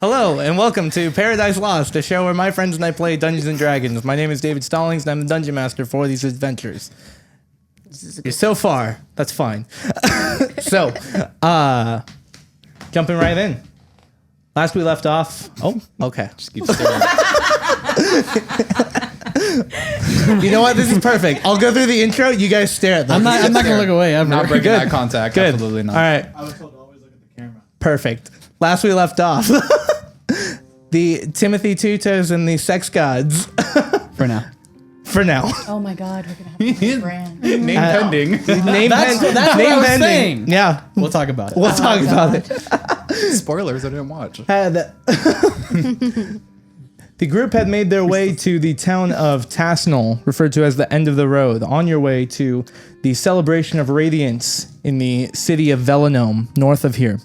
Hello, and welcome to Paradise Lost, a show where my friends and I play Dungeons & Dragons. My name is David Stallings, and I'm the Dungeon Master for these adventures. You're so far. That's fine. So, jumping right in. Last we left off... Oh, okay. Just keep staring. You know what? This is perfect. I'll go through the intro. You guys stare at them. I'm not going to look away. I'm Not breaking Good. eye contact. Good. Absolutely not. All right. I was told to always look at the camera. Perfect. Last we left off. The Timothy Tutos and the Sex Gods. for now. For now. Oh my God, we're gonna have to brand. Name pending. Name That's what I was saying. Yeah. We'll talk about it. We'll talk about it. Spoilers, I didn't watch. The group had made their way to the town of Tassonal, referred to as the end of the road, on your way to the celebration of Radiance in the city of Velanome, north of here.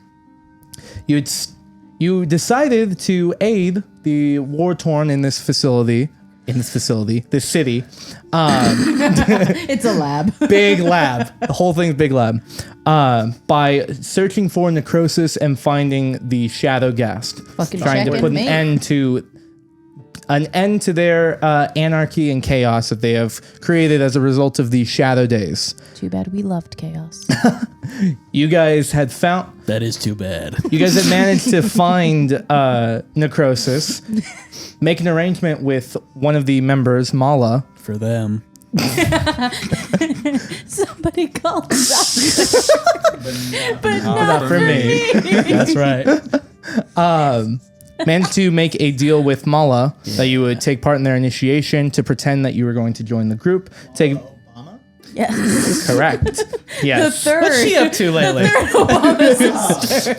You decided to aid the war-torn in this city. It's a lab. Big lab. The whole thing's big lab. By searching for necrosis and finding the Shadowghast. Fucking trying to checking put me. an end to their anarchy and chaos that they have created as a result of the Shadow Days. Too bad we loved chaos. You guys had found... That is too bad. You guys had managed to find necrosis, make an arrangement with one of the members, Mala. For them. Somebody called us. But not for me. That's right. Managed to make a deal with Mala that you would take part in their initiation to pretend that you were going to join the group. Take Obama? Yes. correct. The Yes. third. What's she up to lately? The third Obama sister.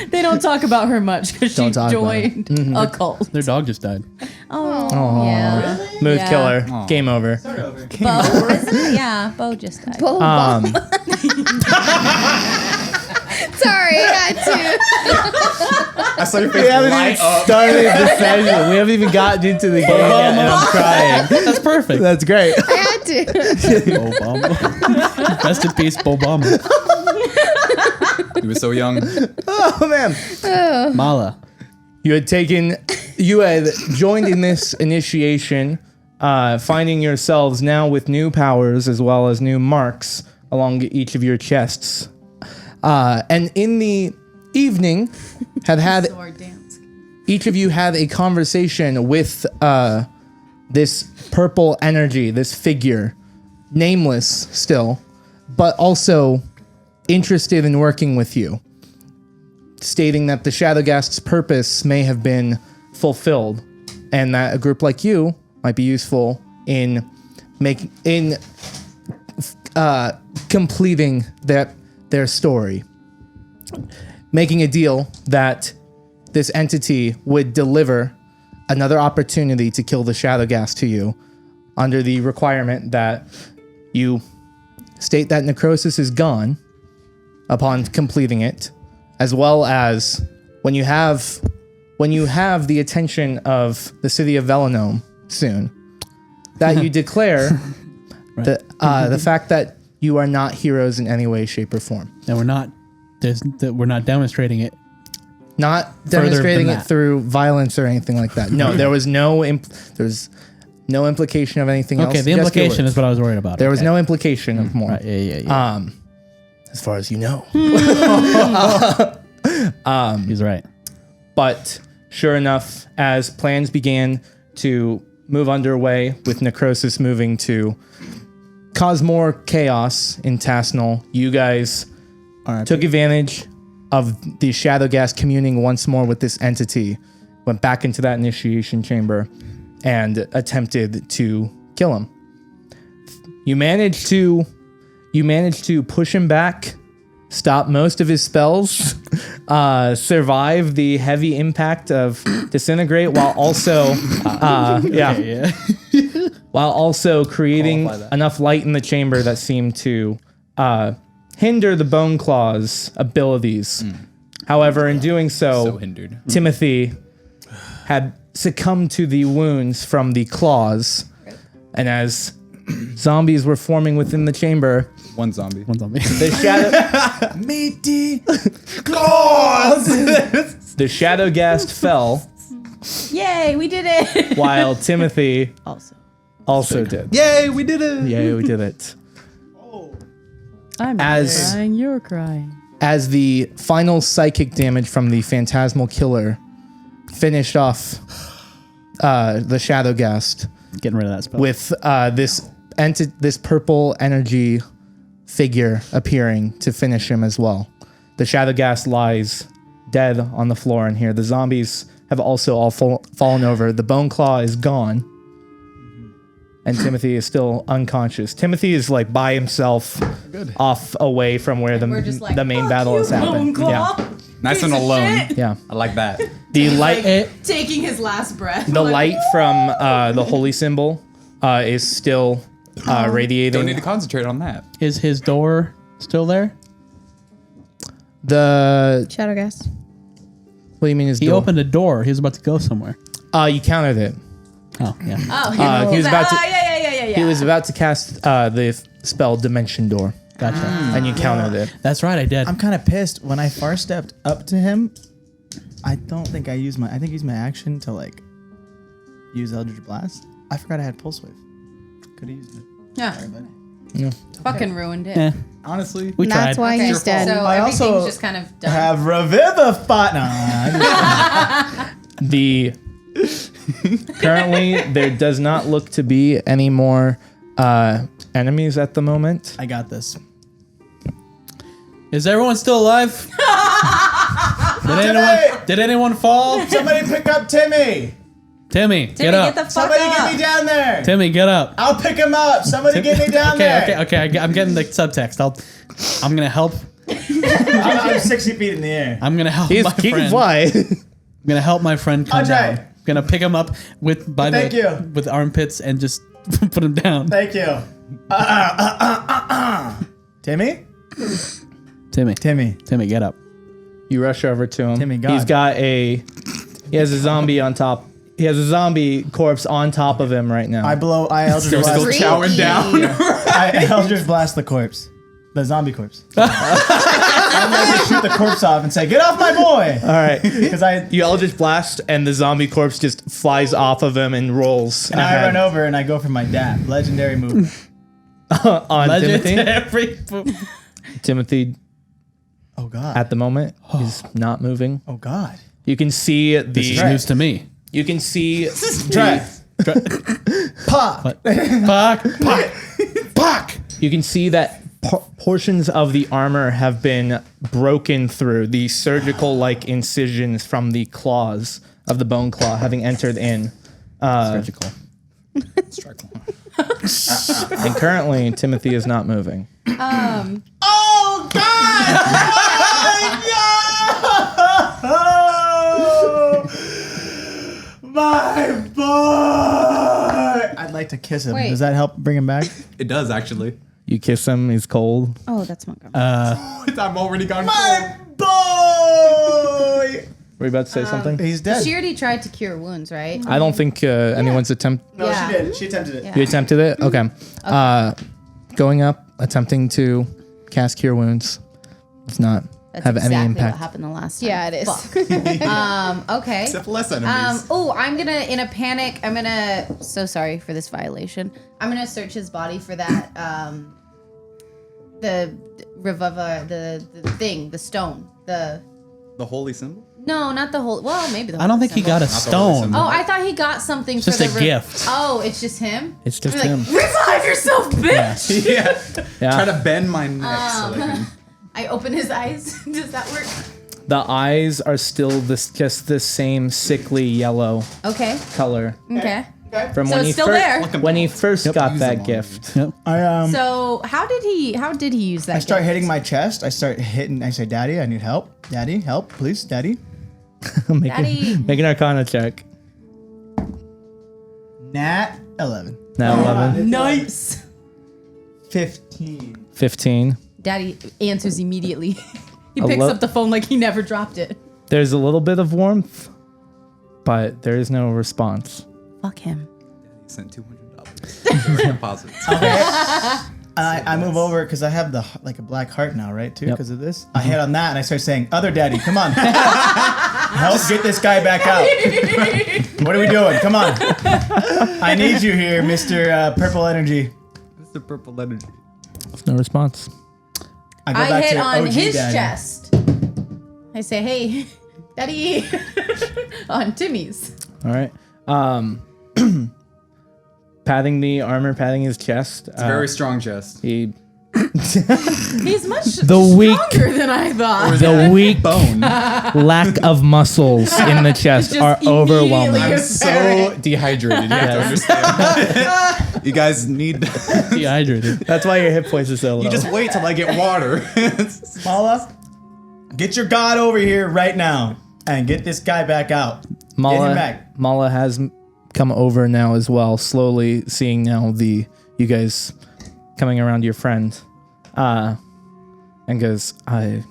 They don't talk about her much because she Don't talk about her. joined a cult. Their dog just died. Oh, Aw. yeah. Mood Yeah. killer. Aw. Game over. Start over. Bo, isn't it? Yeah, Bo just died. Sorry, I had to. I saw your We face haven't light even up. started the session. We haven't even gotten into the game yet, and I'm crying. That's perfect. That's great. I had to. Obama. Rest in peace, Obama. He was so young. Oh, man. Mala. You had joined in this initiation, finding yourselves now with new powers as well as new marks along each of your chests. And in the evening, each of you had a conversation with this purple energy, this figure, nameless still, but also interested in working with you, stating that the Shadowghast's purpose may have been fulfilled, and that a group like you might be useful in completing their story, making a deal that this entity would deliver another opportunity to kill the Shadowghast to you, under the requirement that you state that necrosis is gone upon completing it, as well as when you have the attention of the city of Velanome soon, that you declare the fact that you are not heroes in any way, shape, or form. And we're not demonstrating it. Not Further demonstrating than it that. through violence or anything like that. No, there was no implication of anything else. Okay, the Just your implication words. is what I was worried about. There was Okay. no implication of more. Right, yeah. As far as you know. He's right. But sure enough, as plans began to move underway, with necrosis moving to cause more chaos in Tassonal, you guys took advantage of the Shadowghast communing once more with this entity, went back into that initiation chamber, and attempted to kill him. You managed to push him back, stop most of his spells, survive the heavy impact of disintegrate, while also while also creating Qualify that. enough light in the chamber that seemed to hinder the Boneclaw's abilities. However, in doing So hindered. Timothy had succumbed to the wounds from the claws, and as zombies were forming within the chamber, One zombie. One's on me. the shadow Meaty claws. The Shadowghast fell Yay, we did it. while Timothy Also, did. Yay, we did it. Yeah, we did it. I'm As- crying. You're crying. As the final psychic damage from the phantasmal killer finished off the Shadowghast Getting rid of that spell. with this purple energy figure appearing to finish him as well. The Shadowghast lies dead on the floor in here. The zombies have also all fallen over. The Boneclaw is gone. And Timothy is still unconscious. Timothy is like by himself, off away from where We're just like, the main "Fuck battle you, has happened. Boneclaw." Nice Piece and of alone. shit. Yeah. I like that. The light Taking his last breath. the light from the holy symbol is still radiating. Don't need to concentrate on that. Is his door still there? The Shadowghast. what do you mean is He opened a door. He was about to go somewhere. you countered it. Oh, yeah. Oh, He was about to yeah. he was about to cast the spell Dimension Door, Gotcha. and you countered it. That's right, I did. I'm kind of pissed. When I first stepped up to him, I don't think I used I used my action to like use Eldritch Blast. I forgot I had Pulse Wave. Could have used it. Yeah. Fucking ruined it. Eh, Honestly. we tried. That's why he's dead. So I everything's also just kind of done. Have Revivify. No, The currently there does not look to be any more enemies at the moment. I got this. Is everyone still alive? Did anyone fall? Somebody pick up Timmy. Timmy, Timmy, get up. Get the fuck Somebody up. get me down there. Timmy, get up. I'll pick him up. Somebody get me down there. Okay. I'm getting the subtext. I'm gonna help. I'm 60 feet in the air. I'm gonna help He my can friend. fly. I'm gonna help my friend come Andre. down. Gonna pick him up with Thank you. with armpits and just put him down. Thank you. Timmy? Timmy, get up. You rush over to him. Timmy, God. He has a zombie on top. He has a zombie corpse on top of him right now. I Eldritch Still Blast. chowing down. I Eldritch Blast the corpse. The zombie corpse. I'm going to shoot the corpse off and say, get off my boy. All right. Because You Eldritch Blast, and the zombie corpse just flies off of him and rolls. and I run over and I go for my dab. Legendary move. on Timothy. Legendary. Timothy, Oh, God. at the moment, is not moving. Oh, God. You can see This is the. news to me. You can see. Drag. Pop. Fuck. You can see that portions of the armor have been broken through. The surgical-like incisions from the claws of the Boneclaw having entered in. Surgical. And currently, Timothy is not moving. Oh, God. My boy. I'd like to kiss him. Wait. Does that help bring him back? It does actually. You kiss him, he's cold. Oh, that's Montgomery. I'm already gone. My boy. Were you about to say something? He's dead. She already tried to cure wounds, right? I don't think anyone's attempt. No, Yeah. she did. She attempted it. Yeah. You attempted it? Okay. Going up, attempting to cast Cure Wounds does not That's have exactly any what impact. happened the last time. Yeah, it is. Fuck. Okay. Except less enemies. I'm gonna, in a panic, so sorry for this violation. I'm gonna search his body for that, the reviva, the thing, the stone, The holy symbol? no, not the whole, well, maybe the I don't holy think he symbol. got a the holy stone. symbol. Oh, I thought he got something It's just for a the gift. Oh, it's just him? It's just Like, him. revive yourself, bitch! Yeah. Yeah. Try to bend my neck so they can. I open his eyes. Does that work? The eyes are still just the same sickly yellow Okay. color Okay. from So when it's he still first there. when he first got Use that them on gift. Yep. So how did he use that? I start gift? hitting my chest. I start hitting. I say, "Daddy, I need help. Daddy, help, please, Daddy." Daddy. Make an Arcana check. Nat 11. Now 11, Nice. 15. 15. Daddy answers immediately. He I picks love- up the phone like he never dropped it. There's a little bit of warmth, but there is no response. Fuck him. Sent $200. Deposits. I move over because I have a black heart now, right? Too, Yep. because of this. I hit on that and I start saying, "Other daddy, come on." Help get this guy back out. What are we doing? Come on. I need you here, Mr. Purple Energy. It's the purple energy. No response. I go I back hit to on OG his Daddy. chest. I say, hey, daddy. On Timmy's. All right. Patting the armor, patting his chest. It's a very strong chest. He He's much weak- stronger than I thought. the weak Bone. lack of muscles in the chest Just are immediately overwhelming. I'm so dehydrated. You have to understand. You guys need. Dehydrated. That's why your hit points are so low. You just wait till I get water. Mala, get your god over here right now and get this guy back out. Get him Mala, back. Mala has come over now as well, slowly seeing now you guys coming around your friend, and goes, I'm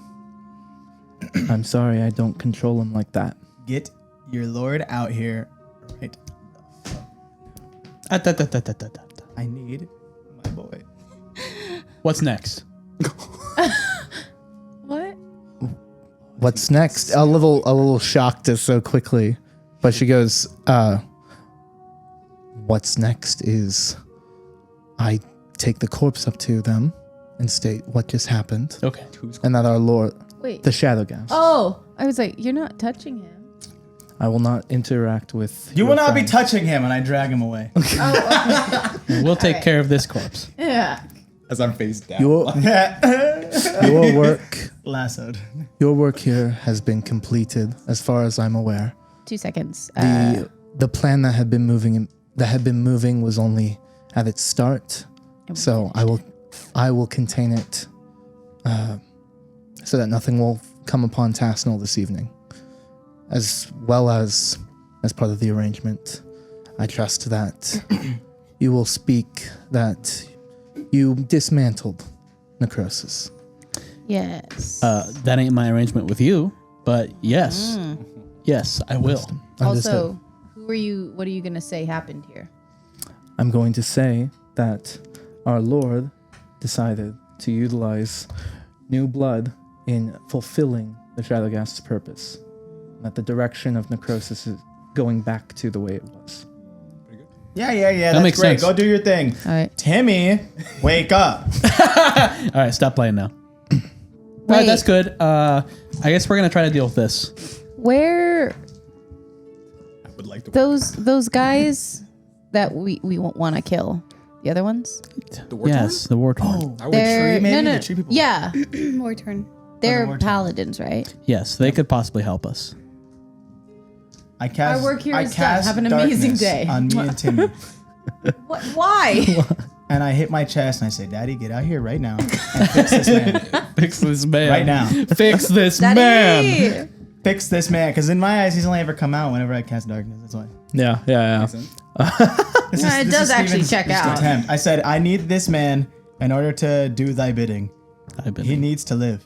sorry, I don't control him like that. Get your lord out here right. I need my boy. What's next? What? What's next? A little shocked us so quickly, but she goes, what's next is I take the corpse up to them and state what just happened, Okay. and that our lord, Wait. the Shadowghast, Oh, I was like, you're not touching him. I will not interact with. You your will not be friend. touching him, and I drag him away. We'll take Alright. care of this corpse. Yeah. As I'm face down. Your work, Lassoed. your work here has been completed, as far as I'm aware. 2 seconds. The plan that had been moving was only at its start. So I will contain it, so that nothing will come upon Tassonal this evening, as well as part of the arrangement. I trust that you will speak that you dismantled Necrosis. Yes. That ain't my arrangement with you, but yes. Yes, I will. Understood. Also, what are you going to say happened here? I'm going to say that our Lord decided to utilize new blood in fulfilling the Shadowghast's purpose. That the direction of Necrosis is going back to the way it was. Yeah. That's makes great. sense. Go do your thing. All right. Timmy, wake up. All right, stop playing now. All right, that's good. I guess we're gonna try to deal with this. Where I would like to. those guys that we won't want to kill? The other ones? The war Yes, the war torn. I would They're tree, maybe? no. The tree people? Yeah, More turn. they're war torn. paladins, right? Yes, they could possibly help us. I cast. Our work here I is done. cast Have an amazing darkness day. on me and Timmy, What? Why? and I hit my chest and I say, "Daddy, get out here right now and fix this man Fix this man. right now. Fix this Daddy! Fix this man." Because in my eyes, he's only ever come out whenever I cast darkness. That's why. Yeah. This No, it does is actually Steven's check out. attempt. I said, "I need this man in order to do thy bidding. I've been He needs to live."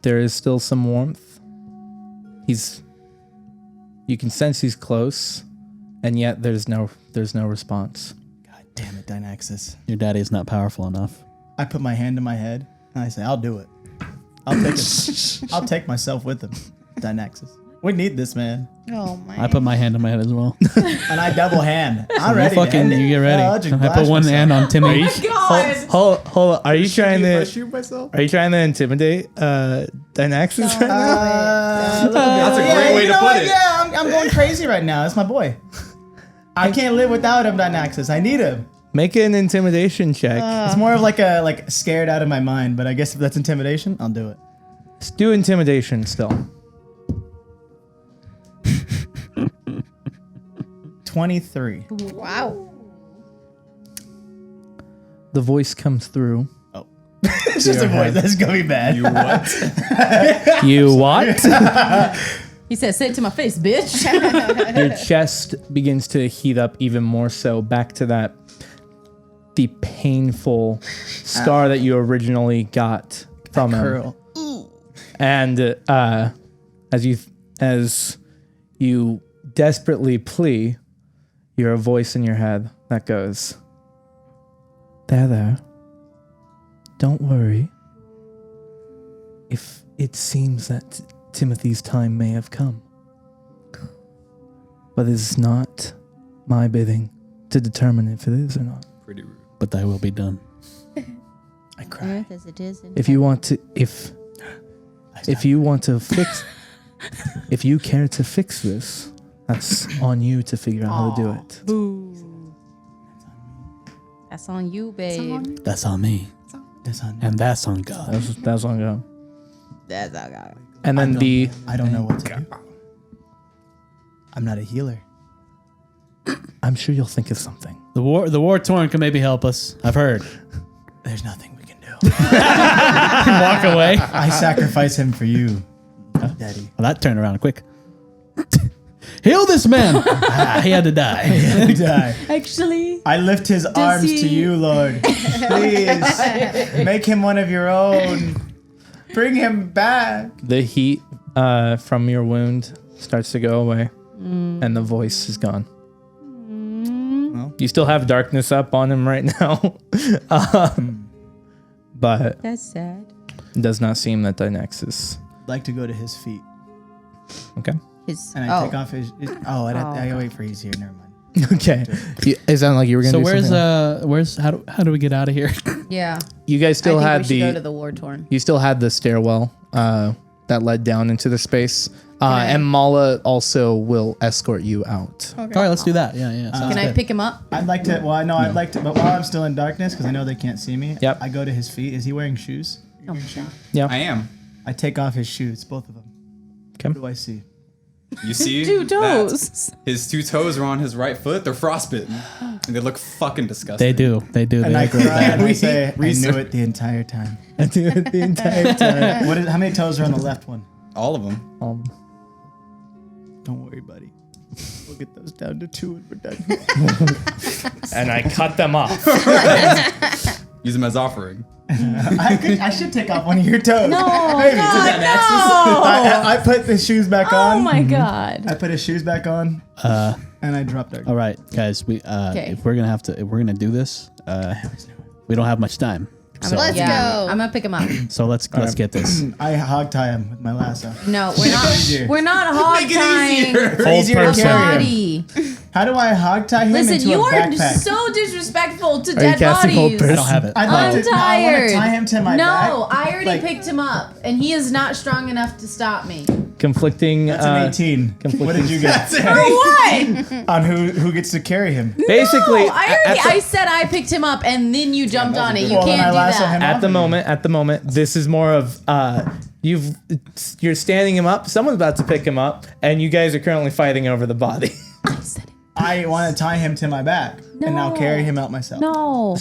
There is still some warmth. You can sense he's close, and yet there's no response. God damn it, Dynaxis. Your daddy's not powerful enough. I put my hand to my head and I say, "I'll do it. I'll take it. I'll take myself with him." Dynaxis. We need this man. Oh my. I put my hand on my head as well. And I double hand. I'm You ready. to fucking, end it. you get ready. I'll just I put blast one myself. hand on Timmy. God. Hold on. Are you trying I to shoot myself. intimidate Dynaxis right now? That's a great way you to know put what? it. Yeah, I'm going crazy right now. That's my boy. I can't live without him, Dynaxis. I need him. Make an intimidation check. It's more of like scared out of my mind, but I guess if that's intimidation, I'll do it. Let's do intimidation still. 23. Wow. The voice comes through. It's just a voice. That's gonna be bad. You what? You what? He says, "Say it to my face, bitch." Your chest begins to heat up even more so, back to the painful scar that you originally got from him. Curl. And as you desperately plea, you hear a voice in your head that goes, There. Don't worry. If it seems that Timothy's time may have come. But it is not my bidding to determine if it is or not. Pretty rude. But thy will be done. I cry. Earth as it is in If you want to, if you want to fix, if you care to fix this, that's on you to figure out how to do it. Boo. That's on you, babe. That's on me. That's on. And that's on God. That's on go. That's on God. And then I don't know what to do. I'm not a healer. I'm sure you'll think of something. The war torn can maybe help us. I've heard. There's nothing we can do. Walk away. I sacrifice him for you, Daddy. Well, that turned around quick. Heal this man. He had to die. Die. Actually, I lift his arms to he- you, Lord. Please make him one of your own. Bring him back. The heat from your wound starts to go away, and the voice is gone. You still have darkness up on him right now, but That's sad. it does not seem that the nexus. I'd like to go to his feet. Okay. His, And I take off his. I wait for he's here. Never mind. Okay. It sounded like you were gonna. So do something. where's how do we get out of here? Yeah. You guys still I think had we should go to the. the war torn. You still had the stairwell that led down into the space, and Mala also will escort you out. All right, let's do that. Yeah. Sounds Can I good. pick him up? I'd like to. Well, no, I'd like to. But while I'm still in darkness, because I know they can't see me. Yep. I go to his feet. Is he wearing shoes? Oh my God. I am. I take off his shoes, both of them. Okay. What do I see? You see? 2 that toes. His 2 toes are on his right foot. They're frostbitten. And they look fucking disgusting. They do. They And I look cry bad. and I say, I knew Research. it the entire time. I knew it the entire time. How many toes are on the left one? All of them. Don't worry, buddy. We'll get those down to 2 and we're done. And I cut them off. Use them as offering. I should take off one of your toes. No, Maybe. God, no. I put the shoes back on. Oh my God. I put his shoes back on. And I dropped our. All right, guys. If we're gonna do this, we don't have much time. Let's go. I'm gonna pick him up. So let's get this. I hog tie him with my lasso. No, we're not. Easier. We're not hog tying Hold Easier to person. carry him. body. How do I hog tie him Listen, into you a are backpack? so disrespectful to Are you dead casting hold bodies. person? I don't have it. I'd I'm like to, I want tired. to tie him to my back. No, I already Like- picked him up, and he is not strong enough to stop me. Conflicting. That's an 18. What did you get? For what? On who gets to carry him? Basically, No, I said I picked him up, and then you jumped on it. You Well, then can't I do lasso that. him at off the of you. moment, this is more of you're standing him up. Someone's about to pick him up, and you guys are currently fighting over the body. I want to tie him to my back and now No. carry him out myself. No,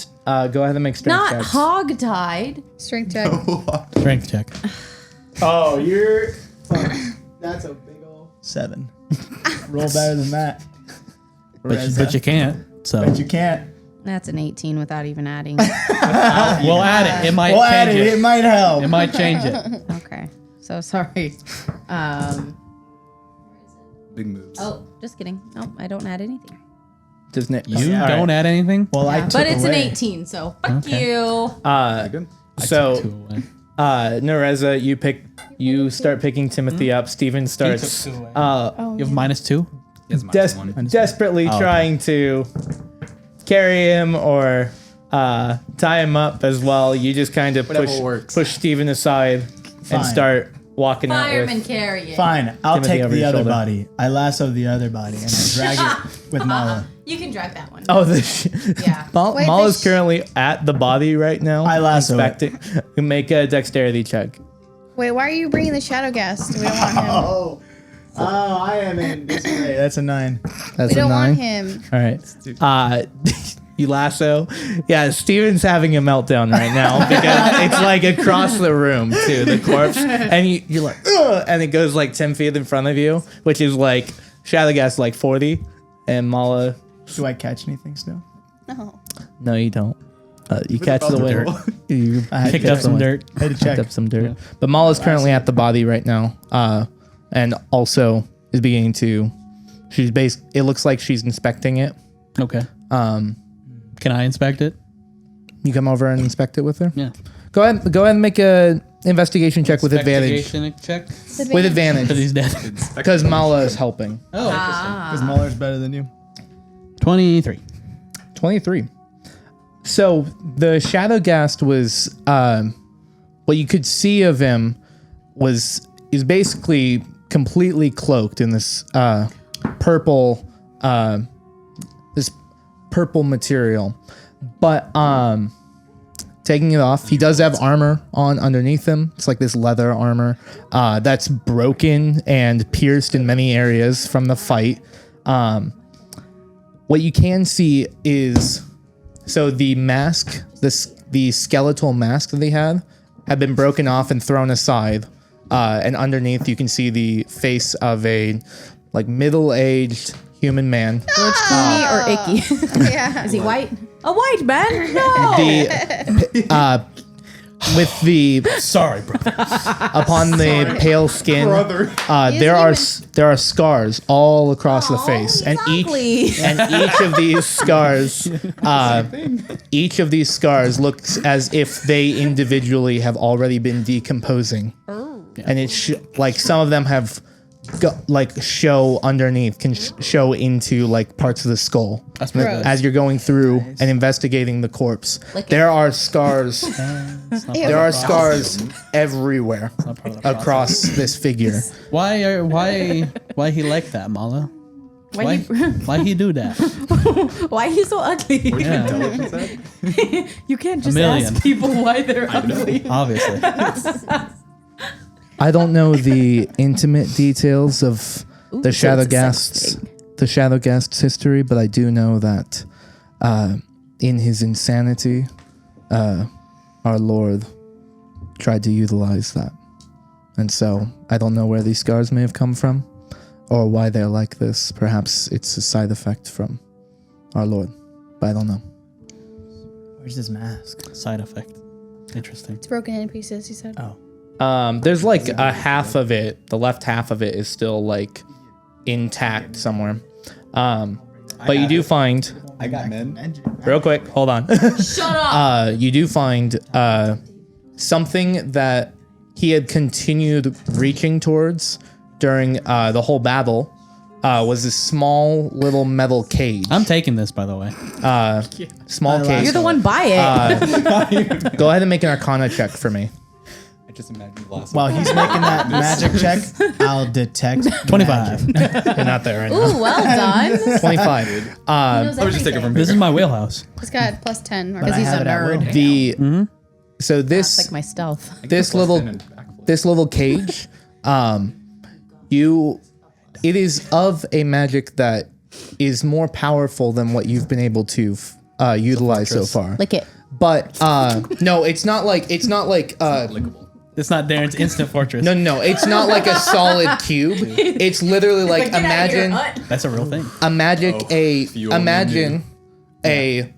Go ahead and make strength not checks. hog tied. Strength check. Strength check. Oh, you're. That's a big old 7. Roll better than that. But you can't. So But you can't. That's an 18 without even adding. we'll add it. It might Well, add change it. it. It might help. It might change it. Okay. So sorry. Big moves. Oh, just kidding. No, I don't add anything. Does Nick? You All right. don't add anything. Well, I took But it's away. an 18, so fuck Okay. you. Good. So, Two away. Nereza, you start picking Timothy up. Steven starts You have -2. He has -1. desperately trying to carry him or tie him up as well. You just kind of Whatever works. push Steven aside Fine. and start walking out Fireman with. carry it. Fine. I'll Timothy take over the your other shoulder. body. I lasso the other body and I drag it with Mala. You can drag that one. Oh, Yeah. Wait, Mala's this- currently at the body right now. I lasso it. inspecting. You make a dexterity check. Wait, why are you bringing the Shadowghast? We don't want him. Oh, I am in disarray. That's a 9. That's We a don't 9. want him. All right. You lasso. Yeah, Steven's having a meltdown right now because it's like across the room too, the corpse, and you're like, ugh, and it goes like 10 feet in front of you, which is like Shadowghast like 40, and Mala. Do I catch anything still? No. No, you don't. You catch the wind. You I had Picked to up check some one. dirt. I had to picked check. up some dirt, but Mala's currently at the body right now, and also is beginning to. It looks like she's inspecting it. Okay. Can I inspect it? You come over and inspect it with her. Yeah. Go ahead and make a investigation check with advantage. Investigation check. With Because advantage. he's dead. Because Mala is helping. Oh, Because Muller's better than you. 23. 23. So the Shadowghast was what you could see of him is basically completely cloaked in this purple material. But taking it off, he does have armor on underneath him. It's like this leather armor that's broken and pierced in many areas from the fight. What you can see is, so the mask, the skeletal mask that they had been broken off and thrown aside. And underneath you can see the face of a like middle-aged human man. George Clooney or Icky? Yeah. Is he white? A white man? No. The with the Sorry, bro. upon the pale skin, there are scars all across the face, and each of these scars looks as if they individually have already been decomposing, and it's like some of them have show underneath, can show into like parts of the skull. That's pretty good. As you're going through and investigating the corpse, there are scars. There are scars everywhere across this figure. Why he like that, Mala? Why Why he do that? Why he's so ugly? Yeah, You can't just million. ask people why they're ugly. obviously. I don't know the intimate details of the Shadowghast's history, but I do know that in his insanity, our Lord tried to utilize that. And so I don't know where these scars may have come from or why they're like this. Perhaps it's a side effect from our Lord, but I don't know. Where's his mask? Side effect. Interesting. It's broken in pieces, he said. Oh. There's like a half of it, the left half of it is still like intact somewhere. But you do find, I got men. real quick, hold on. Shut up. You do find something that he had continued reaching towards during the whole battle was this small little metal cage. I'm taking this, by the way. Small cage. You're the one by it. Go ahead and make an Arcana check for me. I just imagine the last While he's making that magic check, I'll detect 25. You're not there right now. Ooh, well done. 25. I would just take it from This is my wheelhouse. He's got plus 10. Or But I he's have a it at will. nerd. So That's this like my stealth. this little cage, it is of a magic that is more powerful than what you've been able to utilize so far. Lick it. But no, it's not like It's not Darren's instant fortress. no, it's not like a solid cube. It's literally like imagine That's a real thing. imagine a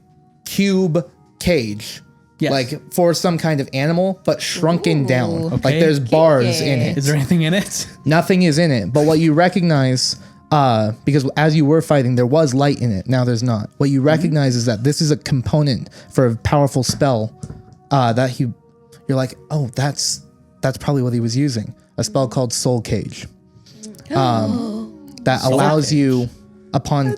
cube cage. Yes. Like for some kind of animal, but shrunken down. Okay. Like there's bars in it. Is there anything in it? Nothing is in it. But what you recognize, because as you were fighting, there was light in it. Now there's not. What you recognize is that this is a component for a powerful spell that you're like, oh, that's probably what he was using. A spell called Soul Cage. That allows you upon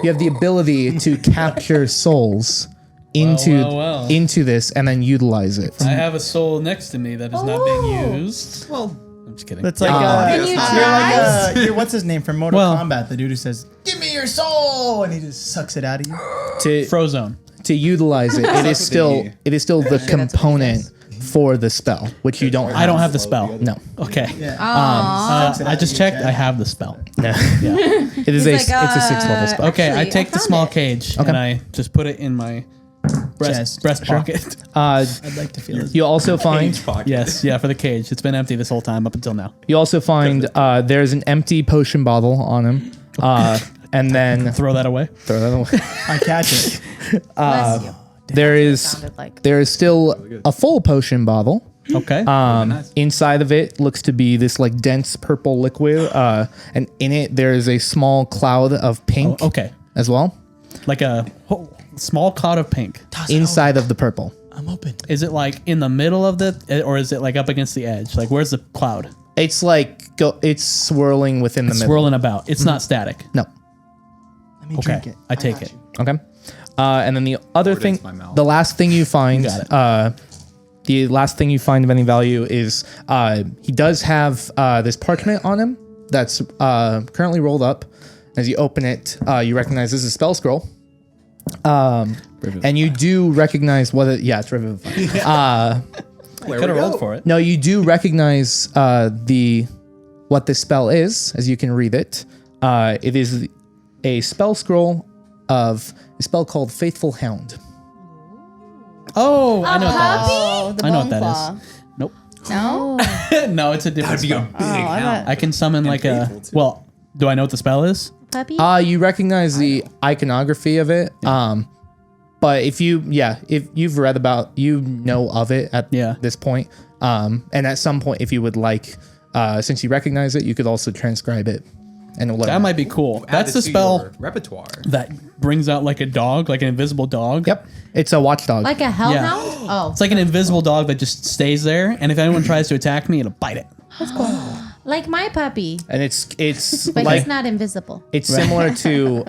you have the ability to capture souls into this and then utilize it. I have a soul next to me that is not being used. Well, I'm just kidding. that's like you're what's his name from Mortal Kombat? The dude who says, "Give me your soul," and he just sucks it out of you. Frozone. To utilize it, it is still the component for the spell, which you don't have. I don't have the spell. No. Okay. I just checked. I have the spell. No. It is it's a 6th level spell. Okay, I Actually, take I the found small it. cage and I just put it in my breast pocket. I'd like to feel his You also find Yes, yeah, for the cage. It's been empty this whole time up until now. there's an empty potion bottle on him. And then Throw that away. throw that away. I catch it. Bless you. There is Sounded like still a full potion bottle. Okay. Inside of it looks to be this like dense purple liquid, and in it there is a small cloud of pink. Okay. As well, Like a small cloud of pink. inside of the purple. I'm open. Is it like in the middle of or is it like up against the edge? Like where's the cloud? It's like it's swirling within the middle. Swirling about. It's not static. No. Let me Okay, drink it. I take got it. you. Okay. And then the other thing, my mouth. the last thing you find, got the last thing you find of any value is he does have this parchment on him that's currently rolled up. As you open it, you recognize this is a spell scroll. And you do recognize what it, yeah, it's Revivify. Could have rolled for it. No, you do recognize what this spell is, as you can read it. It is a spell scroll of a spell called Faithful Hound. Oh, I know what that is. Oh, the I know what that Boneclaw. is. Nope. No? No, it's a different That'd be a spell. big Oh, I hound. I can summon like a. faithful, too. Well, do I know what the spell is? Puppy? You recognize the iconography of it. But if you've read about, you know of it at this point. And at some point, if you would like, since you recognize it, you could also transcribe it. And it'll let That you know. might be cool. Add That's it the to spell your repertoire. that brings out like a dog, like an invisible dog. Yep. It's a watchdog. Like a hellhound? Yeah. Oh. It's like an invisible dog that just stays there, and if anyone tries to attack me, it'll bite it. Like my puppy. And it's But like he's not invisible. it's similar to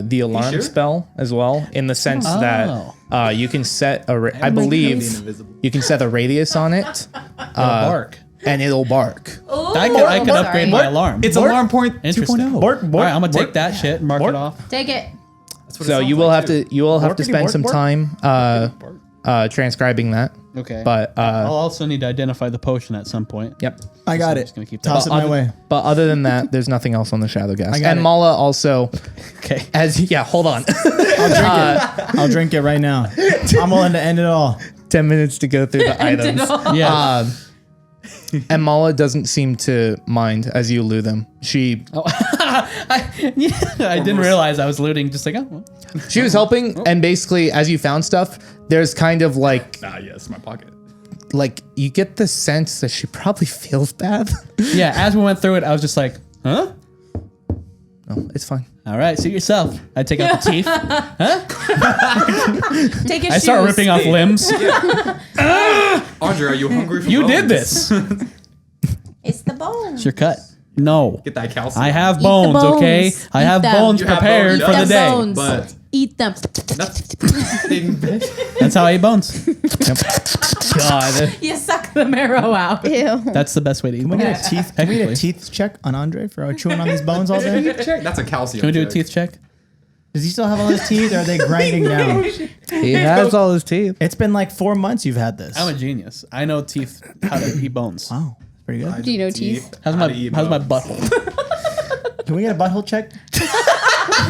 the alarm sure? spell as well, in the sense that you can set I believe invisible. you can set a radius on it, It'll bark. and it'll bark. I could upgrade my alarm. It's alarm point Interesting. 2.0. All right, I'm gonna take that shit and mark it off. Take it. That's what it So sounds you will like, have too. to spend some time transcribing that. Okay. But I'll also need to identify the potion at some point. yep. I got I'm it. just gonna keep that. Toss it my way. But other than that, there's nothing else on the Shadowghast. I got And it. Mala also, Okay. hold on. I'll drink it right now. I'm willing to end it all. 10 minutes to go through the items. Yeah. And Mala doesn't seem to mind as you loo them. She I didn't realize I was looting. Just like, oh, well. she was helping, and basically as you found stuff, there's kind of like Yes, my pocket. you get the sense that she probably feels bad. Yeah. As we went through it, I was just like, huh? No, it's fine. All right, suit yourself. I take out the teeth. Take his I start shoes. ripping off limbs. Audrey, are you hungry for You bones? did this. It's the bone. It's your cut. No. Get that calcium. I have the bones, bones. okay? I Eat have them. bones You have prepared bones, for yeah. the Eat day. them bones. But Eat them. That's how I eat bones. God. You suck the marrow out. Ew. That's the best way to eat Can we bones. get a teeth? Can we get a Technically. teeth check on Andre for chewing on these bones all day? That's a calcium. Can we do a check. teeth check? Does he still have all his teeth? Or are they grinding down? He has all his teeth. It's been like 4 months you've had this. I'm a genius. I know teeth, how to eat bones. Wow, pretty good. Do you know teeth? How's How my to eat how's my bones. butthole? Can we get a butthole check?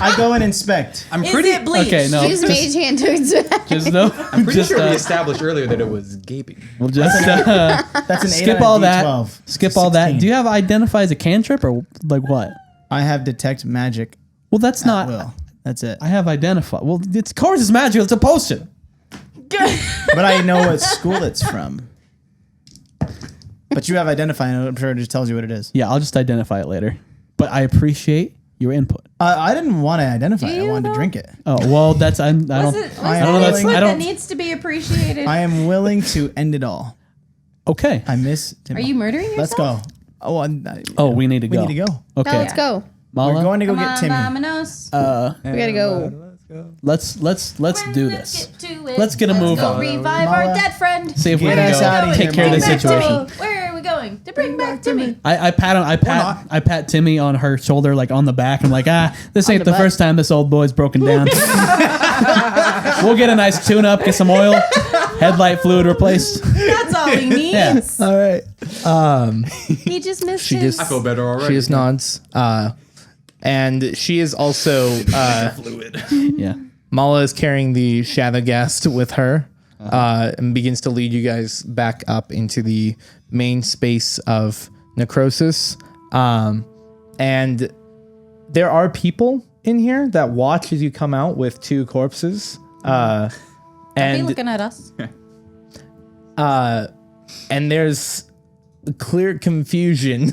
I go and inspect. I'm Is pretty. it bleach? Okay, no. Use mage hand to inspect. Just no. I'm pretty just, sure we established earlier that it was gaping. we'll just That's an 8 skip on a all that. D12. Skip all that. 16. Do you have identify as a cantrip or like what? I have detect magic Well, that's at not. will. That's it. I have identify. Well, it's of course it's magical. It's a potion. But I know what school it's from. But you have identify, and I'm sure it just tells you what it is. Yeah, I'll just identify it later. But I appreciate your input. I didn't want to identify. Do I you, wanted though? to drink it. Oh well, that's I don't. Was I that don't know, an that's- input I don't- that needs to be appreciated? I am willing to end it all. Okay. I miss. Are you murdering yourself? Let's go. Oh, Oh, we need to we go. need to go. Okay. Now let's go. Mala, We're going to go Come get on, Timmy. Vamonos. We gotta go. let's do Let's this. get to it. Let's get a move go on. revive our dead friend. See if we Get can us go outta take here, care of Bring this back situation. Timmy. Where are we going? To bring back Timmy. I pat Timmy on her shoulder, like on the back. I'm like, this ain't the the butt. first time this old boy's broken down. We'll get a nice tune up, get some oil, headlight fluid replaced. That's all he needs. All right. He just missed She his. just I feel better already. She just nods. And she is also fluid. Yeah. Mala is carrying the Shadowghast with her, and begins to lead you guys back up into the main space of Necrosis. And there are people in here that watch as you come out with 2 corpses. Are they And looking at us? and there's clear confusion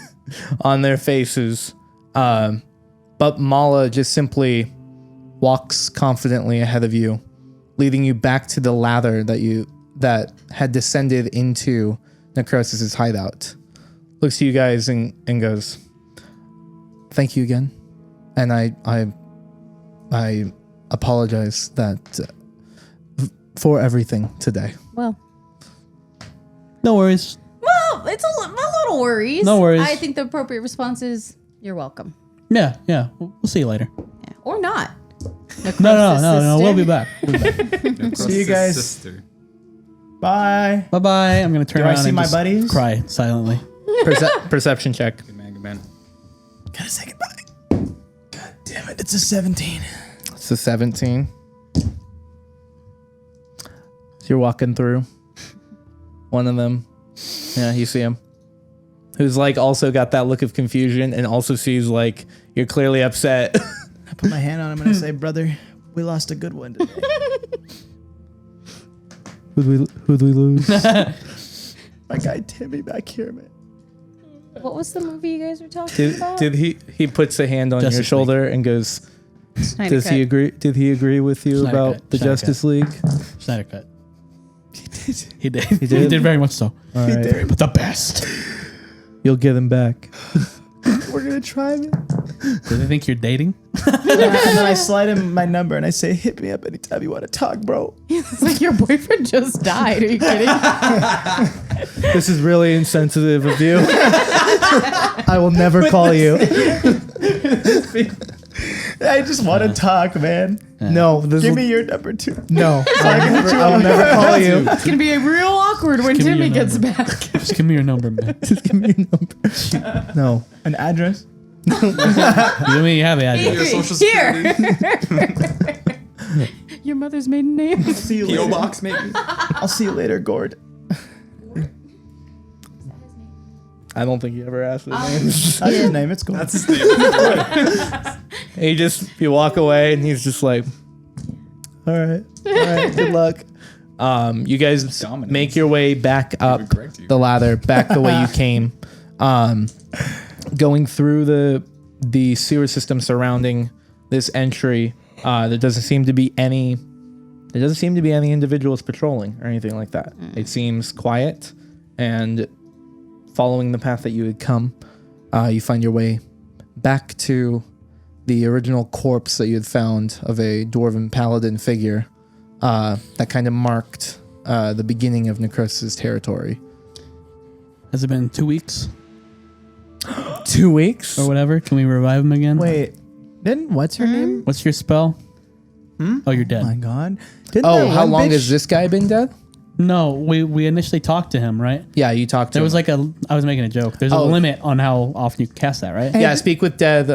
on their faces. But Mala just simply walks confidently ahead of you, leading you back to the ladder that you that had descended into Necrosis's hideout looks to you guys and goes, "Thank you again, and I apologize for everything today." Well, No worries. it's a little worries. No worries. I think the appropriate response is, "You're welcome." Yeah. We'll see you later. Yeah. Or not. No. We'll be back. See you guys. Sister. Bye. Bye bye. I'm gonna turn Do I around see and my just buddies? cry silently. Perception check. Good man, good man. Gotta say goodbye. God damn it! It's a 17. It's a 17. So you're walking through. One of them, yeah, you see him, who's like also got that look of confusion and also sees like you're clearly upset. I put my hand on him and I say, "Brother, we lost a good one today." Who'd we lose? My guy Timmy back here, man. What was the movie you guys were talking about? Did he puts a hand on Justice your shoulder and goes, Snyder does he Cut. agree? Did he agree with you Snyder about Cut, the Snyder Justice League? Snyder cut. He did. He did? He did very much so. All right. But the best. You'll get him back. We're gonna try, man. Do they think you're dating? And then I slide him my number and I say, "Hit me up anytime you want to talk, bro." It's like your boyfriend just died. Are you kidding? This is really insensitive of you. I will never call you. I just want to talk, man. No, this Give will, me your number too. no. I will never call you. It's gonna be real awkward when give me Timmy your gets number. back. Just give me your number, man. Just give me your number. No. An address. You mean you have the address? Your social Here. security. Your mother's maiden name. See you P.O. later. box, maybe. I'll see you later, Gord. I don't think you ever asked his name. That's his name. It's cool. That's his name. You walk away and he's just like, all right, good luck. You guys Dominates. make your way back up would correct you. the ladder, back the way you came. Going through the sewer system surrounding this entry, there doesn't seem to be any individuals patrolling or anything like that. It seems quiet, and following the path that you had come, you find your way back to the original corpse that you had found of a dwarven paladin figure that kind of marked the beginning of Necrosis' territory. Has it been 2 weeks 2 weeks? or whatever? Can we revive him again? Wait, didn't what's her name? What's your spell? Oh, you're dead. Oh my God. Didn't Oh, that how one long bitch- has this guy been dead? No, we initially talked to him, right? Yeah, you talked to There him. was like I was making a joke. There's a Oh. limit on how often you can cast that, right? Yeah, speak with dead.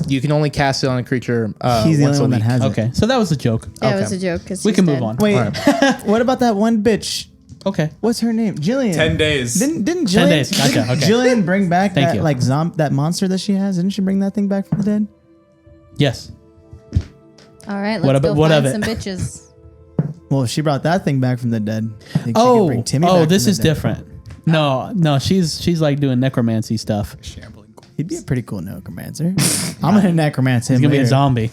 You can only cast it on a creature He's the once only one a that week. has it. Okay, so that was a joke. Yeah, Okay. it was a joke. 'Cause We she's can move dead. on. Wait, All what about that one bitch? Okay. What's her name? Jillian. 10 days. Didn't 10 Jillian, days. Gotcha, didn't okay. Jillian bring back Thank that you. like that monster that she has? Didn't she bring that thing back from the dead? Yes. All right, What let's about- go what find of it? some bitches. Well, if she brought that thing back from the dead, I think she could bring Timmy back this from the is dead. different. No, she's like doing necromancy stuff. Shambling. He'd be a pretty cool necromancer. I'm gonna necromance him. He's gonna be a later. zombie.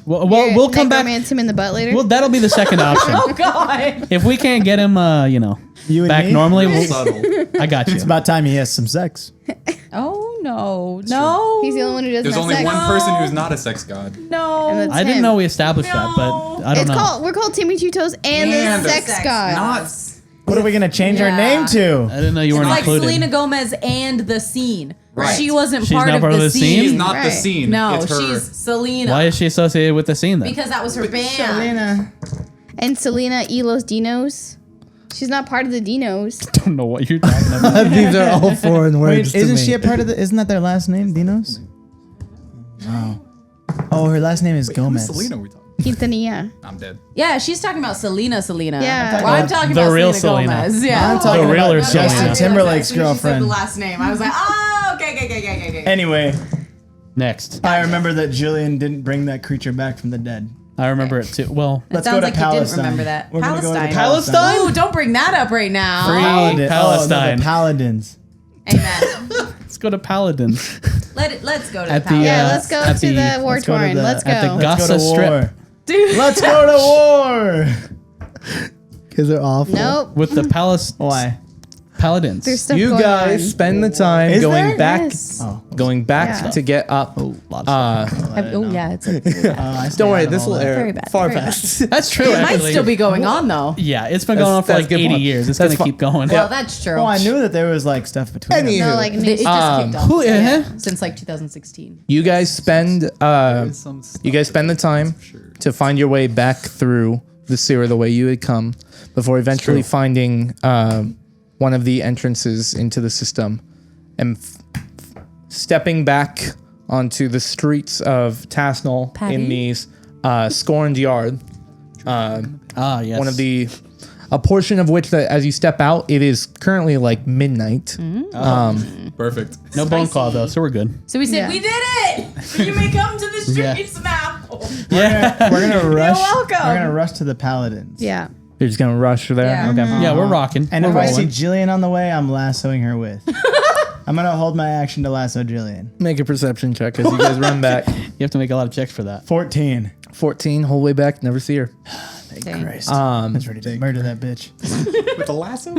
Well, You're we'll come back. necromance him in the butt later. Well, that'll be the second option. Oh God. If we can't get him, You and back me? normally, Subtle. I got you. It's about time he has some sex. Oh no. He's the only one who doesn't There's have only sex. one person who's not a sex god. No. And that's I didn't him. know we established that, but I don't It's know. called. We're called Timmy Two Toes and, And the the sex sex god. Not. What are we gonna change our Yeah. name to? I didn't know you weren't like included. Selena Gomez and the scene. Right. She wasn't She's part, not of part of the the scene. scene? She's not the Right. scene. No, It's her. she's Selena. Why is she associated with the scene then? Because that was her band. Selena. And Selena Elos Dinos. She's not part of the Dinos. I don't know what you're talking about. These are all foreign Wait, words to isn't me. she a part of the? Isn't that their last name, Dinos? Oh. Oh, her last name is Who's Gomez. Selena we talking? Quintanilla. I'm dead. Yeah, she's talking about Selena. Yeah. Well, I'm talking The about real Selena Selena. Gomez. Yeah. I'm talking The real about or Justin Selena? Timberlake's As soon as she said girlfriend. the last name. I was like, oh, okay. Anyway, Next. I remember that Jillian didn't bring that creature back from the dead. I remember it too. Well, It Let's sounds go to like you Palestine. didn't remember that. We're gonna go to Palestine. Palestine? Ooh, don't bring that up right now. Free Paladin. Palestine. Oh, no, the Paladins. Amen. Let's go to Paladins. Let's go to At the the, palace. Yeah, Yeah, let's go at to the- the war let's go to torn. the- Let's go. at the Let's go Gaza to Strip. war. Dude. Let's go to war. Is it awful? Nope. with the palace Why? paladins. There's stuff You going guys on. spend the time Is going there? back, Yes. Oh. going back Yeah. to get up. A lot of stuff. Oh yeah, it's like, Don't worry, this will Very air bad, far very past. That's true. it might actually. still be going on though. Yeah, it's been going on for That's like a good 80 point. years. It's That's gonna keep going. Well, that's true. Oh, I knew that there was like stuff between them. Anywho. No, like It new just stuff. kicked off. Who- yeah. Since like 2016. You guys spend the time to find your way back through the sewer the way you had come before eventually finding one of the entrances into the system and stepping back onto the streets of Tassonal Patty? in these scorned yard. Yes. One of a portion of which that as you step out, it is currently like midnight. Perfect. No Boneclaw though, so we're good. So we said Yeah. we did it. You may come to the streets now. Yeah. We're gonna rush. welcome. We're gonna rush to the paladins. Yeah. You're just gonna rush there. Yeah. Okay. Yeah, we're rocking. And we're if I see rolling. Jillian on the way, I'm lassoing her with. I'm gonna hold my action to lasso Jillian. Make a perception check as you guys run back. You have to make a lot of checks for that. 14. 14, whole way back, never see her. Thank Dang. Christ. I was ready to murder that bitch. With a lasso?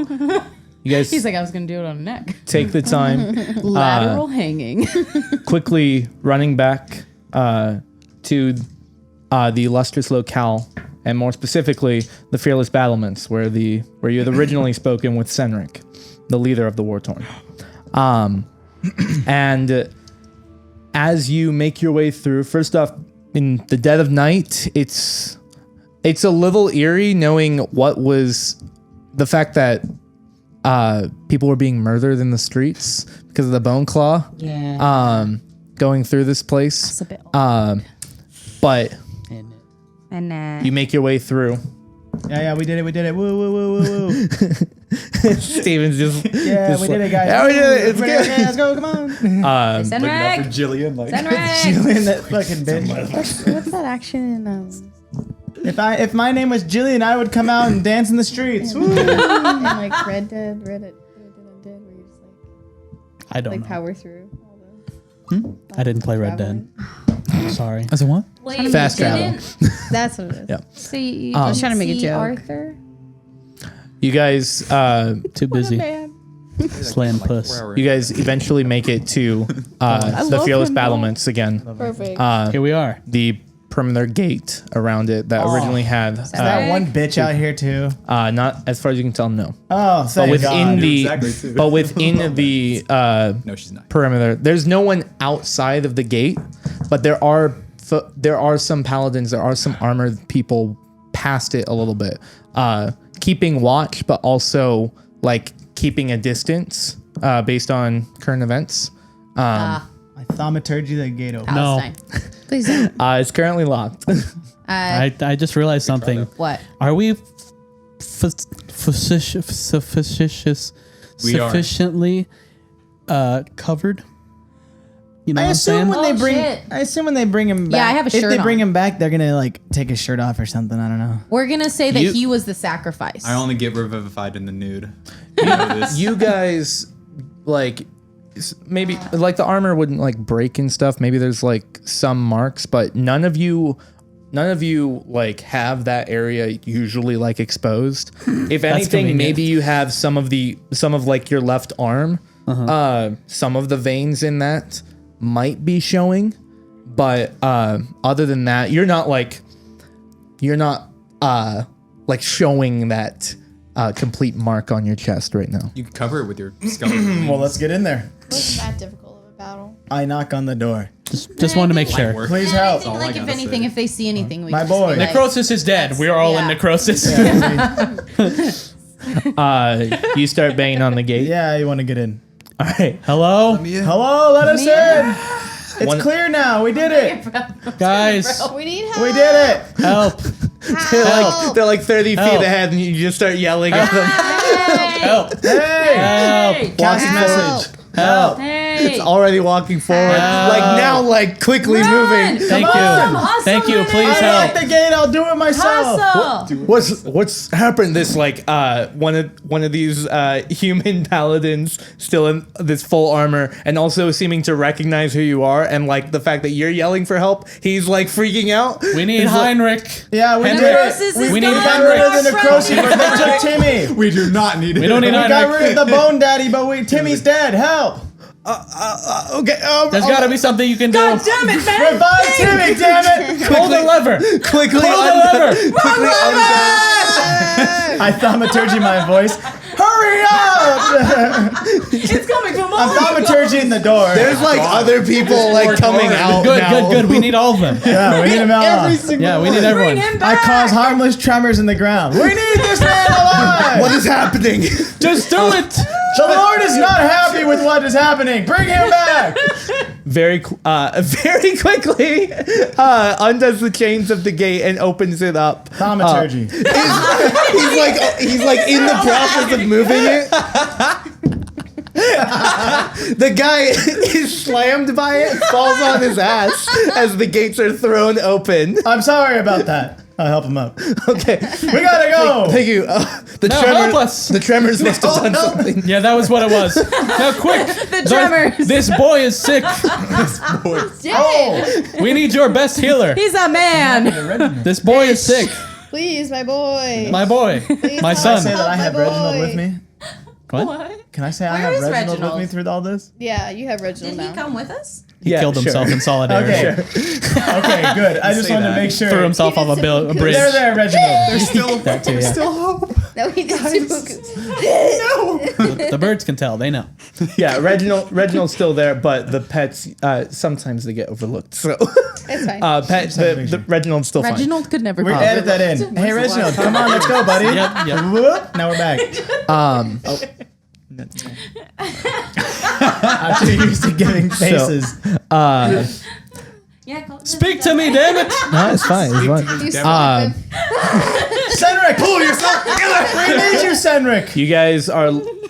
You guys He's like, I was gonna do it on a neck. take the time, Lateral hanging. quickly running back to the illustrious locale, and more specifically, the Fearless Battlements, where you had originally spoken with Senric, the leader of the War Torn. And as you make your way through, first off, in the dead of night, it's a little eerie knowing what was the fact that people were being murdered in the streets because of the Boneclaw. Yeah. Going through this place. It's a bit. But And you make your way through. Yeah, we did it. Woo, woo, woo, woo, woo. Steven's just Yeah, we did it, guys. Yeah, we did it. It's Woo, good. okay, let's go, come on. Senreg. Jillian, like. Senreg. Jillian, that fucking bitch. What's that action in If my name was Jillian, I would come out and dance in the streets. Woo. like Red Dead, where you just I don't like know. power through all I didn't play Red Dead. Sorry. As a what? Wait, Fast you travel. didn't That's what it is. Yeah. say you I was trying to make a see joke. Arthur. You guys, Too busy. Slaying puss. you guys eventually make it to the love Fearless him, though. Battlements again. Perfect. Here we are. The perimeter gate around it that originally had That one bitch out here too. not as far as you can tell, no. Oh, But thank within God. the Exactly, too. but within the No, she's not. perimeter, there's no one outside of the gate, but there are some paladins, there are some armored people past it a little bit, keeping watch, but also like keeping a distance based on current events. I thaumaturgy the gate open. Palestine. Please don't. It's currently locked. I just realized something. What? Are we sufficiently covered? You know I what I'm assume saying? when they Oh, bring, shit. I assume when they bring him back. Yeah, I have a If shirt they bring on. him back, they're gonna like take his shirt off or something. I don't know. We're gonna say that You- he was the sacrifice. I only get revivified in the nude. You know this. You guys like maybe like the armor wouldn't like break and stuff. Maybe there's like some marks, but none of you like have that area usually like exposed. If anything, convenient. maybe you have some of like your left arm. Some of the veins in that might be showing, but other than that, you're not like showing that complete mark on your chest right now. You can cover it with your skeleton. Well, let's get in there. Wasn't that difficult of a battle? I knock on the door. Just wanted to make sure. Work. Please I help. think, all I like if gotta anything, say. if they see anything, we My can just boy. be like, Necrosis is dead. We're all in yeah. necrosis. You start banging on the gate. Yeah, you want to get in? All right. Hello, Hello, let us in. It's One- clear now. We did it. guys. We need help. We did it. Help! They're like 30 feet Help. ahead, and you just start yelling at them. Help! Hey. Help! Cast Help. message. Help! Hey. It's already walking forward. Like now, like quickly moving. Thank you. Thank you. Please I help. like the gate. I'll do it myself. Hustle. What's happened? This like one of these human paladins still in this full armor and also seeming to recognize who you are and like the fact that you're yelling for help. He's like freaking out. We need Heinrich. Yeah, we did Necrosis it. is We need gone. Got rid of the We're necrosis, from- but they took Timmy. We do not need it. We don't need We got Heinrich. rid of the bone daddy, but Timmy's dead. Help! Okay. There's got to be something you can do. God damn it, man. Revive Timmy, damn it! Pull the lever. Quickly, Pull the lever. I thaumaturgy my voice. Hurry up! It's coming from I'm all. thaumaturgy in the door. There's like other people like coming out Good, now. good, good. We need all of them. Yeah, we need him out. Yeah, we need Bring everyone. him I back. cause harmless tremors in the ground. We need this man alive! What is happening? Just do it. The Lord is not happy with what is happening. Bring him back! very quickly undoes the chains of the gate and opens it up. Thaumaturgy. He's like in the process of moving it. The guy is slammed by it, falls on his ass as the gates are thrown open. I'm sorry about that. I'll help him up. Okay, We gotta go! thank you. Now help us. The tremors must have done something. Yeah, that was what it was. Now, quick. The tremors. This boy is sick. Oh! We need your best healer. He's a man. This boy is sick. Please, my boy. My boy. Please, My my son. Say that I My have Reginald boy. with me? What? Can I say I Where have is Reginald with Reginald? me through all this? Yeah, you have Reginald Did he now. come with us? He killed himself in solidarity. Okay. Okay, good. I just Say wanted to that. make sure. Threw himself off a bridge. There, Reginald. There's still, That too, yeah. still hope. No, he did too. The birds can tell. They know. Yeah, Reginald's still there, but the pets sometimes they get overlooked. So It's fine. the Reginald's still fine. Reginald could never. We be edit that in. Hey, Reginald, come on, let's go, buddy. Yep, yep. Whoop, now we're back. I'm too used to giving faces. Yeah. Speak to me, damn it. No, it's fine. It's fine. You stupid. Senric, pull yourself together. We need you, Senric.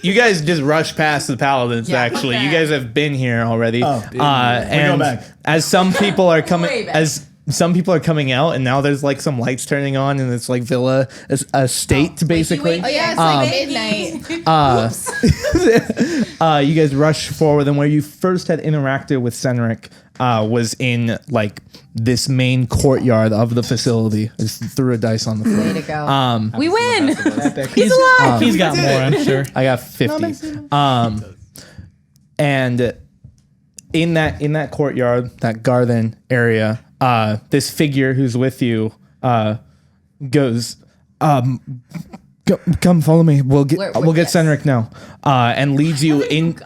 You guys just rush past the paladins. Yeah, actually, fuck you that. guys have been here already. Oh. And back. as some people are coming, Way back. as some people are coming out, and now there's like some lights turning on, and it's like villa estate basically. Oh, yeah, it's like midnight. You guys rush forward, and where you first had interacted with Senric was in like this main courtyard of the facility. I just threw a dice on the floor. Way to go. We win. He's alive. He's got more, I'm sure. I got 50. And in that courtyard, that garden area, this figure who's with you goes, come follow me. We'll get yes. Senric now, and leads you in,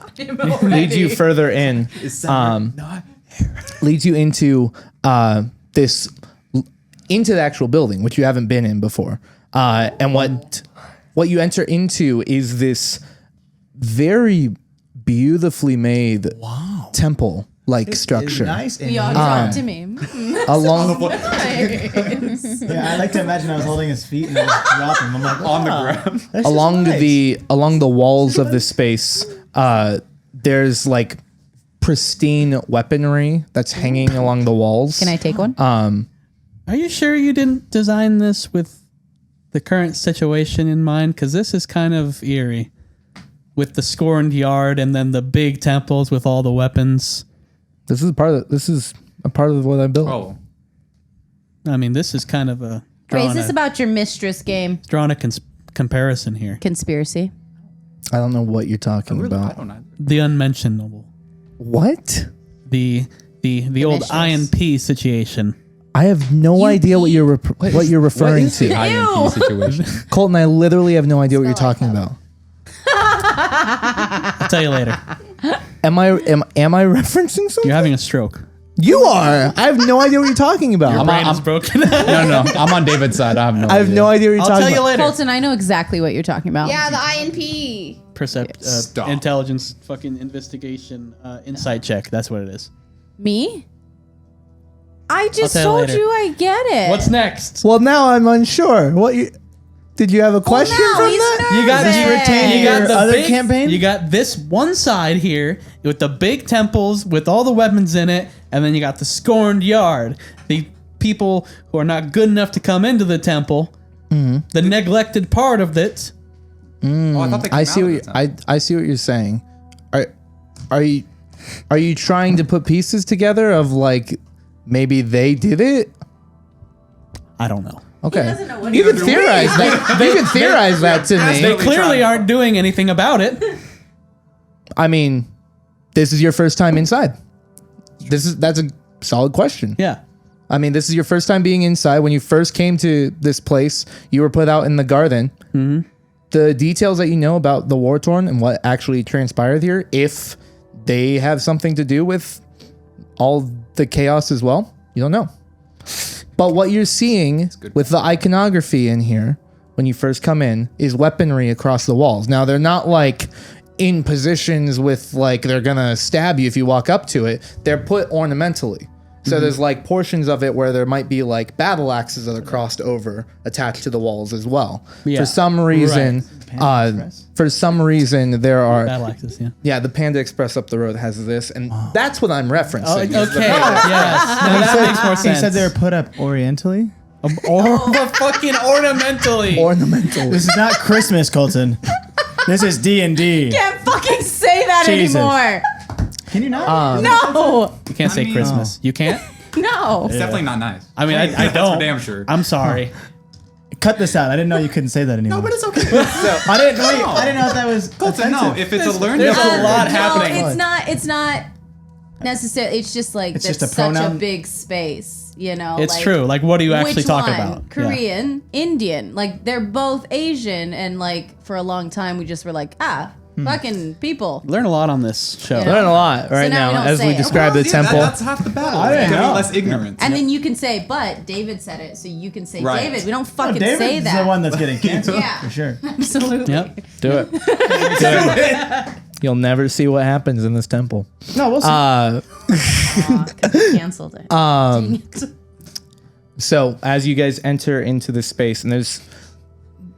leads you further in, leads you into this into the actual building, which you haven't been in before, and what you enter into is this very beautifully made temple like structure. Nice. We all dropped him in. Along Yeah, I like to imagine I was holding his feet and I was dropping him. I'm like, On the "Ah, ground. that's just along nice." along the walls of this space, there's like pristine weaponry that's hanging along the walls. Can I take one? Are you sure you didn't design this with the current situation in mind? Because this is kind of eerie. With the scorned yard and then the big temples with all the weapons. This is a part of what I built. Oh. I mean, this is kind of a Wait, is this about your mistress game? drawing a comparison here. Conspiracy. I don't know what you're talking I about. don't know. The unmentionable. What? The old mistress. INP situation. I have no idea what you're referring to. INP situation. Colton, I literally have no idea what you're talking about. I'll tell you later. Am I referencing something? You're having a stroke. You are. I have no idea what you're talking about. Your brain is broken. No. I'm on David's side. I have no I have no idea what you're I'll talking tell you about. later. Colton, I know exactly what you're talking about. Yeah, the INP. Stop. Intelligence, fucking investigation, insight check. That's what it is. Me? I just tell you told later. you I get it. What's next? Well, now I'm unsure. What you? Did you have a question from that? You got nervous. you retain You got your the other big campaign. You got this one side here with the big temples with all the weapons in it, and then you got the scorned yard. The people who are not good enough to come into the temple. The neglected part of it. Oh, I thought they came I see out what of you, the temple. I see what you're saying. Are you trying to put pieces together of like maybe they did it? I don't know. Okay. doesn't know what You he's can theorize that. You can theorize that to They me. Really clearly trying. aren't doing anything about it. I mean, this is your first time inside. That's a solid question. Yeah. I mean, this is your first time being inside. When you first came to this place, you were put out in the garden. Mm-hmm. The details that you know about the War Torn and what actually transpired here, if they have something to do with all the chaos as well, you don't know. But what you're seeing with the iconography in here, when you first come in, is weaponry across the walls. Now, they're not like in positions with like they're gonna stab you if you walk up to it. They're put ornamentally. So there's like portions of it where there might be like battle axes that are crossed over attached to the walls as well. Yeah. For some reason, there are Battle axes, yeah. yeah, the Panda Express up the road has this, and that's what I'm referencing. Oh, is the okay. Panda Yes. No, that makes more He sense. said they were put up orientally. or fucking ornamentally. ornamental. This is not Christmas, Colton. This is D&D. Can't fucking say that Jesus. anymore. Can you not? No, You can't say mean- Christmas. You can't? no. It's definitely not nice. I mean, I That's don't. for damn sure. I'm sorry. Cut this out. I didn't know you couldn't say that anymore. No, but it's okay. I didn't know. I didn't know if that was Colton, no, offensive. if it's a learning there's a experience- lot No, happening. It's not necessarily. It's just like It's that's just a such a pronoun? big space. You know, It's like, true. Like, what do you actually which talk one? about? Yeah. Korean, Indian. Like they're both Asian, and like for a long time we just were like fucking people. Learn a lot on this show. You know? Learn a lot right now we now don't as say we it. describe Well, the yeah, temple. that's half the battle. I didn't It's gonna know. be less ignorant. And then you can say, but David said it, so you can say Right. David. We don't fucking David's say that. the one that's getting canceled. Yeah. For sure. Absolutely. Yep. Do it. Do it. You'll never see what happens in this temple. No, we'll see. Canceled it. Dang it. So as you guys enter into this space, and there's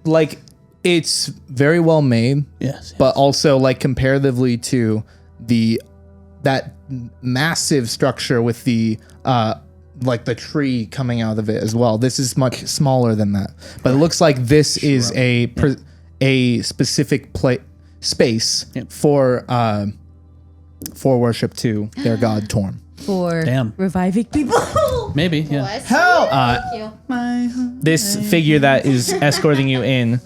like it's very well made, Yes. but also like comparatively to that massive structure with the like the tree coming out of it as well. This is much smaller than that, but it looks like this is a specific space Yep. for worship to their god Torm. For Damn. reviving people. Maybe, yeah. What? Help! Thank you. This figure that is escorting you in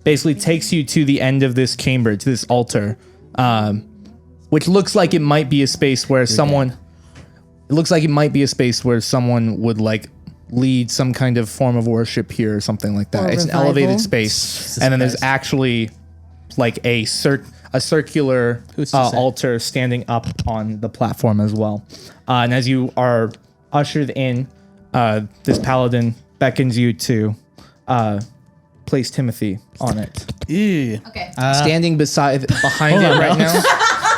basically takes you to the end of this chamber, to this altar, which looks like it might be a space where someone. It looks like it might be a space where someone would like lead some kind of form of worship here or something like that. Or It's an revival. elevated space, and then there's actually like a circular Who's to say? altar standing up on the platform as well. And as you are ushered in, this paladin beckons you to place Timothy on it. Ew. Okay. Standing behind it right now.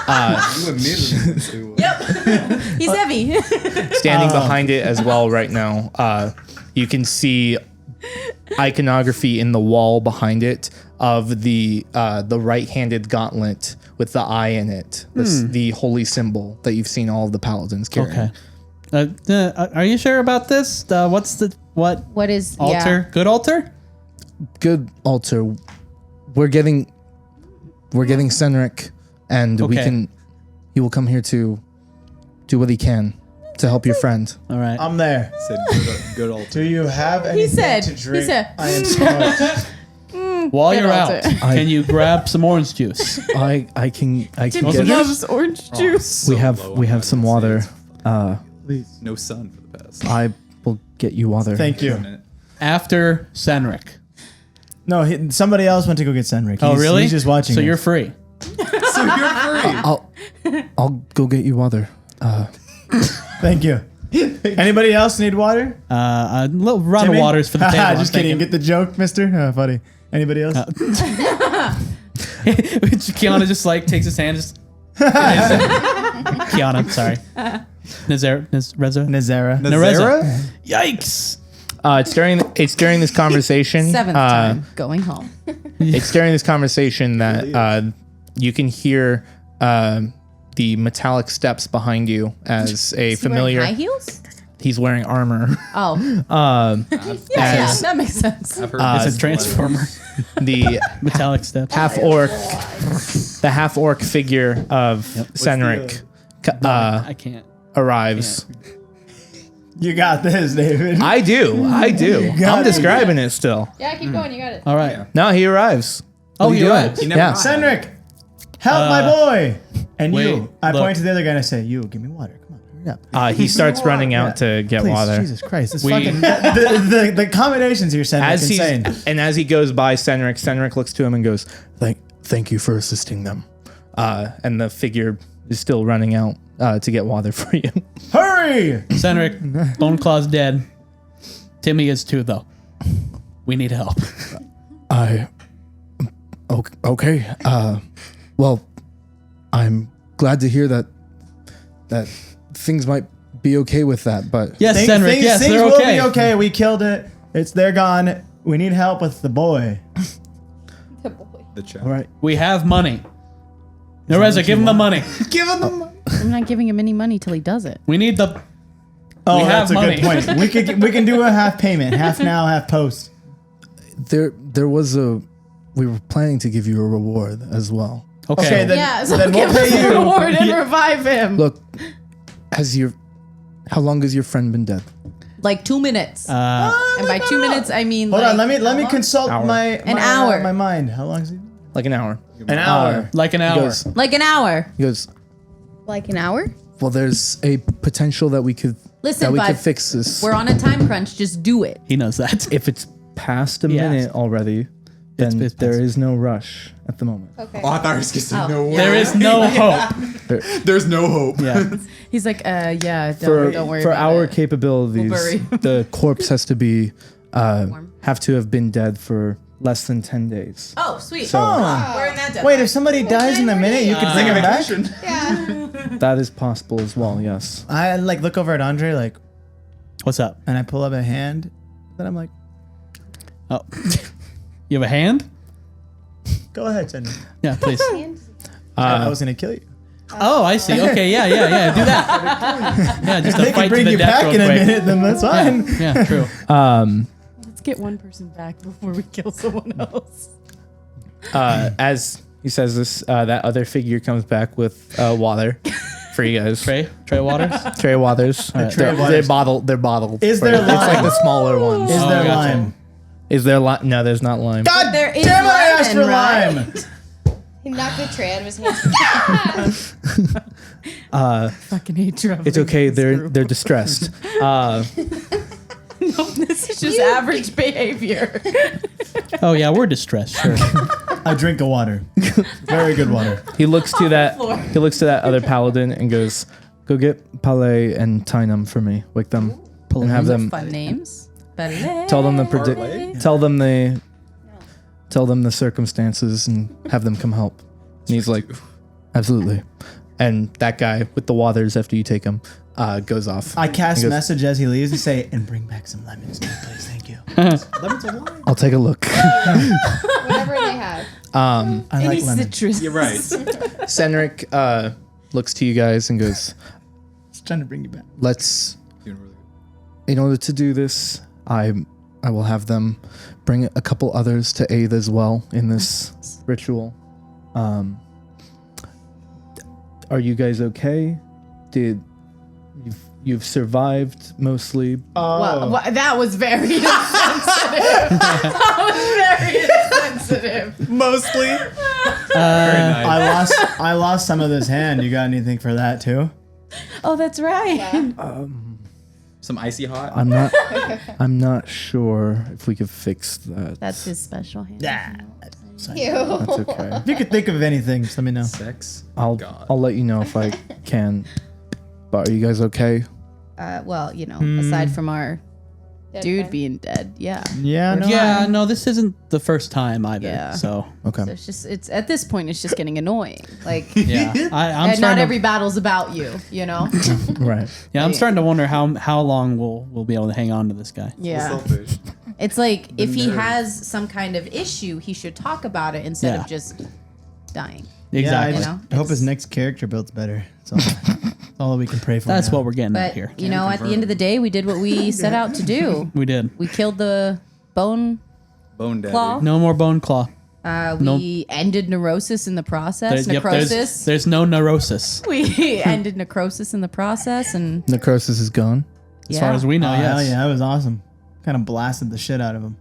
You immediately say what? He's heavy. Standing behind it as well right now. You can see iconography in the wall behind it of the right-handed gauntlet with the eye in it. The holy symbol that you've seen all of the paladins carrying. Okay. Are you sure about this? What What is altar? Good altar? Good altar. We're getting Senric, and Okay. he will come here to do what he can to help your friend. All right. I'm there. Said good old. Do you have anything to drink? said- I am parched. While good you're altar. out, can you grab some orange juice? I can Timothy get. loves orange juice. We have some water. Please. No sun for the past. I will get you water. Thank you. After Senric. No, somebody else went to go get Senric. Oh, really? He's just watching. So us. you're free. So you're free. I'll go get you water. Thank you. Anybody else need water? A little round of Timmy? waters for the table. I'm Just kidding. thinking. Get the joke, mister? Oh, funny. Anybody else? Kiana just like takes his hand, just Kiana, sorry. Reza. Nazara. Nereza. Yikes. It's during this conversation. Seventh time going home. It's during this conversation that you can hear the metallic steps behind you as a familiar. High heels? He's wearing armor. Oh, yeah, that makes sense. I've heard It's a transformer. The Metallic steps. half orc figure of Senric I can't. arrives. You got this, David. I do. I'm describing it still. Yeah, keep going. You got it. All right. No, he arrives. Oh, What are you he doing? arrives. He never Yeah. lied. Senric, help my boy. And wait, you. I look. point to the other guy and I say, you, give me water. Come on, hurry up. He starts running out to get Please, water. Jesus Christ. This We- fucking, the combinations here, Senric, As insane. as he goes by Senric looks to him and goes, "Thank you for assisting them." And the figure is still running out to get water for you. Hurry! Senric, Boneclaw's dead. Timmy is too, though. We need help. Okay. Well, I'm glad to hear that things might be okay with that, but Yes, Senric. Yes, things they're will okay. be okay. We killed it. They're gone. We need help with the boy. The chat. All right. We have money. Nareza, give him the money. Give him the I'm not giving him any money till he does it. We need the. Oh, We have that's a money. good point. We can do a half payment, half now, half post. there was we were planning to give you a reward as well. Okay. Okay, then, Yeah, so then give we'll us pay a you. reward and revive him. Look, how long has your friend been dead? Like 2 minutes. Uh, and by 2 minutes, I mean Hold like, on, let me consult Hour. my hour. my mind. How long is it? Like an hour. An hour. like an He hour. goes, like an hour. Like an hour? well, there's a potential that we could Listen, could bud, fix this. we're on a time crunch. Just do it. He knows that. If it's past a Yeah. minute already, then it's there past. is no rush at the moment. Okay. Oh, I thought I was going to say no way. There is no hope. There's no hope. Yeah. He's like, don't worry For about our it. capabilities, We'll bury the corpse has to be have to have been dead for less than 10 days. Oh, sweet. So We're in that Wait, if somebody dies in a minute, you can bring him back. Yeah. that is possible as well. Yes. I like look over at Andre like, What's up? and I pull up a hand. Then I'm like, Oh. You have a hand? go ahead, Senric. Yeah, please. I was gonna kill you. Oh, I see. Okay, yeah. Do that. Yeah, just If a they fight can bring to the you death back real in a quick. minute, then that's fine. Yeah, true. Let's get one person back before we kill someone else. As he says this, that other figure comes back with water for you guys. Trey Waters? Tray waters. Tray They're waters. bottled. They're bottled. Is for there you. It's like lime? the smaller ones. Is there gotcha. lime? Is there lime? No, there's not lime. God There is damn it! I asked for lemon, right? lime. He knocked the tray out of his hand. Fucking hate traveling. It's okay. with this They're group. distressed. This is just average behavior. Oh, yeah, we're distressed, sure. I drink the water. Very good water. He looks to that. floor. He looks to that other paladin and goes, "Go get Palais and Tynum for me. Wake them and have them. Fun names. Tell them the Tell them the circumstances and have them come help." And he's like, "Absolutely." And that guy with the waters after you take him goes off. I cast He goes, message as he leaves and say, "And bring back some lemons, please. Thank you." I'll take a look. Whatever they have. I like Any lemons. citrus. You're right. Senric looks to you guys and goes, Just trying to bring you back. "Let's. Doing really good. In order to do this, I will have them bring a couple others to aid as well in this ritual. Are you guys okay? You've survived mostly? Well, that was very insensitive. That was very insensitive. Mostly. I lost some of this hand. You got anything for that too? Oh, that's right. Some icy hot. I'm not sure if we could fix that. That's his special hand. Ew. That's okay. If you could think of anything, just let me know. Sex. I'll God. let you know if I can. But are you guys okay? Well, aside from our dude being dead. Yeah. Yeah, no. Yeah, no, this isn't the first time either. Yeah. So Okay. So it's at this point it's just getting annoying. Like yeah, I'm and not starting every battle's about you, you know? Right. I'm starting to wonder how long we'll be able to hang on to this guy. Yeah. Selfish. It's like if he has some kind of issue, he should talk about it instead Yeah. of just dying. Exactly. Yeah, I You know, just hope his next character build's better. That's all that we can pray for. That's now. what we're getting at But here. you know, at the end of the day, we did what we set out to do. We did. We killed the Boneclaw. Bone daddy. No more Boneclaw. We ended neurosis in the process. Yep, Necrosis. there's no neurosis. We ended necrosis in the process, and Necrosis is gone. As far as we know, Hell yes. yeah, that was awesome. Kind of blasted the shit out of him.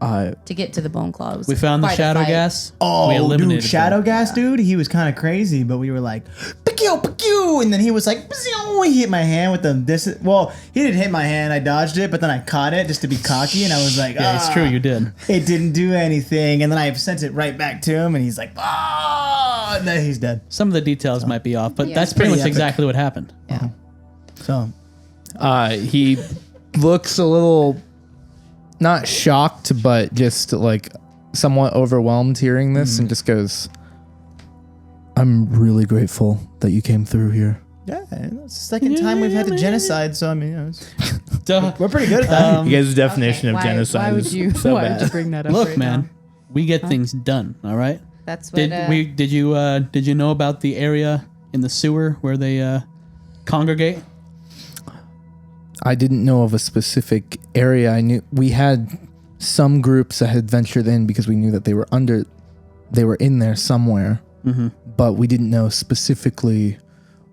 to get to the Boneclaw, it was We found the quite a fight. Shadowghast. Oh, we dude, eliminated them. Shadowghast, dude, he was kind of crazy, but we were like, pew, and then he was like, "Bzz-oo," he hit my hand with the Well, he didn't hit my hand. I dodged it, but then I caught it just to be cocky, and I was like, Yeah, it's true. You did. It didn't do anything, and then I sent it right back to him, and he's like, "Ah!" And then he's dead. Some of the details might be off, but Yeah. that's pretty much Pretty epic. exactly what happened. Yeah. So He looks a little not shocked, but just like somewhat overwhelmed hearing this, and just goes, "I'm really grateful that you came through here." yeah, it's the second time we've had to genocide. So I mean, Duh. we're pretty good at that. You guys' definition of Why- genocide Why would is you? so why bad. would you bring that up? Look, right man, now? we get things done. All right. That's what. Did you know about the area in the sewer where they congregate? I didn't know of a specific area. I knew we had some groups that had ventured in because we knew that they were in there somewhere, but we didn't know specifically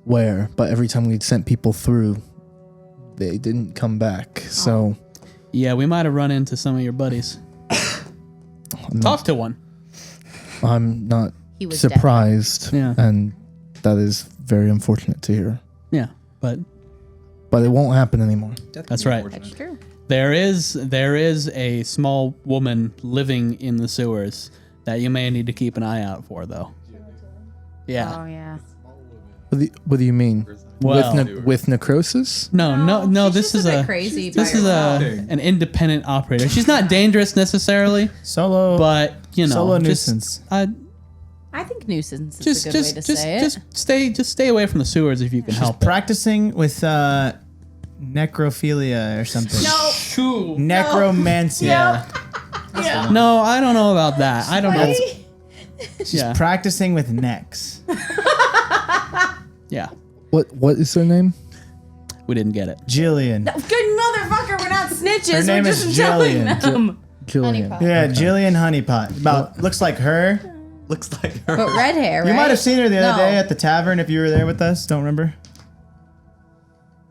where. But every time we'd sent people through, they didn't come back. So Yeah, we might have run into some of your buddies. Talk to one. I'm not He was surprised, Yeah. and that is very unfortunate to hear. Yeah, but But it won't happen anymore. that's right. That's true. There is a small woman living in the sewers that you may need to keep an eye out for, though. Yeah. Oh yeah. What do you mean? Well, With necrosis? no. She's This just is a bit a crazy. this by is herself. an independent operator. She's not dangerous necessarily, Solo, but you know, solo just, nuisance. I think nuisance is Just a good way to say it. just stay away from the sewers if you can help it. Practicing with necrophilia or something. No. Necromancy. Yeah. No, I don't know about that. I don't know. She's Yeah, practicing with necks. yeah. What is their name? We didn't get it. Jillian. Good motherfucker. We're not snitches. Her name we're is just telling Jillian. them. Jillian. Honeypot. Yeah, Jillian Honeypot. About looks like her. Looks like her. But red hair, right? You might have seen her the other No. day at the tavern if you were there with us. Don't remember?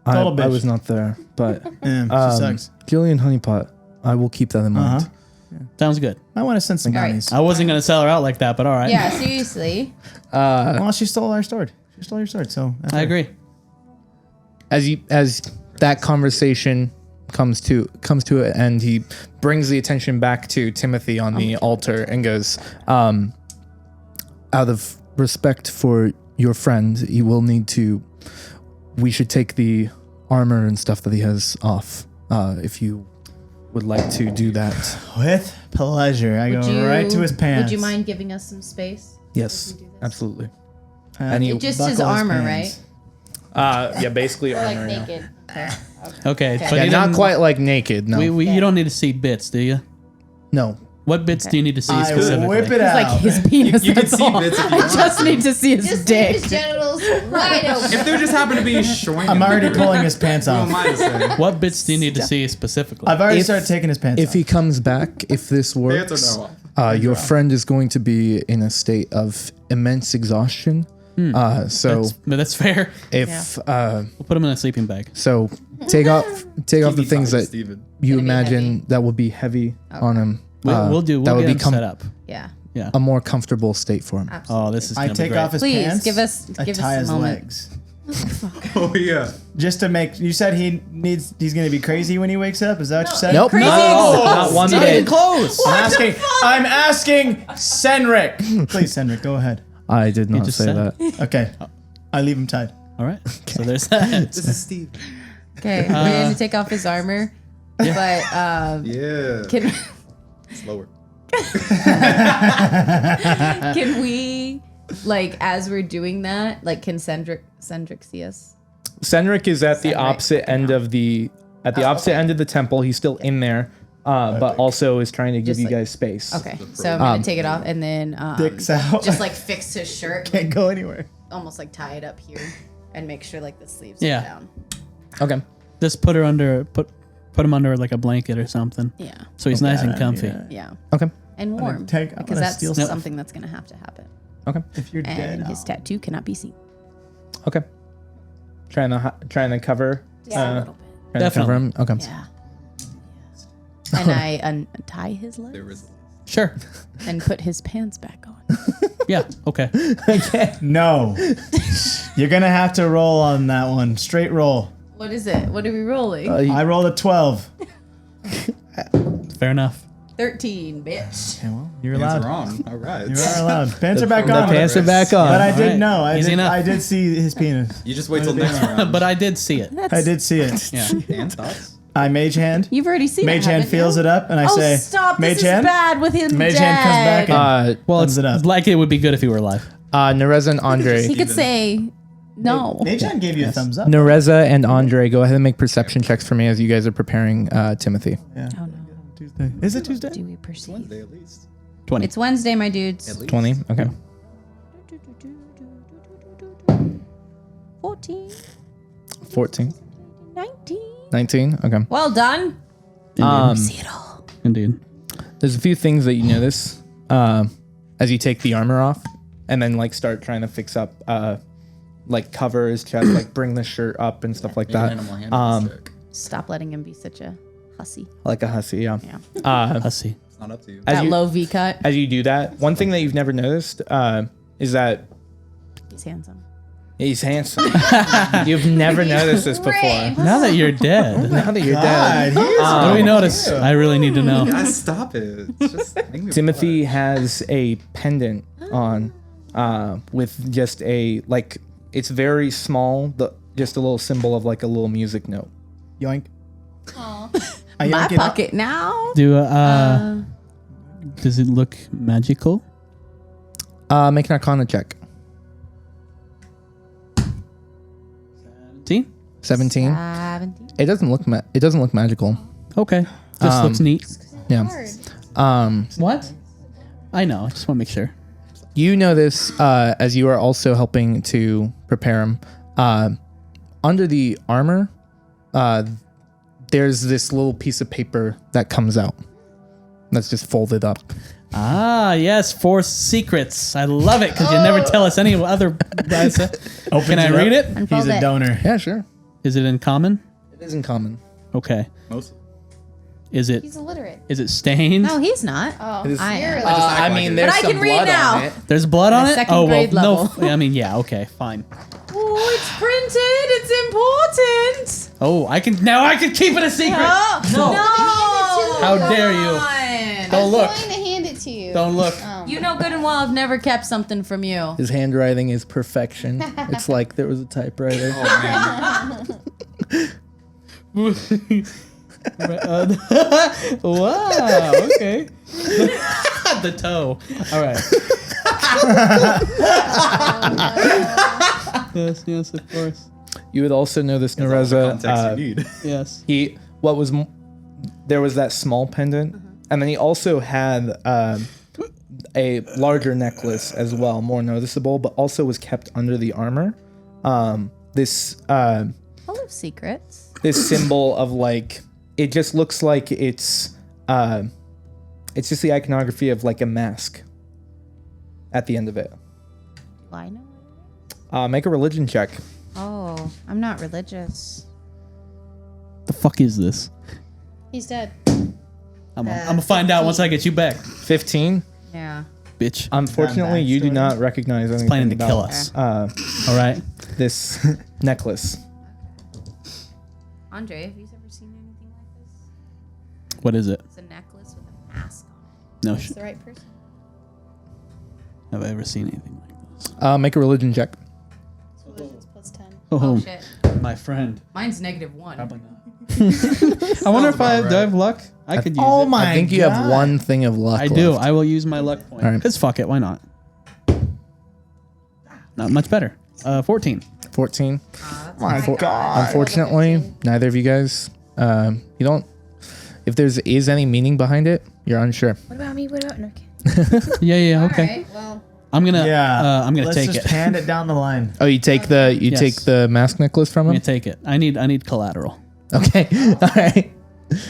Total I bitch. was not there, but Yeah, she sucks. Jillian Honeypot. I will keep that in mind. Uh-huh. Sounds good. I want to send some All right. honeys. I wasn't gonna sell her out like that, but all right. Yeah, seriously. Well, she stole our sword. She stole your sword, so that's I her. agree. As that conversation comes to an end, he brings the attention back to Timothy on the altar and goes, out of respect for your friend, you will need to. We should take the armor and stuff that he has off. If you would like to do that. With pleasure. I go right to his pants. Would you mind giving us some space? Yes, absolutely. And you Just buckle his armor, pants. Yeah, basically right? Or like armor. Yeah. naked. Okay. Okay, but Yeah, you not didn't- quite like naked. No, You don't need to see bits, do you? no. What bits do you need to see I specifically? whip it It's out. like his penis. You can that's see all. bits if you I want just to. need to see his Just leave dick. his genitals wide open. If there just happened to be showing, I'm already pulling his pants Who off. am I to say? What bits do you need to see specifically? I've already If- started taking his pants If off. he comes back, if this Answer works, no. your friend is going to be in a state of immense exhaustion. So That's fair. if We'll put him in a sleeping bag. so, take off the things that Steven. you Gonna be imagine heavy. that will be heavy on him. We'll that get would him become set up. Yeah. a more comfortable state for him. Absolutely. Oh, this is I gonna be take great. off his Please pants. give us I give tie us his a moment. legs. Oh yeah. Just to make. You said he's going to be crazy when he wakes up. Is that what you said? Nope, Crazy not one Not bit. even close. I'm asking Senric. Please, Senric, go ahead. I did not just say said- that. Okay. I leave him tied. All right. So there's that. This is Steve. Okay, we're going to take off his armor. But Yeah. can Slower. can we like as we're doing that, like can Cendric see us? Cendric is at the Cendric, opposite okay, end no. of the opposite end of the temple. He's still in there, but also is trying to give Just you like- guys space. Okay, so I'm gonna take it off and then Dicks out. just like fix his shirt, Can't go anywhere. almost like tie it up here, and make sure like the sleeves Yeah. are down. Okay. Just put him under like a blanket or something, Yeah, so he's nice and comfy. yeah, Okay. and warm take- I'm because gonna that's steal something that's gonna have to happen. Okay. If you're And dead, his tattoo cannot be seen. Okay. Trying to cover. Just a little bit. Trying to cover him. Okay. Yeah. And I untie his legs There is. Sure. and put his pants back on. Yeah. Okay. no. You're gonna have to roll on that one. Straight roll. What is it? What are we rolling? I rolled a 12. Fair enough. 13, bitch. Okay, well, you're That's allowed. wrong. All right. You are allowed. Pants are back The on. pants are back on. But I did Alright. know. Easy enough. I did see his penis. You just wait till next round. But I did see it. I did see it. Yeah. And thoughts? I mage hand. You've already seen Mage it, hand haven't feels you? it up, and I Oh, say, stop. Mage This hand. is bad with him Mage dead. hand comes back and Well, thumbs it's it up. like it would be good if he were alive. Nereza and Andre. He could say no. Mage hand gave you a thumbs up. Nereza and Andre, go ahead and make perception checks for me as you guys are preparing Timothy. Yeah. Oh, no. Tuesday. Is it Tuesday? Do we perceive? Wednesday at least. 20. It's Wednesday, my dudes. At least. 20. Okay. 14, 14. 19. 19. Okay. Well done. See it all. Indeed. There's a few things that you notice as you take the armor off and then like start trying to fix up like cover his chest, like bring the shirt up and stuff like that. Animal handling check. Stop letting him be such a hussy. Like a hussy, yeah. Yeah. Hussy. It's not up to you. As That you, low V cut. as you do that, one thing that you've never noticed is that He's handsome. he's handsome. You've never noticed this before. Now that you're dead, Now that you're God, dead, he is what do we notice? I really need to know. Guys, stop it. It's just make me Timothy blush. has a pendant on with just a like it's very small, just a little symbol of like a little music note. yoink. Aw. I My yank it up. pocket now. Do does it look magical? Make an Arcana check. 17? 17. 17. It doesn't look magical. Okay. Just looks neat. Yeah. What? I know. I just want to make sure. You know this as you are also helping to prepare him. Under the armor, there's this little piece of paper that comes out. That's just folded up. Ah, yes. 4 secrets. I love it because you never tell us any other. Can I read it? He's Unfold a it. donor. Yeah, sure. Is it in common? It is in common. Okay. Most. Is it He's illiterate. No, stained? he's not. Oh, It is- I you're am. illiterate. I mean, But there's I some can read blood now. on it. There's blood on it? second Oh, well, grade no. level. I mean, yeah, okay, fine. Oh, it's printed. It's important. Oh, I can keep it a secret. No. How dare you? you? Don't look. I'm going to hand it to you. Don't look. You know good and well I've never kept something from you. His handwriting is perfection. It's like there was a typewriter. Wow, okay. The toe. All right. Yes, of course. You would also know this, That's all the Nereza. context you need. Yes. There was that small pendant, and then he also had a larger necklace as well, more noticeable, but also was kept under the armor. This Full of secrets. this symbol of like it just looks like it's just the iconography of like a mask at the end of it. Do I know? Make a religion check. Oh, I'm not religious. The fuck is this? He's dead. I'm gonna find out once I get you back, 15. Yeah. bitch. Unfortunately, you do not recognize anything planning to about, kill us. All right. this necklace. Andre, have you ever seen anything like this? What is it? It's a necklace with a mask on No That's shit. the right person. Have I ever seen anything like this? Make a religion check. Religions plus 10. it. Oh Oh, shit. my friend. Mine's -1. Probably not. I wonder if do I have luck? I could use Oh it. my! I think you have one thing of luck. I do. left. I will use my luck point. All right. Because fuck it, why not? Not much better. 14. 14. My God. Unfortunately, neither of you guys. You don't. If there's is any meaning behind it, you're unsure. What about me? What about no? Okay. Yeah, okay. All right, well, I'm gonna Let's take just it. hand it down the line. Oh, you take the Yes. take the mask necklace from I'm him. gonna take it. I need collateral. Okay. All right.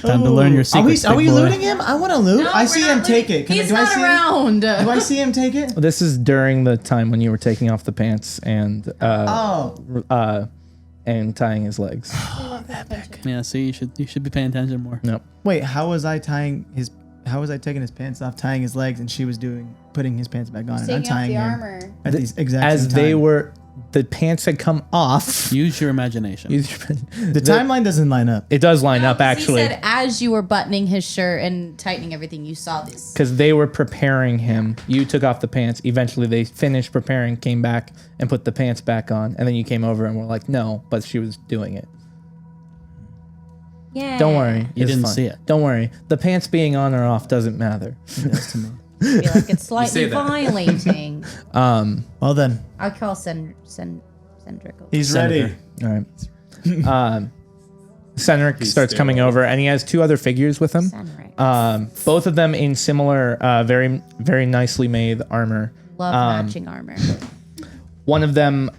Time to learn your secrets. Are we big boy. looting him? I want to loot. No, I we're see not him take it. He's do I not see around. Him? Do I see him take it? This is during the time when you were taking off the pants and and tying his legs. Yeah, see, you should be paying attention more. Nope. Wait, how was I taking his pants off, tying his legs, and she was putting his pants back on, and I'm taking off tying the him armor. at the exact As same they time. were, the pants had come off. Use your imagination. The timeline doesn't line up. It does line up actually. He said as you were buttoning his shirt and tightening everything, you saw this. Because they were preparing him. You took off the pants. Eventually, they finished preparing, came back, and put the pants back on. And then you came over and were like, no, but she was doing it. Yeah. Don't worry. You it's didn't fine. see it. Don't worry. The pants being on or off doesn't matter. I feel like it's slightly say that. violating. Well then, I'll call Cendric. he's Senator. ready. All right. Cendric starts coming over, and he has two other figures with him. Cendric. Both of them in similar, very, very nicely made armor. Love matching armor. One of them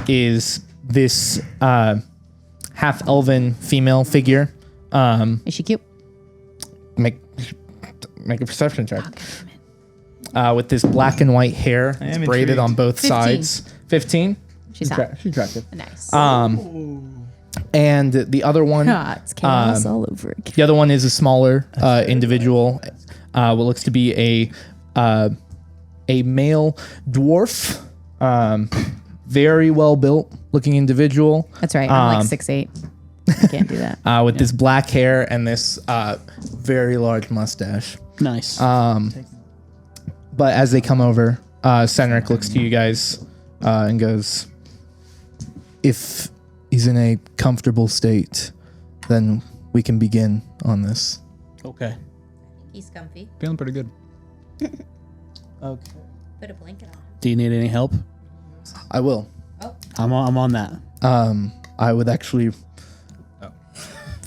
is this half elven female figure. Is she cute? Make a perception check. With this black and white hair, it's am braided intrigued. on both 15. sides. 15. She's hot. She's attractive. Nice. And the other one, It's chaos all over again. the other one is a smaller individual. What looks to be a male dwarf, very well built looking individual. That's right. I'm like 6'8". I can't do that. With this black hair and this very large mustache. Nice. But as they come over, Cendric looks to you guys and goes, if he's in a comfortable state, then we can begin on this. okay. He's comfy. Feeling pretty good. Okay. Put a blanket on. Do you need any help? I will. I'm on that. I would actually...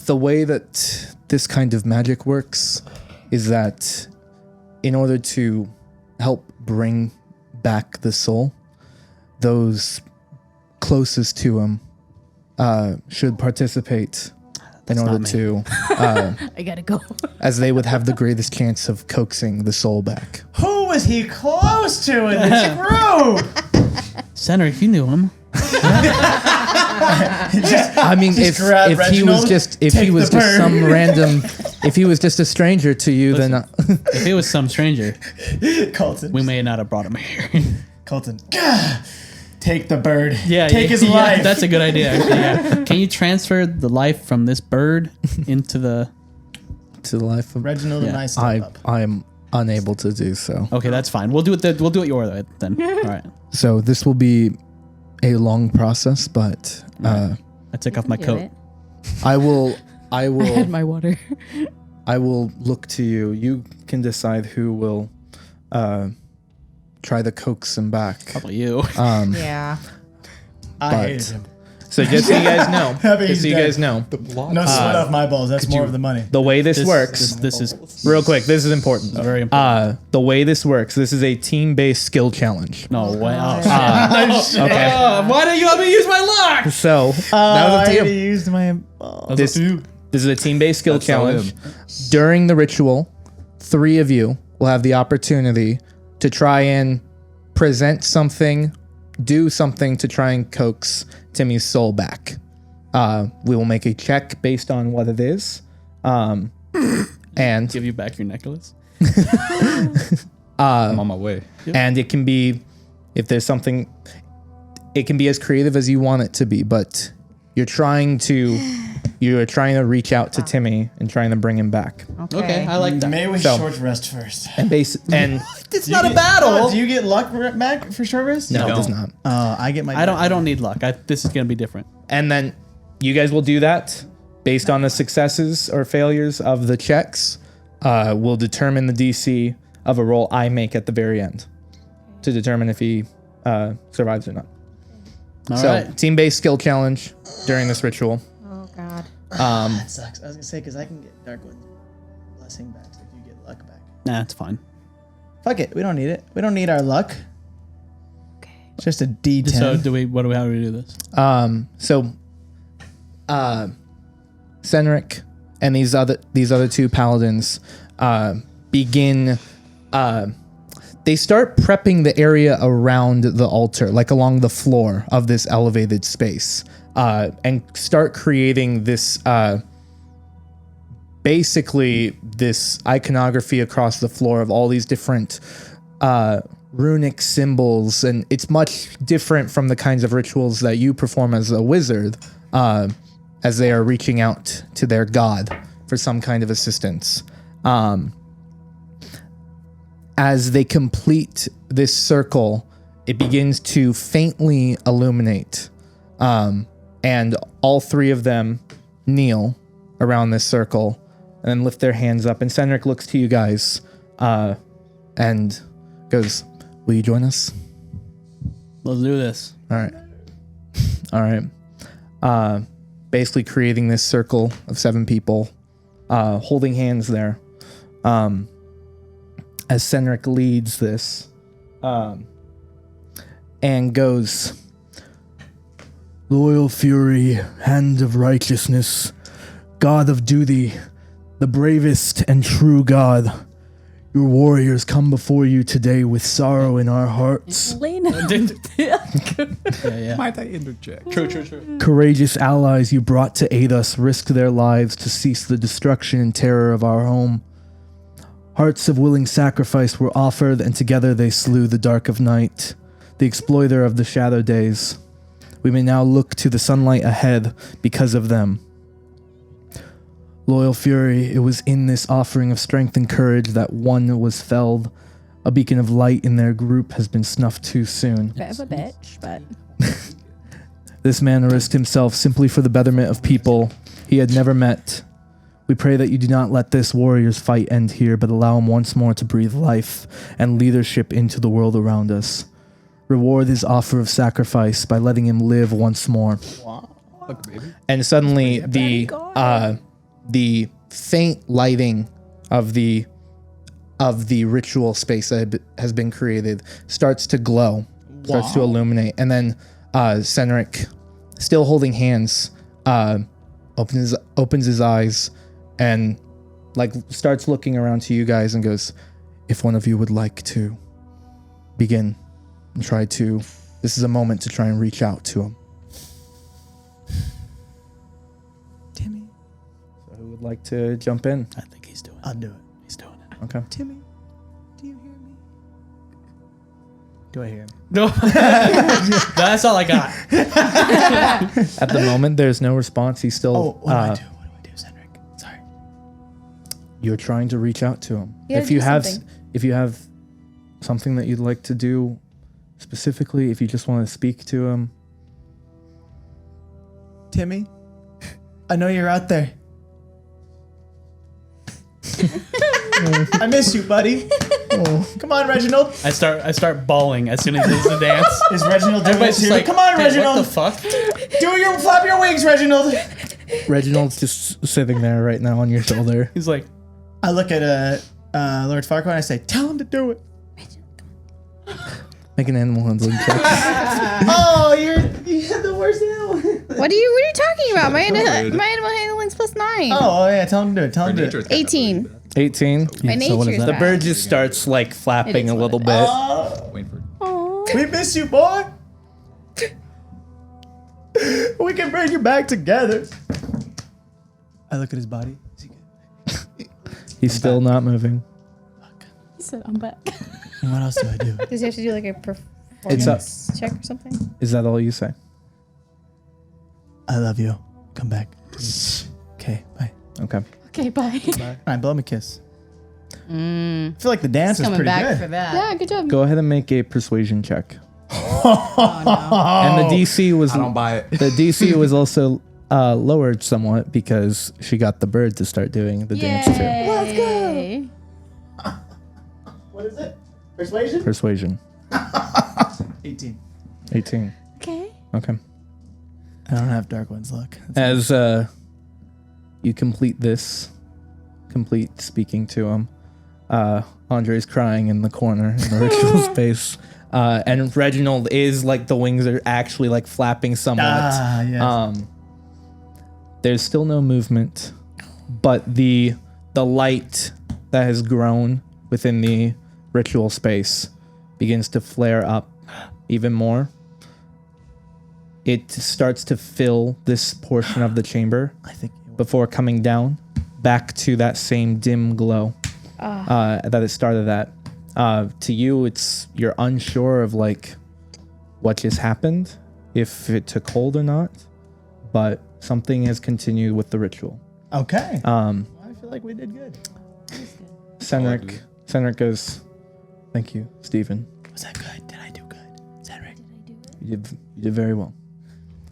The way that this kind of magic works is that in order to help bring back the soul, those closest to him should participate in order not to, I gotta go. as they would have the greatest chance of coaxing the soul back. Who was he close to in this group? Cendric, you knew him. I mean, if grab he was Reginald, just take the bird. some random, if he was just a stranger to you, then If it was some stranger, Colton. we may not have brought him here. Colton. Gah! Take the bird. Yeah, Take his yeah, life. That's a good idea. Actually, yeah. Can you transfer the life from this bird into the? to the life of Reginald and I step up. I am unable to do so. Okay, that's fine. We'll do it. We'll do it your way then. All right. So this will be a long process, but I took off my Do coat. it. I will I had my water. I will look to you. You can decide who will try to coax him back. Probably you. Yeah. I hated but- him. So just so you guys know, Happy just so you he's guys know, No sweat off my balls. That's more of the money. the way this works, This is real quick, this is important. very important. The way this works, this is a team-based skill challenge. No way. Oh, Okay. why don't you let me use my luck? So that I was up to already you. used my. This is a team-based skill That's all challenge. During the ritual, 3 of you will have the opportunity to try and present something, do something to try and coax Timmy's soul back. We will make a check based on what it is. And Give you back your necklace. I'm on my way. and it can be, if there's something, it can be as creative as you want it to be, but you're trying to reach out to Timmy and trying to bring him back. Okay, I like that. May we So- short rest first? And It's not a battle. Oh, do you get luck back for short rest? no, it don't. does not. I get my. I don't need luck. This is gonna be different. And then you guys will do that. based on the successes or failures of the checks, will determine the DC of a roll I make at the very end to determine if he survives or not. All So, right. team-based skill challenge during this ritual. Oh God. That sucks. I was gonna say because I can get Darkwood blessing back so if you get luck back. Nah, it's fine. Fuck it. We don't need it. We don't need our luck. It's just a D10. So how do we do this? Senric and these other two paladins begin. They start prepping the area around the altar, like along the floor of this elevated space, and start creating this. Basically, this iconography across the floor of all these different runic symbols, and it's much different from the kinds of rituals that you perform as a wizard, as they are reaching out to their god for some kind of assistance. As they complete this circle, it begins to faintly illuminate, and all three of them kneel around this circle and then lift their hands up. And Senric looks to you guys and goes, "Will you join us?" Let's do this. All right. All right. Basically creating this circle of 7 people, holding hands there. As Senric leads this, and goes, "Loyal fury, hand of righteousness, god of duty, the bravest and true god. Your warriors come before you today with sorrow in our hearts. Lena. Yeah. Might I interject? True. Courageous allies you brought to aid us risked their lives to cease the destruction and terror of our home. Hearts of willing sacrifice were offered, and together they slew the dark of night, the exploiter of the shadow days. We may now look to the sunlight ahead because of them. Loyal fury, it was in this offering of strength and courage that one was felled. A beacon of light in their group has been snuffed too soon. Bit of a bitch, but This man risked himself simply for the betterment of people he had never met. We pray that you do not let this warrior's fight end here, but allow him once more to breathe life and leadership into the world around us. Reward his offer of sacrifice by letting him live once more." Look, baby. And suddenly the faint lighting of the ritual space that has been created starts to glow, starts to illuminate, and then Senric, still holding hands, opens his eyes and starts looking around to you guys and goes, "If one of you would like to begin and try to, this is a moment to try and reach out to him." Timmy. So who would like to jump in? I think he's doing it. I'll do it. He's doing it. Okay. Timmy, do you hear me? Do I hear him? No. That's all I got. At the moment, there's no response. He's still. Oh, what do I do? What do I do, Cedric? Sorry. You're trying to reach out to him. You gotta do something. If you have something that you'd like to do specifically, if you just want to speak to him. Timmy, I know you're out there. I miss you, buddy. Come on, Reginald. I start bawling as soon as he does the dance. Is Reginald doing Everybody's this just too? like, Come on, "Hey, Reginald. What the fuck?" Flap your wings, Reginald. Reginald's just sitting there right now on your shoulder. He's like, I look at Lord Farquaad and I say, "Tell him to do it." Make an animal handling check. Oh, you had the worst animal. What are you talking about? My good. animal handling's +9. Oh yeah, tell him to do it. Tell him to do Nature it. is kind of 18. bad. 18. My so what is nature's that? The bad. bird just starts flapping a little bit. Waiting for it. We miss you, boy. We can bring you back together. I look at his body. Is he good? He's still not moving. he said, "I'm back." And what else do I do? Does he have to do like a It's up. performance check or something? Is that all you say? I love you. Come back. Okay, bye. Okay. Okay, bye. All right, blow him a kiss. I feel like the dance is Coming pretty back good. for that. Yeah, good job. Go ahead and make a persuasion check. Oh, And the DC was I don't buy it. the DC was also lowered somewhat because she got the bird to start doing the dance too. Let's go. What is it? Persuasion? Persuasion. 18. 18. Okay. Okay. I don't have Dark One's luck. As you complete speaking to him, Andre's crying in the corner in the ritual space. And Reginald is like the wings are actually like flapping somewhat. Yes. There's still no movement, but the light that has grown within the ritual space begins to flare up even more. It starts to fill this portion of the chamber I think before coming down back to that same dim glow that it started at. To you, you're unsure of like what just happened, if it took hold or not, but something has continued with the ritual. Okay. I feel like we did good. Senric goes, "Thank you, Stephen. Was that good? Did I do good? Cedric? You did very well."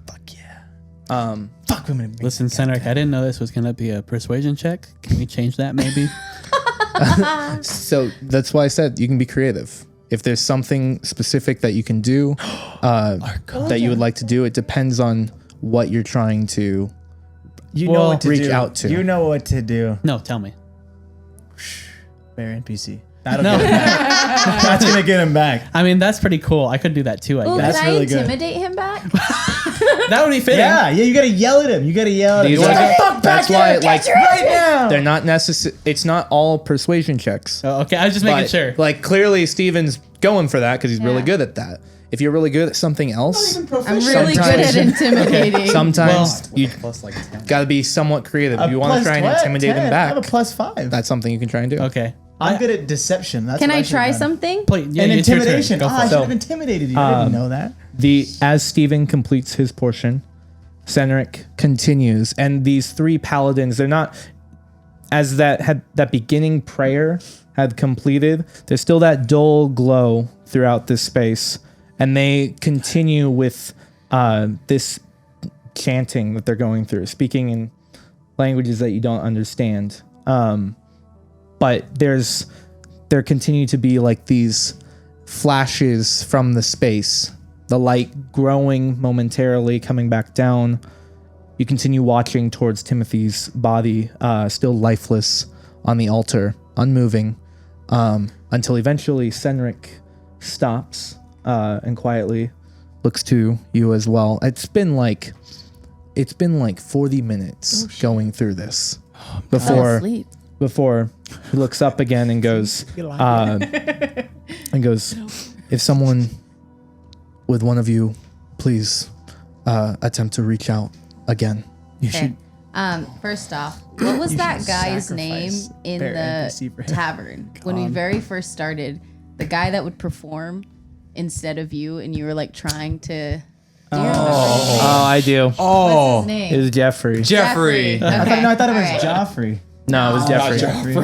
Fuck yeah. Fuck. I'm gonna make Listen, Cedric, I didn't know this was gonna be a persuasion check. Can we change that maybe? So that's why I said you can be creative. If there's something specific that you can do, that you would like to do, it depends on what you're trying to. You know Well, what to reach do. out to. You know what to do. No, tell me. Bear NPC. That'll get him back. That's gonna get him back. I mean, that's pretty cool. I could do that too, I Ooh, guess. That's can I really good. intimidate him back? That would be fitting. Yeah, you gotta yell at him. You gotta yell at him. These Get are- the fuck back that's here. why, Get like, your right now. They're not necessary. It's not all persuasion checks. Oh, okay, I was just making But, sure. Like, clearly Steven's going for that because he's really Yeah. good at that. If you're really good at something else, I'm really good Sometimes- at intimidating. sometimes you Plus like 10. got to be somewhat creative. A If you want to plus try and 12, intimidate 10. him I back, have a +5. that's something you can try and do. Okay. I'm good at deception. That's Can what I should've try done. something? Please, yeah, And it's your turn. intimidation. Go for I it. should have intimidated you. I didn't know that. As Steven completes his portion, Senric continues, and these three paladins, they're not as that beginning prayer had completed. There's still that dull glow throughout this space, and they continue with this chanting that they're going through, speaking in languages that you don't understand. But there continue to be like these flashes from the space, the light growing momentarily, coming back down. You continue watching towards Timothy's body, still lifeless on the altar, unmoving, until eventually Senric stops and quietly looks to you as well. It's been like 40 minutes going through this Fell asleep. before he looks up again and goes, if someone with one of you, please attempt to reach out again. You Okay. First off, what was You that should guy's name sacrifice in Bear the NPC for him. tavern when we very first started? The guy that would perform instead of you, and you were like trying to. Do you remember? Oh, I do. What's his name? It was Jeffrey. Jeffrey. Okay. I thought it was all right. Joffrey. No, it was Jeffrey.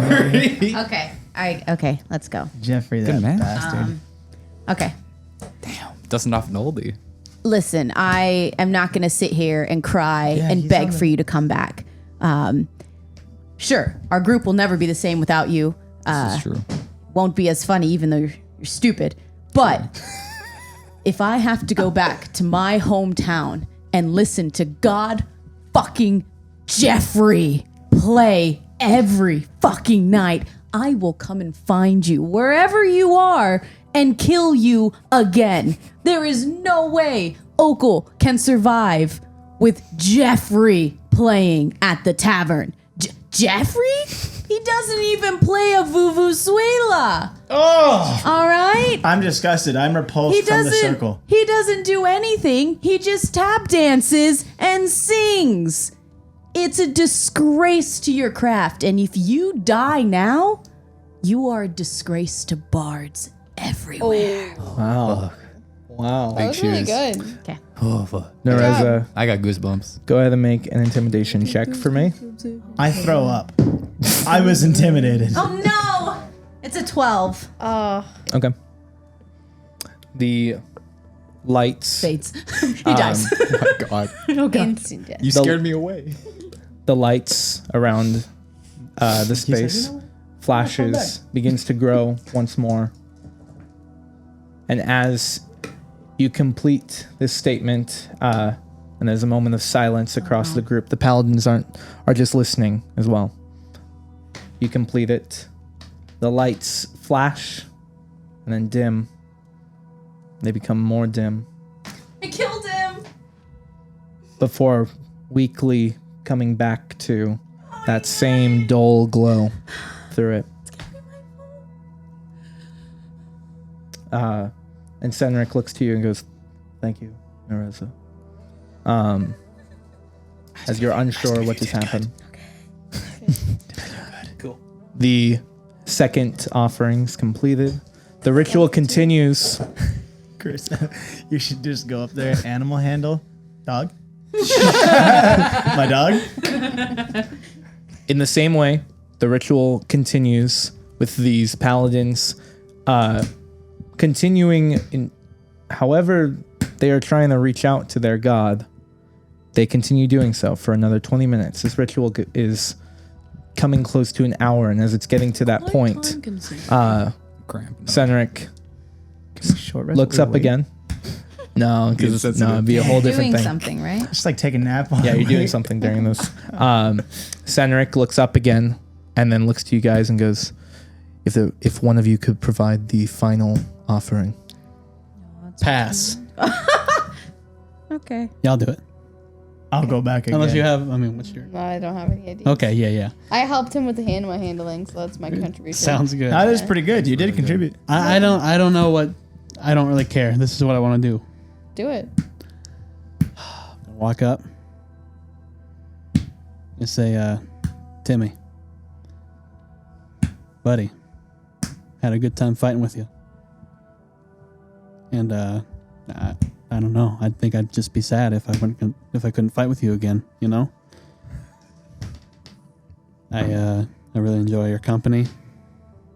Okay. All right. Okay. Let's go. Jeffrey, that man. bastard. Okay. Dusting off an oldie. Listen, I am not going to sit here and cry Yeah, and he's beg on for you to come back. Sure, our group will never be the same without you. This is true. Won't be as funny, even though you're stupid. But if I have to go back to my hometown and listen to God fucking Jeffrey play every fucking night, I will come and find you wherever you are and kill you again. There is no way Okul can survive with Jeffrey playing at the tavern. Jeffrey? He doesn't even play a vuvuzela. Oh! All right? I'm disgusted. I'm repulsed from the circle. He doesn't do anything. He just tap dances and sings. It's a disgrace to your craft, and if you die now, you are a disgrace to bards everywhere. Wow. Wow. That was really good. Okay. Nareza, I got goosebumps. go ahead and make an intimidation check for me. I throw up. I was intimidated. Oh no! It's a 12. Okay. The lights. Fades. He dies. Oh my god. Oh god. Instant death. You scared me away. The lights around the space flashes, begins to grow once more. And as you complete this statement, and there's a moment of silence across the group, the paladins are just listening as well. You complete it. The lights flash and then dim. They become more dim. I killed him. Before weakly coming back to that same dull glow through it. And Senric looks to you and goes, "Thank you, Nareza." As you're unsure what just happened. Cool. The second offering's completed. The ritual continues. Chris, you should just go up there, animal handle, dog. My dog. In the same way, the ritual continues with these paladins continuing in however they are trying to reach out to their god. They continue doing so for another 20 minutes. This ritual is coming close to an hour, and as it's getting to that point, Senric Short rest looks or up wait? again. No, because it'd be a whole different Doing thing. something, right? Just like take a nap. While Yeah, I'm you're doing awake. something during this. Senric looks up again and then looks to you guys and goes, if one of you could provide the final offering. Pass. Okay. Y'all do it. I'll go back again. Unless you have, I mean, what's your... No, I don't have any idea. Okay, yeah. I helped him with the animal handling, so that's my contribution. Sounds good. That is pretty good. You did contribute. I don't know what... I don't really care. This is what I want to do. Do it. Walk up. And say, Timmy. Buddy. Had a good time fighting with you. And, I don't know. I think I'd just be sad if I couldn't fight with you again, you know? I really enjoy your company.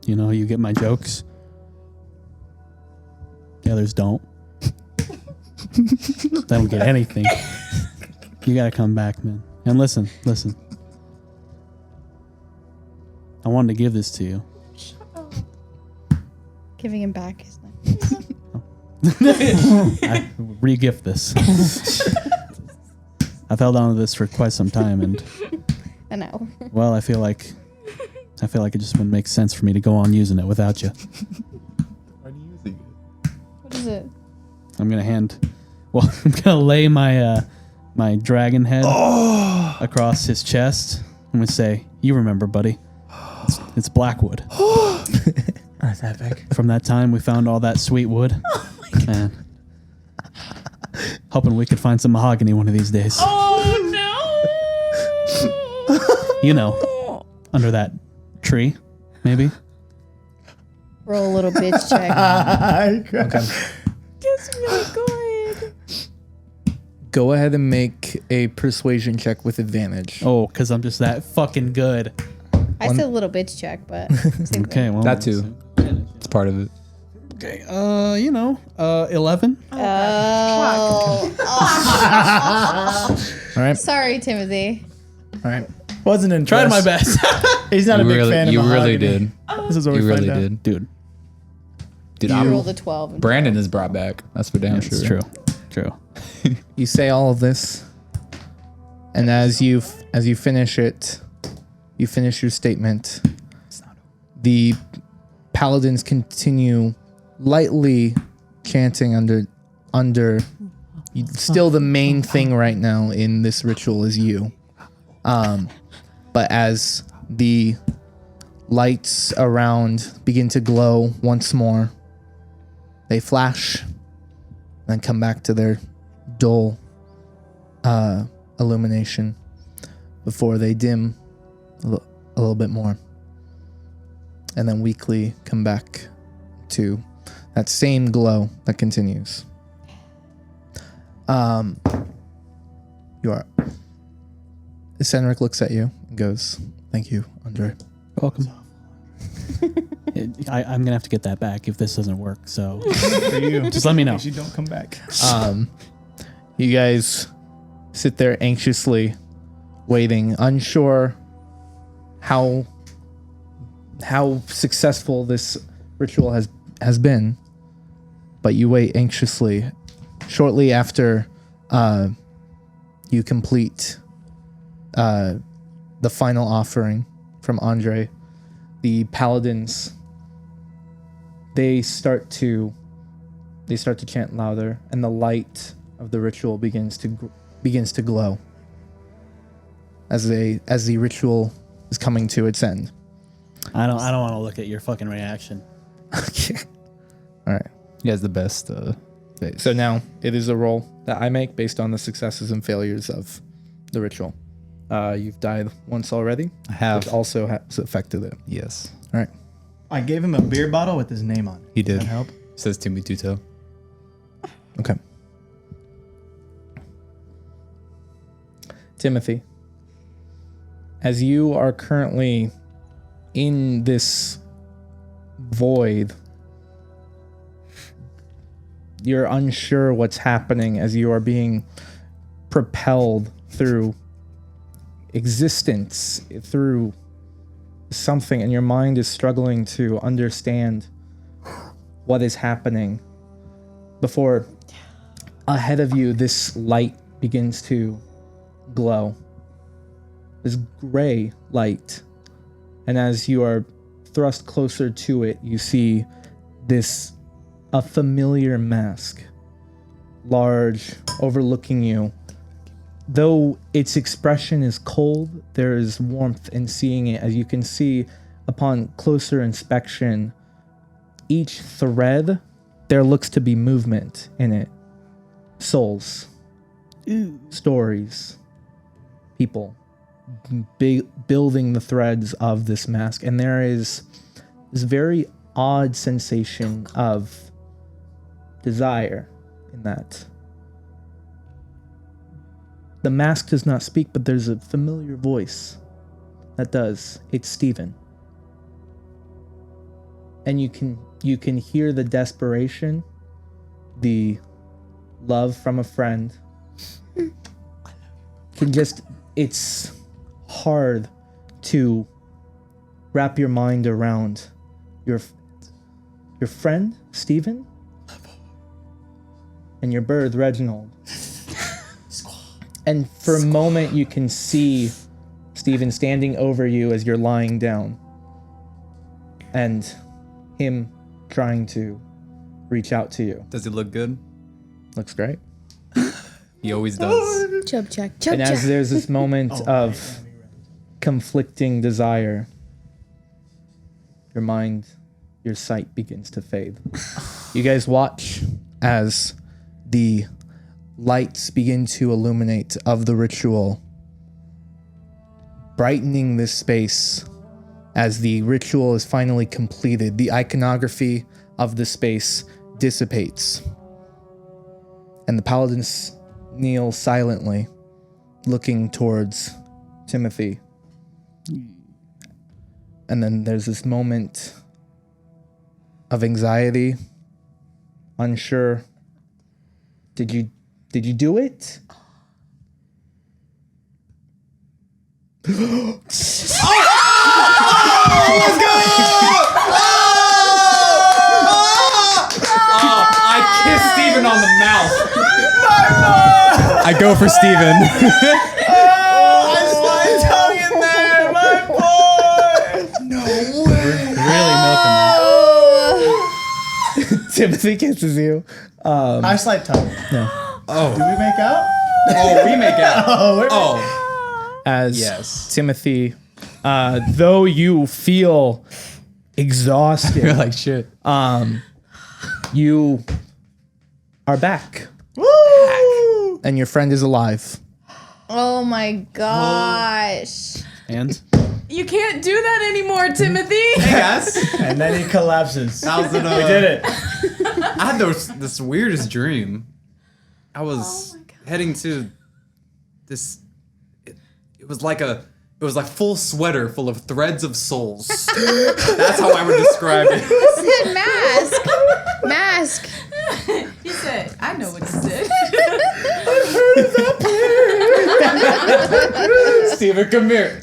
You know, you get my jokes. The others don't. They don't get anything. You gotta come back, man. And listen. I wanted to give this to you. Giving him back is not. I re-gift this. I've held on to this for quite some time, and I know. well, I feel like it just wouldn't make sense for me to go on using it without you. Why are you using What is it? I'm gonna lay my my dragon head across his chest. I'm gonna say, "You remember, buddy? It's Blackwood. That's epic. From that time we found all that sweet wood, and hoping we could find some mahogany one of these days. Oh no! You know, under that tree, maybe." Roll a little bitch check. It's really good. Go ahead and make a persuasion check with advantage. Oh, because I'm just that fucking good. I said a little bitch check, but same Okay, thing. well, That too. It's part of it. Okay, 11. Oh, All right. sorry, Timothy. All right. Wasn't in. Tried my best, He's not a big fan of You really mahogany. did. This is what You we really find out. did. dude. Dude, I I'm, rolled a 12. and Brandon is brought back. That's for damn sure. It's true. True. You say all of this, and as you finish it, you finish your statement. The paladins continue lightly chanting under. Still, the main thing right now in this ritual is you. But as the lights around begin to glow once more, they flash, then come back to their dull illumination before they dim a little bit more, and then weakly come back to that same glow that continues. You are. Senric looks at you and goes, "Thank you, Andre." Welcome. I'm gonna have to get that back if this doesn't work. So For you. just let me know. In case you don't come back. You guys sit there anxiously waiting, unsure how successful this ritual has been, but you wait anxiously. Shortly after you complete the final offering from Andre, the paladins they start to chant louder, and the light of the ritual begins to glow as the ritual is coming to its end. I don't want to look at your fucking reaction. Okay. All right. He has the best face. So now it is a roll that I make based on the successes and failures of the ritual. You've died once already. I have. Which also has affected it. Yes. All right. I gave him a beer bottle with his name on it. He did. Does that help? Says Timmy Tuto. Okay. Timothy, as you are currently in this void, you're unsure what's happening as you are being propelled through existence, through something, and your mind is struggling to understand what is happening. Before, ahead of you, this light begins to glow. This gray light. And as you are thrust closer to it, you see a familiar mask, large, overlooking you. Though its expression is cold, there is warmth in seeing it. As you can see upon closer inspection, each thread, there looks to be movement in it. Souls, stories, people building the threads of this mask. And there is this very odd sensation of desire in that. The mask does not speak, but there's a familiar voice that does. It's Stephen. And you can hear the desperation, the love from a friend. It's hard to wrap your mind around your friend, Stephen, and your bird, Reginald. And for a moment, you can see Stephen standing over you as you're lying down, and him trying to reach out to you. Does he look good? Looks great. He always does. Chub check. Chub And as check. there's this moment of conflicting desire, your mind, your sight begins to fade. You guys watch as the lights begin to illuminate of the ritual, brightening this space as the ritual is finally completed. The iconography of the space dissipates, and the paladins kneel silently, looking towards Timothy. And then there's this moment of anxiety, unsure. Did you do it? I kiss Steven on the mouth. I go for Steven. Really milking that. Timothy kisses you. I slide tongue. No. Oh. Do we make out? Oh, we make out. Oh, Oh. As Yes. Timothy, though you feel exhausted, You're like shit. you are back, Woo! and your friend is alive. Oh my gosh. And You can't do that anymore, Timothy. Hey guys. And then he collapses. How's it? We did it. I had this weirdest dream. I was heading to this. It was like a It was like full sweater full of threads of souls. That's how I would describe it. Mask. He said, I know what he said. Steven, come here.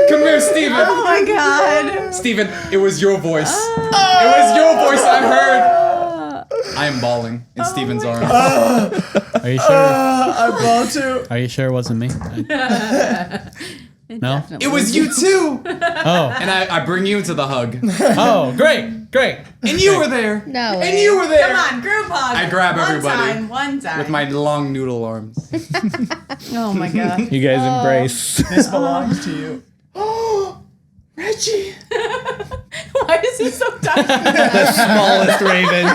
Come here, Steven. Oh my god. Steven, it was your voice. It was your voice I heard. I am bawling in Steven's arms. Are you sure? I'm bald too. Are you sure it wasn't me? No? It was you too. Oh. And I bring you into the hug. Oh, great. And you were there. No And way. you were there. Come on, group hug. I grab everybody. One time. With my long noodle arms. Oh my god. You guys embrace. This belongs to you. Reggie. Why is he so tiny? The smallest raven.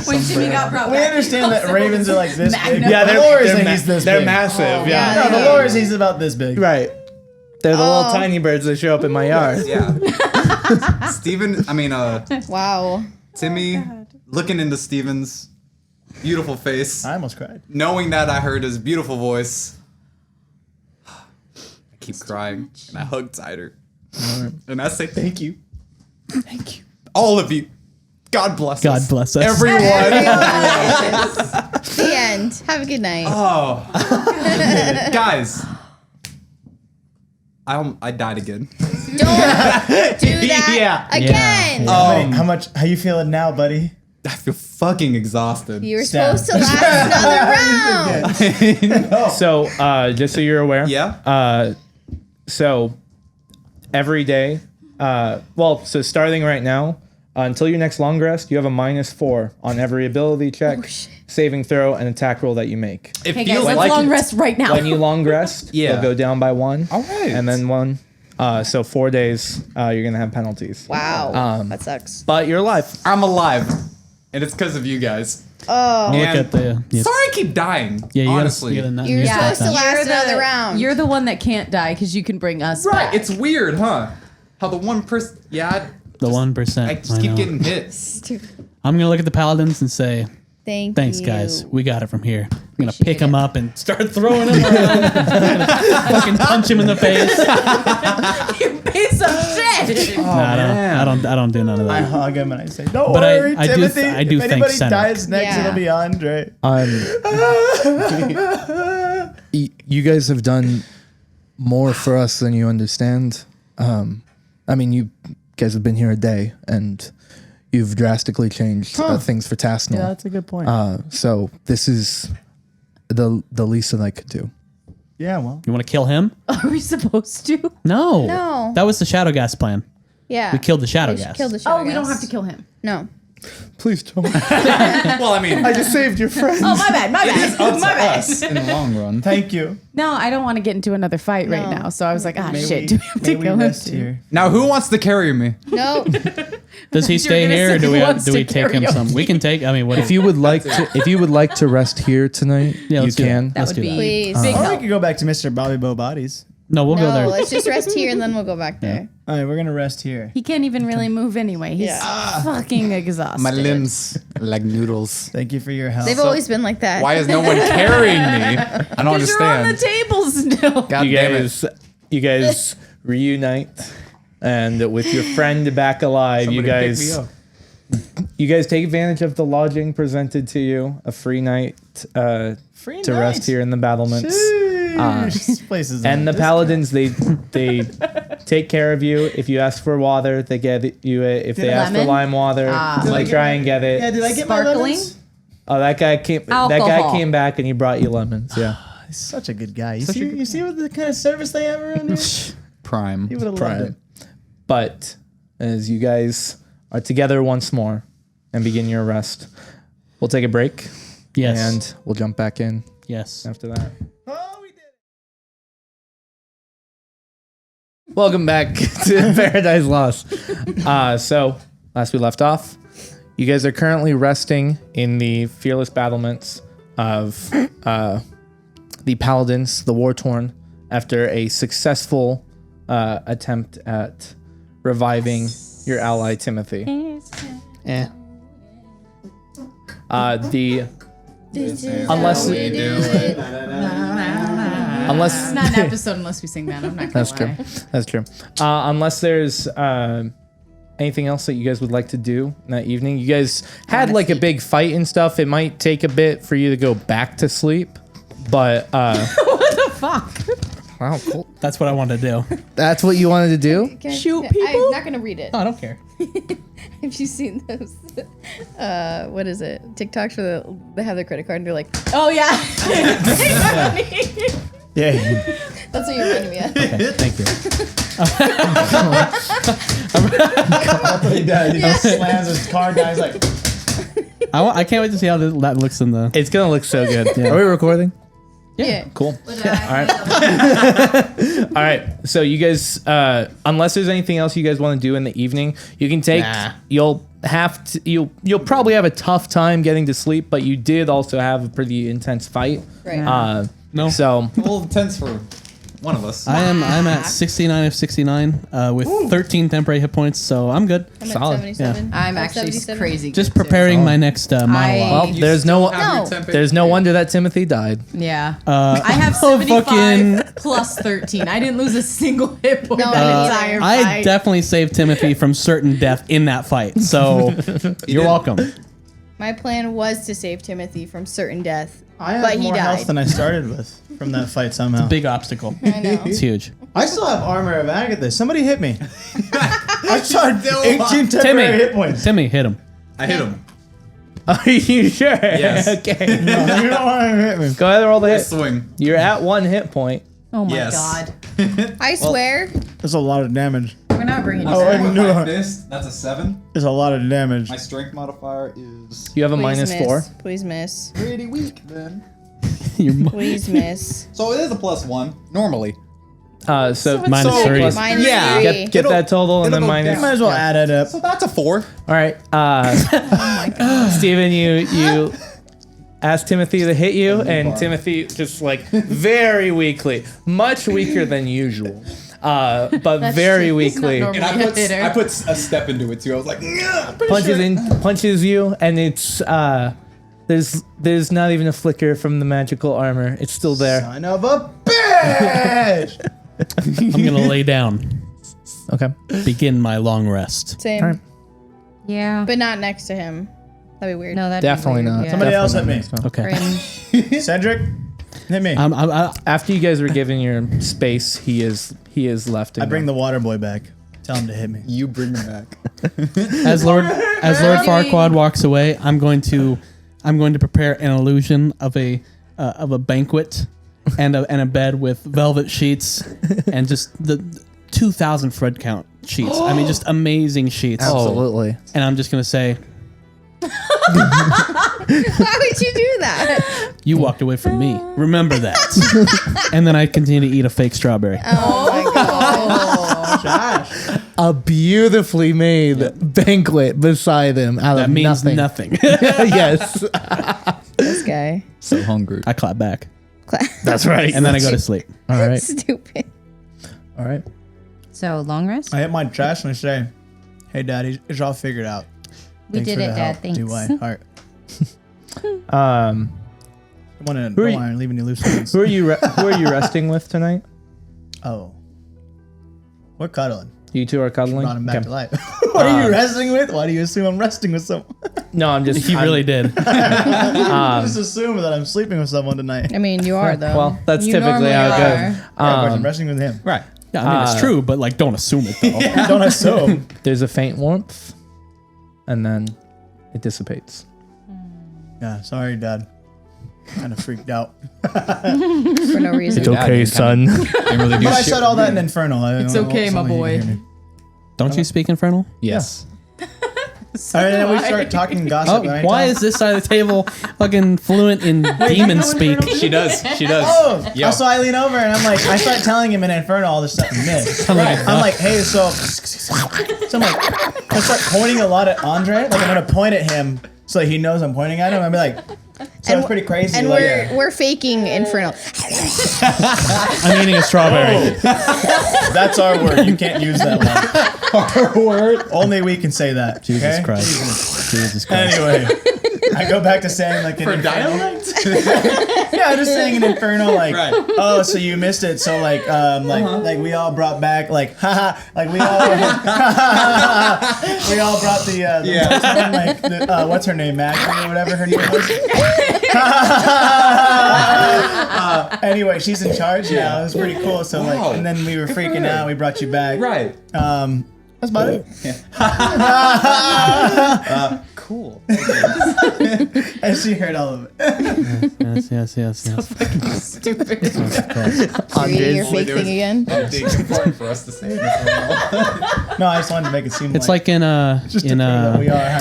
When Jimmy got brought We back. understand that ravens are like this big. Magnum. Yeah, the lore is that he's this they're big. massive. yeah. No, the lore is he's about this big. Right. They're the little tiny birds that show up in my yard. Yeah. Wow. Timmy, looking into Steven's beautiful face, I almost cried. knowing that I heard his beautiful voice, I keep crying and I hug tighter. And I say, thank you. Thank you. All of you. God bless us. God bless us. Everyone. The end. Have a good night. Oh. Guys. I died again. Don't do that again. How you feeling now, buddy? I feel fucking exhausted. You were supposed to last another round. So, just so you're aware. Yeah? So, every day, so starting right now, until your next long rest, you have a -4 on every ability check, saving throw, and attack roll that you make. It Hey feels guys, let's like long rest right now. When you long rest, Yeah. you'll go down by 1. All right. And then 1. So 4 days, you're going to have penalties. Wow. That sucks. But you're alive. I'm alive. And it's because of you guys. Oh. Look And at the. Yes. sorry I keep dying. Yeah, you honestly. You're supposed to last another round. You're the one that can't die because you can bring us Right, back. it's weird, huh? How the one person, The 1%. I just keep know. getting hit. I'm gonna look at the paladins and say, Thanks, "Thanks, guys. We got it from here." I'm gonna Appreciate pick him it. up and start throwing him around. Fucking punch him in the face. You piece of shit. No, I don't do none of I that. hug him and I say, "Don't But I worry, do Timothy. th- I do if thank anybody Senna. dies next, Yeah. it'll be Andre." You guys have done more for us than you understand. I mean, you guys have been here a day, and you've drastically changed things for Tassonal. Yeah, that's a good point. So this is the least that I could do. Yeah, well, You want to kill him? Are we supposed to? No. No. That was the Shadowghast plan. Yeah. We killed the We should Shadowghast. kill the Oh, we don't Shadowghast. have to kill him. No. Please don't. Well, I mean, I just saved your friend. Oh, my bad. My bad. up to My bad. us in the long run. thank you. No, I don't want to get into another fight right No. now. So I was like, May shit. we- Do we have may to we kill him? rest too? here? Now, who wants to carry me? No. Does he stay gonna here, say or do who we wants do to we take him carry some? We can take. I mean, what If you would like to rest here tonight, Yeah, you let's do that. can. That Let's would do be that. Please. big Or we help. could go back to Mr. Bobby Bo Bodies. No, we'll go No, there. let's just rest here and then we'll go back there. All right, we're gonna rest here. He can't even really move anyway. He's fucking exhausted. My limbs like noodles. Thank you for your help. They've always been like that. Why is no one carrying me? I don't Because you're on the understand. table still. God damn it. You guys reunite, and with your friend back alive, Somebody pick me up. you guys take advantage of the lodging presented to you, a free night Free to rest here in the battlements. This place is And the this paladins, they take care of you. If you ask for water, they get you it. If they ask for Lemon? lime water, they try and get it. Yeah, did I get my Sparkling? lemons? Oh, that guy came. That guy Alcohol. came back and he brought you lemons. Yeah, He's such a good guy. You see what the kind of service they have around here? Prime. He would have loved Prime. it. But as you guys are together once more and begin your rest, we'll take a break Yes. and we'll jump back in Yes. after that. Oh, we did it. Welcome back to Paradise Lost. So, last we left off, you guys are currently resting in the fearless battlements of the Paladins, the War-Torn, after a successful attempt at reviving your ally Timothy. Unless we do it. Unless It's not an episode unless we sing that. I'm not gonna that's true. lie. That's true. Unless there's anything else that you guys would like to do in that evening. You guys had like a big fight and stuff. It might take a bit for you to go back to sleep, but What the fuck? wow, cool. That's what I wanted to do. That's what you wanted to do? Shoot I'm people? not gonna read it. No, I don't care. Have you seen those? What is it? TikToks where they have their credit card and they're like, Oh yeah. Yeah. that's what you reminded me of. Okay, thank you. That's what he does. He just slams his car down. He's like, I can't wait to see how that looks in the. It's gonna look so good. Are we recording? Yeah. Cool. All right. All right. So you guys, unless there's anything else you guys want to do in the evening, you can take. Nah. You'll have to. You'll probably have a tough time getting to sleep, but you did also have a pretty intense fight. Right. No. So A little intense for one of us. I'm at 69 of 69 with 13 temporary hit points, so I'm good. I'm solid. at 77. I'm actually 77. crazy. Just good, too. preparing my next monologue. well, You there's still no. have your No. temp- There's no wonder that Timothy died. Yeah. Uh, I have oh, 75 fucking- plus 13. I didn't lose a single hit point No, that me neither. entire I fight. definitely saved Timothy from certain death in that fight, so you're did. welcome. My plan was to save Timothy from certain death, I have but he more health died. than I started with from that fight somehow. Big obstacle. I know. It's huge. I still have armor of Agatha. Somebody hit me. I started Still 18 alive. temporary hit points. Timmy, hit him. I hit him. Are you sure? Yes. Okay. No, you don't want to hit me. Go ahead and roll the I hit. swing. You're at 1 hit point. Oh my Yes. god. I swear. That's a lot of damage. We're not bringing you Oh, back. I knew My it. fist, that's a 7. There's a lot of damage. My strength modifier is You have a Please minus miss. 4. Please miss. pretty weak then. Your Please miss. So it is a +1 normally. So minus so 3. plus- Minus Yeah. 3. Get that total and it'll then go minus. You might as well add it up. So that's a 4. All right. Steven, you asked Timothy to hit you, and Timothy just like very weakly, much weaker than usual, but very true. He's not weakly normal. And Hitter. I put a step into it too. I was like, punches you, and it's there's not even a flicker from the magical armor. It's still there. Son of a bitch! I'm gonna lay down. Okay. Begin my long rest. Same. All right. Yeah. But not next to him. That'd be weird. No, that Definitely not. Somebody else hit me. Okay. Cedric, hit me. After you guys were given your space, he is left. I bring the water boy back. Tell him to hit me. you bring me back. As Lord Farquaad walks away, I'm going to prepare an illusion of a banquet and a bed with velvet sheets and just the 2,000 Fred count sheets. I mean, just amazing sheets. Absolutely. And I'm just gonna say, Why would you do that? you walked away from me. Remember that. And then I continue to eat a fake strawberry. Oh my god. A beautifully made banquet beside him out That of means nothing. nothing. Yes, This guy. So hungry. I clap back. that's right. And then I go to sleep. All right. Stupid. All right. So long rest. I hit my trash and I say, "Hey, Daddy, it's all figured out." We Thanks did for it, the Dad. help. Thanks. Do I? Heart. Um, Don't are you- want to leave any loose ends. who are you resting with tonight? Oh, we're cuddling. You two are cuddling. Brought him back Okay. to life. What are you resting with? Why do you assume I'm resting with someone? No, I'm just. He really did. Just assume that I'm sleeping with someone tonight. I mean, you are though. Well, that's You typically how it normally goes. are. Yeah, of course, I'm resting with him. Right. Yeah, I mean, it's true, but like, don't assume it though. Don't assume. There's a faint warmth, and then it dissipates. Yeah, sorry, Dad. Kind of freaked out. for no reason. It's okay, son. Didn't really do But I shit said all with that in me. Infernal. It's okay, my boy. Don't you speak Infernal? Yes. All right, then we start talking gossip. Oh, right? why is this side of the table fucking fluent in demon speak? She does. She does. Oh, Yo. so I lean over and I'm like, I start telling him in Infernal all this stuff in mid. I'm like, hey, so I'm like, I start pointing a lot at Andre. Like I'm gonna point at him so he knows I'm pointing at him. I'll be like, so it's pretty crazy. And like, we're faking Infernal. I'm eating a strawberry. that's our word. You can't use that one. Our word. Only we can say that. Jesus okay? Christ. Jesus Christ. Anyway, I go back to saying like in For Infernal. dialect? Yeah, just saying in Inferno, like, Right. oh, so you missed it. So like, like we all brought back, like, haha, like we all, we all brought the like, what's her name, Maggie or whatever her name was. Anyway, she's in charge now. It was pretty cool. So Wow. like, and then we were freaking out. We brought you back. Right. That's about it. Cool. And she heard all of it. Yes. Stupid. Andres. Your fake thing again. Something important for us to say. No, I just wanted to make it seem It's like in just to prove that we are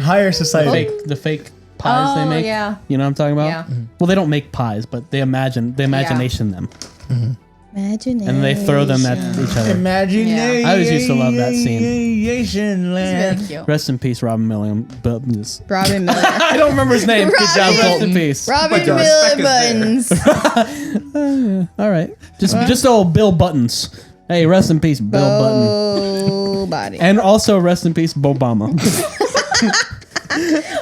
higher society. the fake pies they make. yeah. You know what I'm talking about? Yeah. Well, they don't make pies, but they imagination them, Imagination. and they throw them at each other. Imagination. I always used to love that scene. Land. Really cute. Rest in peace, Robin Williams. Robin Miller. I don't remember his name. Good job. Robin. Rest in peace. Robin the Miller respect Buttons. All right, just old Bill Buttons. Hey, rest in peace, Bill Button. Oh, body. And also rest in peace, Obama.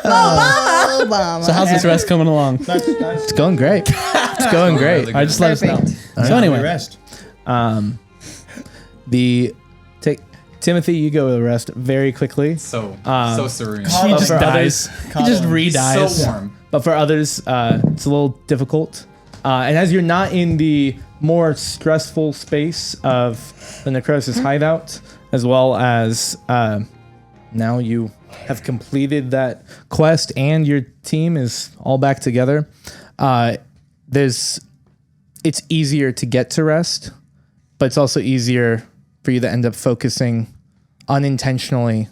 Obama. So how's this rest coming along? It's going great. It's going great. Really I just let us know. Perfect. So anyway, Rest. Timothy, you go with the rest very quickly. So serene. he just for dies. He just re-dies. So warm. But for others, it's a little difficult. And as you're not in the more stressful space of the Necrosis hideout, as well as now you have completed that quest and your team is all back together, it's easier to get to rest, but it's also easier for you to end up focusing unintentionally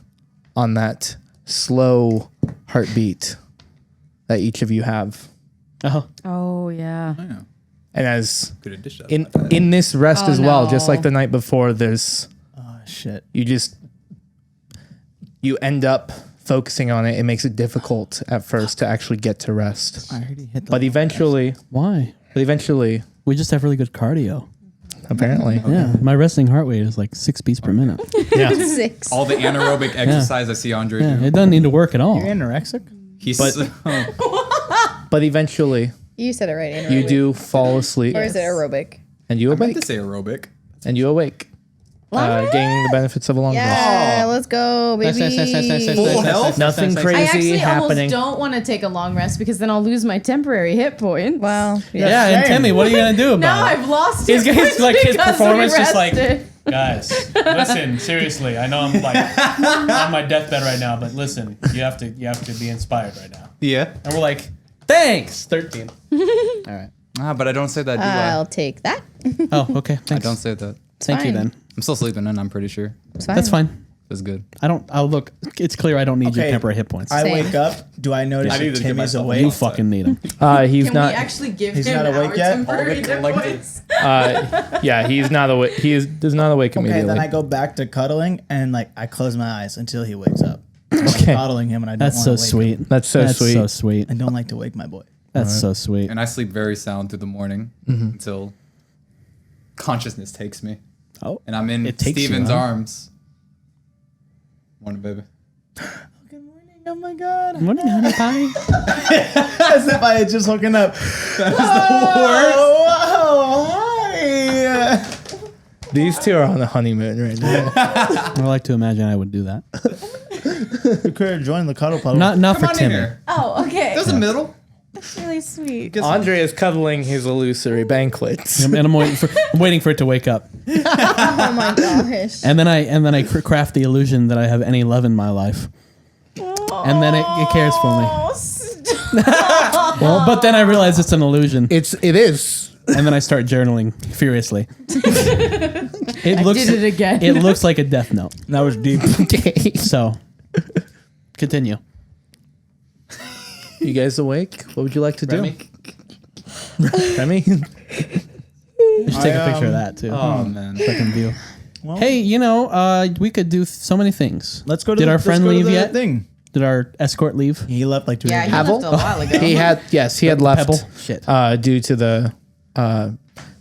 on that slow heartbeat that each of you have. Oh, Oh yeah. Yeah. And as Good addition. in this rest Oh, as well, just no. like the night before, there's Oh shit. you end up focusing on it. It makes it difficult at first to actually get to rest. I already hit the. But eventually, why? we We just have really good cardio. apparently. Yeah, my resting heart rate is like 6 beats per minute. Yeah. 6. All the anaerobic exercise I see Andre Yeah, do. it doesn't need to work at all. You're anorexic? He's But eventually, You said it right. Anaerobic. you do fall asleep Or is it aerobic? and you I meant awake. to say aerobic. And you awake, gaining the benefits of a long rest. Yeah, let's go, baby. Full health? Nothing I crazy actually happening. almost don't want to take a long rest because then I'll lose my temporary hit points. Wow. Yeah, and Same. Timmy, what are you gonna do Now about it? I've lost He's hit getting points like his because we performance just like, rested. guys, listen, seriously. I know I'm like on my deathbed right now, but listen, you have to be inspired right now. Yeah. And we're like, thanks, 13. All right. But I don't say that, do I? I'll take that. Oh, okay. I Thanks. don't say that. Thank you fine. then. I'm still sleeping in, I'm pretty sure. It's fine. That's fine. It's good. I'll look. It's clear I don't need your Okay. temporary hit points. I Same. wake up. Do I notice I need that to give Timmy's myself awake? You fucking need them. He's Can not. we actually give He's him not awake our yet? temporary hit Like points? Yeah, he's not awake. Does not awake Okay, immediately. then I go back to cuddling and like I close my eyes until he wakes up. Okay. I'm cuddling him and I don't That's want so to wake sweet. him. That's so sweet. so sweet. I don't like to wake my boy. That's so sweet. And I sleep very sound through the morning until consciousness takes me. Oh, And I'm in It takes you, Steven's huh? arms. Morning, baby. Good morning. Oh my god. morning, honey pie. As if I had just woken up. That's the worst. Hi. These two are on a honeymoon right now. I like to imagine I would do that. You could have joined the cuddle puddle. Not Come for on in Timmy. here. Oh, okay. There's a middle. That's really sweet. Andre is cuddling his illusory banquets. And I'm waiting for it to wake up. Oh my gosh. And then I craft the illusion that I have any love in my life. And then it cares for me. Oh, Well, but then I realize it's an illusion. It is. And then I start journaling furiously. It did it again. It looks like a death note. That was deep. So, continue. You guys awake? What would you like to do? Remy? Remy? You should take a picture of that too. Oh, man. Fucking view. Well, Hey, we could do so many things. let's go to Did the, our friend let's go to leave the yet? Thing. Did our escort leave? He left like 2 Yeah, days he ago. left a while ago. He had left. Pebble? Shit. Due to the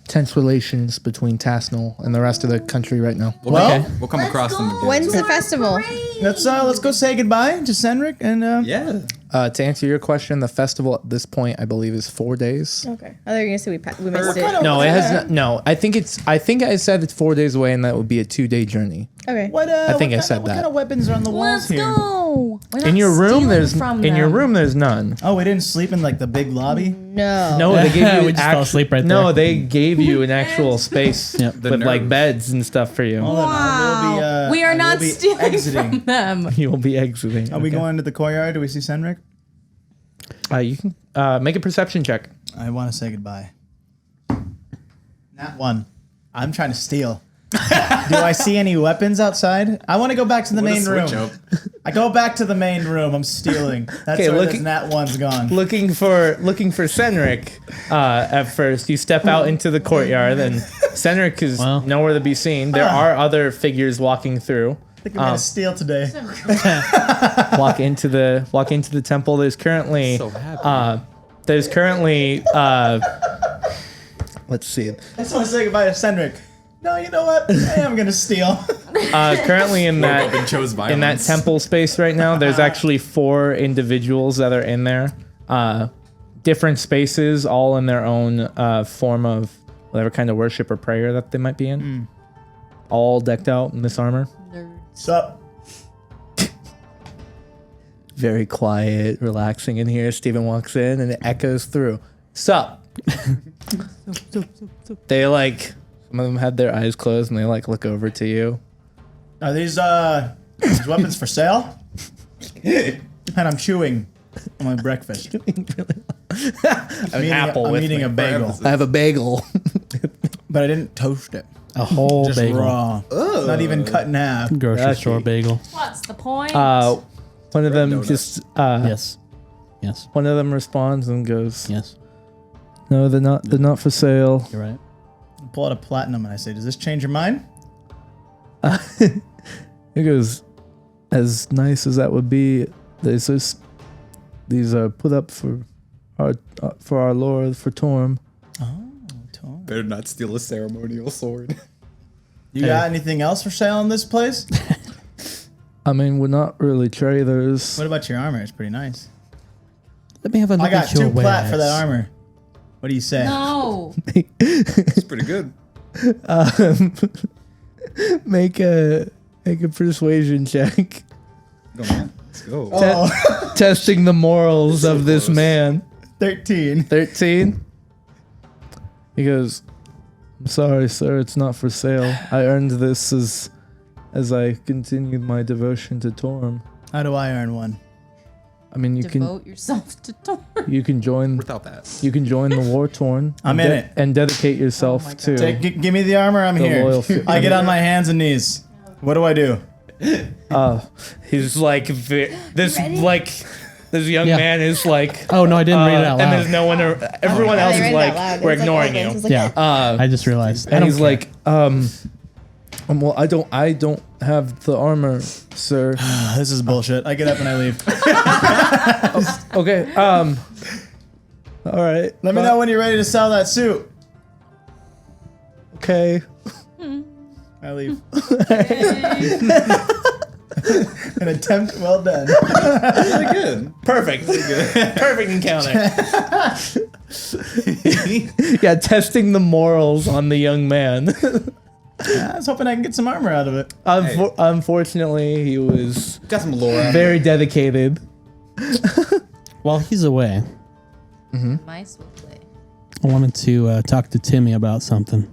tense relations between Tassonal and the rest of the country right now. We'll come across them again. When's the festival? Let's go say goodbye to Senric and Yeah. To answer your question, the festival at this point, I believe, is 4 days. Okay. I thought you were gonna say we missed it. No, it has no. I think I said it's 4 days away, and that would be a 2-day journey. Okay. What? I think I what said kind, What that. kind of weapons are on the walls Let's here? go. We're not In your room, stealing there's from in your them. room, there's none. Oh, we didn't sleep in like the big lobby. No. No, they gave you We just fell asleep right No, there. they gave you an actual space Yep. with like nerves. beds and stuff for you. Hold on, I will Wow. be, We are I will not be stealing exiting. from them. You'll be exiting. Are we going to the courtyard? Do we see Senric? You can make a perception check. I want to say goodbye. Not one. I'm trying to steal. Do I see any weapons outside? I want to go back to the What a main room. switch up. I go back to the main room. I'm stealing. That's Okay, where look- this Nat one's gone. Looking for Senric. At first, you step out into the courtyard, and Senric is Wow. nowhere to be seen. There are other figures walking through. I think I'm gonna steal today. Walk into the temple. There's currently So happy. let's see. I just want to say goodbye to Senric. No, you know what? I am gonna steal. Currently in that chose violence. in that temple space right now, there's actually 4 individuals that are in there. Different spaces, all in their own form of whatever kind of worship or prayer that they might be in. All decked out in this armor. Sup? Very quiet, relaxing in here. Steven walks in and it echoes through. Sup? They like, some of them had their eyes closed and they like look over to you. Are these weapons for sale? And I'm chewing on my breakfast. An apple I'm with eating me. a bagel, I have a bagel. but I didn't toast it. A whole Just bagel. raw. Not even cut in half. Grocery That's store neat. bagel. What's the point? One of them donuts. just Yes. Yes. one of them responds and goes, Yes. "No, they're not for sale." You're right. I pull out a platinum and I say, "Does this change your mind?" He goes, "As nice as that would be, these are put up for our Lord, for Torm." Better not steal a ceremonial sword. You got anything else for sale in this place? I mean, we're not really traders. What about your armor? It's pretty nice. Let me have a look I got at your 2 plat for wares. that armor. What do you say? no. It's pretty good. Make a persuasion check, Go on. Let's go. testing the morals So of this close. man. 13. 13. He goes, "I'm sorry, sir, it's not for sale. I earned this as I continued my devotion to Torm. How do I earn one? I mean, Devote yourself to Torm. you can join Without that. the war torn. I'm and in it. and dedicate yourself Oh my God. to. Give me the armor. I'm The here. loyal fi- I get on my hands and knees. What do I do? He's like this young Yeah. man is like. Oh no, I didn't read it out And loud. there's no one. Everyone else is like, we're ignoring you. Yeah, I just realized. I And don't he's care. like, well, I don't have the armor, sir. This is bullshit. I get up and I leave. Okay. All right. Let me know when you're ready to sell that suit. Okay. I leave. An attempt well done. Really good. Perfect. Perfect encounter. Yeah, testing the morals on the young man. I was hoping I can get some armor out of it. Unfortunately, he was Got some lore. very dedicated. while he's away, Mice will play. I wanted to talk to Timmy about something.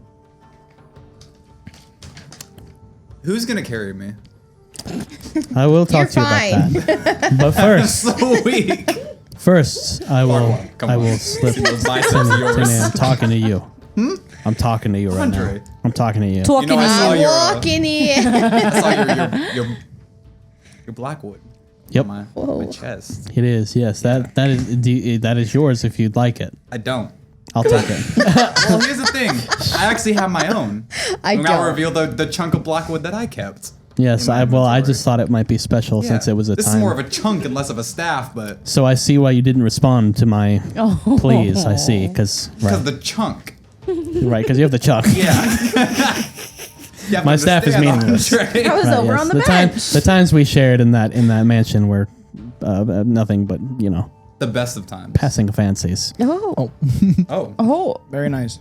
Who's gonna carry me? I will talk You're to you fine. about that. But first, So weak. I will Marwan, come on. slip See those biceps Timmy, of yours. Timmy, I'm talking to you. I'm talking to you right now. Andre. I'm talking to you. Talking You know, I to saw you. your, Walking in. I saw your Blackwood. Yep, My chest. it is. Yes, that is yours if you'd like it. I don't. I'll take it. Well, here's the thing. I actually have my own. I I'm gonna don't. reveal the chunk of Blackwood that I kept. Yes, In my I inventory. just thought it might be special since it was a This time. is more of a chunk and less of a staff, but So I see why you didn't respond to my Oh. please. I see, because because the chunk. because you have the chuck. Yeah. You have My to staff is understand, meaningless. Andre. I was Right, over yes. on the bench. The times we shared in that mansion were Nothing but, The best of times. passing fancies. Oh. Oh. Oh. Very nice.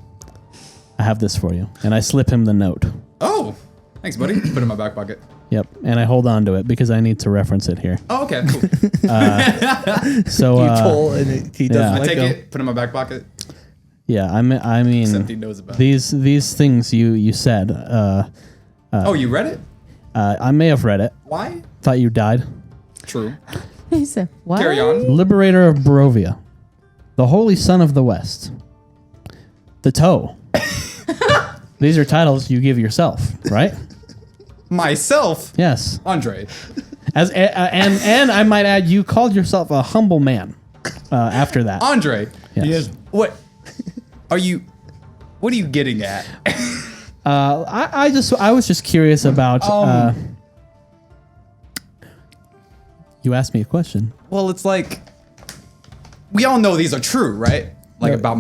I have this for you. And I slip him the note. Oh. Thanks, buddy. Put it in my back pocket. Yep. And I hold on to it because I need to reference it here. Oh, okay. Cool. So, You pull and he doesn't yeah. I let take go. it, put it in my back pocket. yeah, I mean, Except he knows about it. these things you said, Oh, you read it? I may have read it. Why? Thought you died. True. He said, what? Carry on. Liberator of Barovia, the Holy Son of the West, the Toe. These are titles you give yourself, right? Myself, Yes. Andre. And I might add, you called yourself a humble man. After that, Andre. yes. What are you? What are you getting at? I was just curious about. You asked me a question. Well, it's like we all know these are true, right? Like about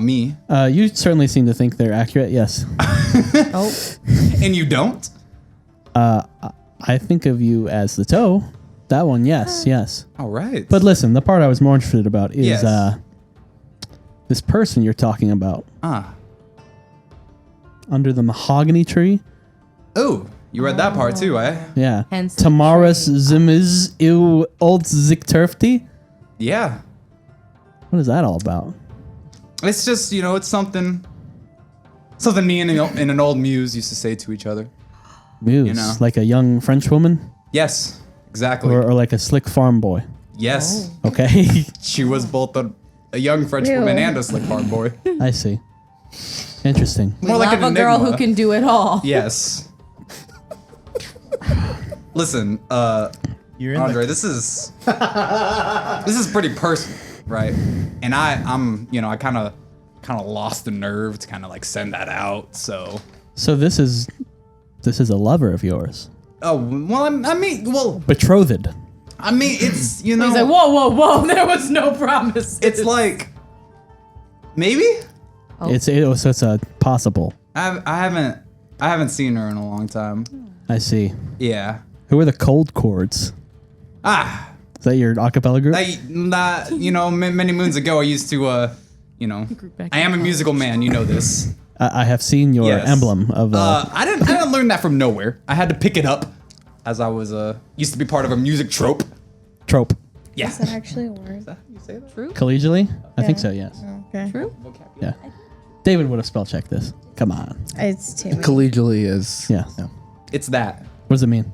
me, You certainly seem to think they're accurate. Yes. and you don't. I think of you as the Toe. That one, yes. All right. But listen, the part I was more interested about is Yes. this person you're talking about ah, under the mahogany tree. oh, you read that part too, eh? Yeah. Hence the Tamaris tree. Zimiz Il Old Zikturfti. Yeah. What is that all about? It's just it's something me and an old muse used to say to each other. Muse, like a young French woman, Yes, exactly. or like a slick farm boy. Yes, Okay, she was both a young French Ew. woman and a slick farm boy. I see. Interesting. We More like love an a girl enigma. who can do it all. Yes. Listen, You're in Andre, this is pretty personal, right? And I'm I kind of lost the nerve to kind of like send that out. So, So this is a lover of yours, oh well, I mean, betrothed. it's He's like, whoa, there was no promise. it's like maybe So it's a possible. I haven't seen her in a long time. I see. Yeah. Who are the Cold Chords? Ah, Is that your acapella group? many moons ago, I used to, I am a musical man. You know this. I have seen your Yes. emblem of. I didn't learn that from nowhere. I had to pick it up, as I was used to be part of a music trope. trope. Yeah. Is that actually a word? You say that? True. Collegially? I think so, yes. Okay. True. Yeah. David would have spell checked this. Come on. It's too many. Collegially is. Yeah. It's that. What does it mean?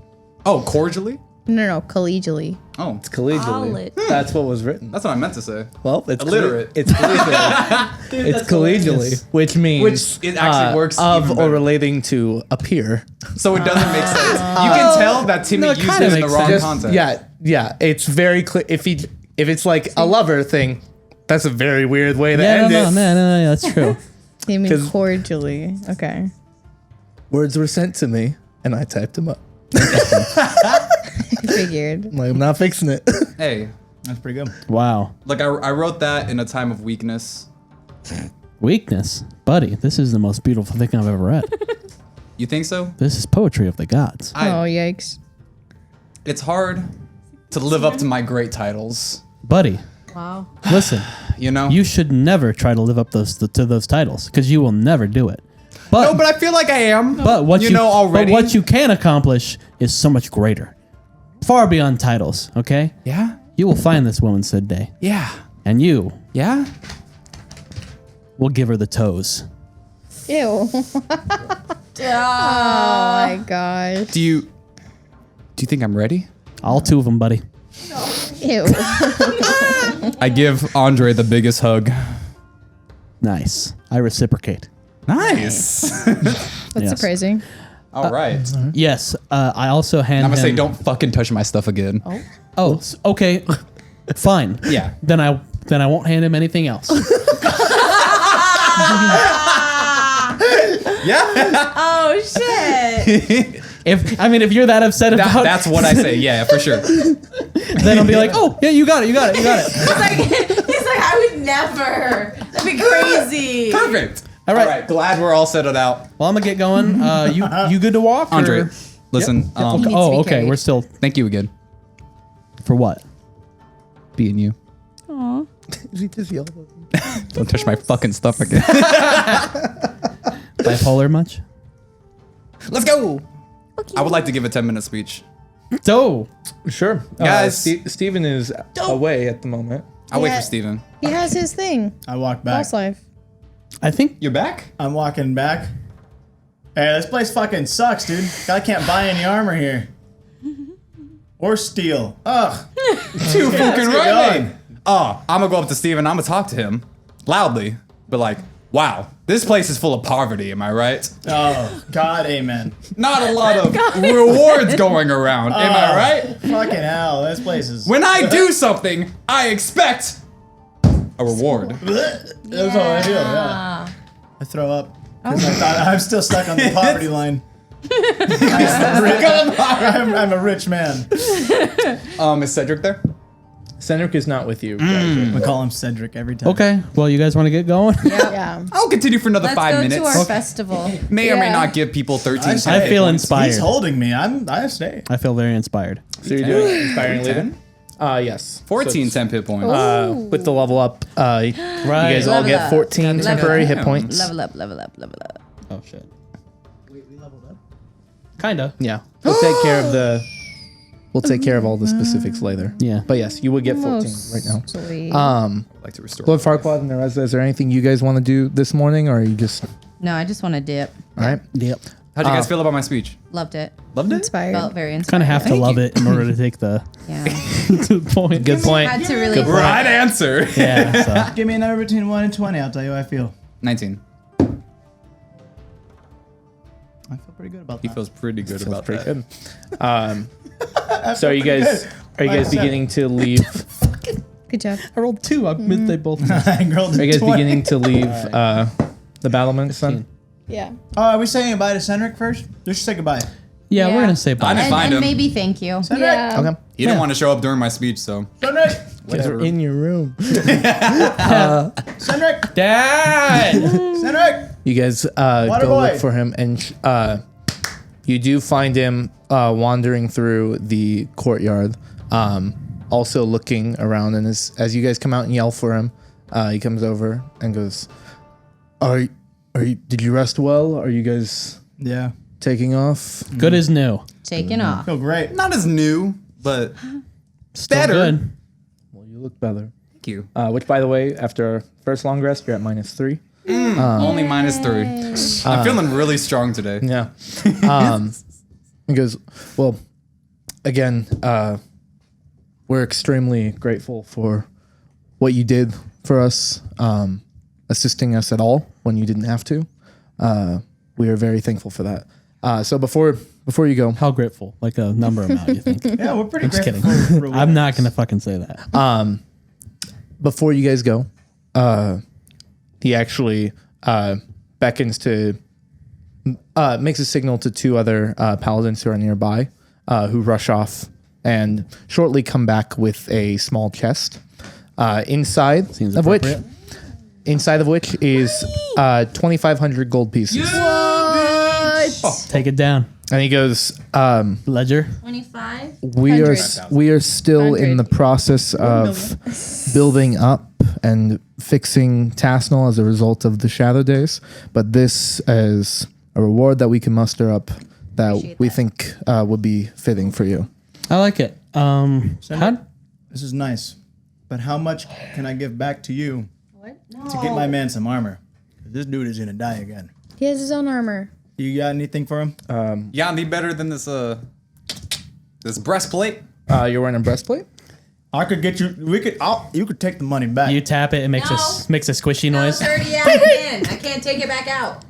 Oh, cordially. No, collegially. Oh, It's collegially. Solid. That's what was written. that's what I meant to say. Well, it's Illiterate. It's collegially. It's collegially, which means Which it actually works of even or better. relating to appear. So it doesn't make sense. You can tell that Timmy no, it used kinda it in the makes wrong sense. context. Yeah. It's very clear. If it's like a lover thing, that's a very weird way to Yeah, end it. no, that's true. You mean 'Cause- cordially. Okay. Words were sent to me, and I typed them up. I figured. I'm like, I'm not fixing it. Hey, That's pretty good. Wow. like I wrote that in a time of weakness. Weakness. Buddy, this is the most beautiful thing I've ever read. You think so? This is poetry of the gods. Oh, yikes. It's hard to live up to my great titles. Buddy, Wow. listen, you should never try to live up to those titles because you will never do it. No, but I feel like I am. But what you know already. But what you can accomplish is so much greater, far beyond titles. Okay, Yeah. you will find this woman said day, Yeah. and you Yeah. will give her the toes. Ew. Oh my gosh. Do you think I'm ready? All two of them, buddy. Ew. I give Andre the biggest hug. Nice. I reciprocate. Nice. That's Yes. surprising. All right. Yes. I also hand. I'm gonna him, say, don't fucking touch my stuff again. Oh, okay. Fine. Yeah. Then I won't hand him anything else. Yeah. Oh shit. If you're that upset about, That's what I say. Yeah, for sure. then I'll be like, oh yeah, you got it. He's like, I would never. That'd be crazy. Perfect. All right. Glad we're all settled out. Well, I'm gonna get going. You good to walk? or- Andre, listen. Okay. needs to Oh, be okay. carried. We're still Thank you again. for what? being you. Aw. Don't touch my fucking stuff again. Bipolar much? Let's go. I would like to give a 10-minute speech. So, Sure. Guys. Steven is away at the moment. I'll wait Yeah. for Steven. He has his thing. I walk back. Boss life. I think You're back? I'm walking back. Hey, this place fucking sucks, dude. I can't buy any armor here. Or steel. Ugh. Too fucking get right, going. man. Oh, I'm gonna go up to Steven. I'm gonna talk to him loudly, but like, wow, this place is full of poverty. Am I right? Oh, God, amen. Not a lot of rewards going around. Am I right? Fucking hell, this place is. When I do something, I expect a reward. That's how I feel, yeah. I throw up. 'Cause I thought I'm still stuck on the poverty line. I'm a rich man. Is Cedric there? Cedric is not with you. We call him Cedric every time. okay. Well, you guys want to get going? Yeah. I'll continue for another Let's 5 go minutes. to our festival. May or may Yeah. not give people 13 I cents. I feel inspired. He's holding me. I stay. I feel very inspired. So you're doing inspiring 10? leader? Yes. 14 So 10 hit points. with the level up, you Right. guys all Level get up. 14 Level temporary up. hit points. Level up, level up, level up. Oh shit. Kinda. Yeah. We'll take care of the. We'll take care of all the specifics later. Yeah. But yes, you would get 14 right now. Sweet. I'd like to restore. Lord Farquaad and Nereza, is there anything you guys want to do this morning, or are you just No, I just want to dip. all right? Yep. How'd you guys feel about my speech? Loved it. Loved it? Inspired. Felt very Kind inspired. of have to love it in order to take the Yeah. point. Good point. Had to really. Right answer. Yeah. So. Give me a number between 1 and 20. I'll tell you how I feel. 19. I feel pretty good about He that. feels pretty good about Pretty that. good. So are you guys Like beginning to leave? Good job. I rolled 2. I missed they both. I rolled Are a you guys 20. beginning to leave the battlements then? Yeah. Oh, are we saying goodbye to Cedric first? Let's just say goodbye. Yeah, we're Yeah. gonna say I bye. didn't And, find and him. maybe thank you. Cedric. Yeah. Okay. He didn't Yeah. want to show up during my speech, so. Cedric. You guys are in your room. Cedric. Dad. Cedric. You guys Water go boy. look for him, and you do find him wandering through the courtyard, also looking around. And as you guys come out and yell for him, he comes over and goes, "Are you? Did you rest well? Are you guys Yeah. taking off?" Good as new. Taking off. Feel great. Not as new, but Still better. good. Well, you look better. Thank you. Which, by the way, after our first long rest, you're at -3. Only -3. I'm feeling really strong today. Yeah. He goes, well, again, we're extremely grateful for what you did for us, assisting us at all when you didn't have to. We are very thankful for that. So before you go, How grateful? Like a number amount, you think? Yeah, we're pretty just grateful. kidding. I'm not gonna fucking say that. before you guys go, he actually beckons to, makes a signal to 2 other paladins who are nearby, who rush off and shortly come back with a small chest, inside Seems of which appropriate. is 2,500 gold pieces. Take it down. And he goes, Ledger. 25. we are still in the process of building up and fixing Tassonal as a result of the Shadow Days, but this is a reward that we can muster up that Appreciate we that. think would be fitting for you. I like it. How, This is nice. But how much can I give back to you What? to get my man some armor? 'Cause this dude is gonna die again. He has his own armor. You got anything for him? Yeah, I need better than this this breastplate. You're wearing a breastplate? I could get you. You could take the money back. you tap it, it makes No. makes a squishy noise. 30 out again. I can't take it back out.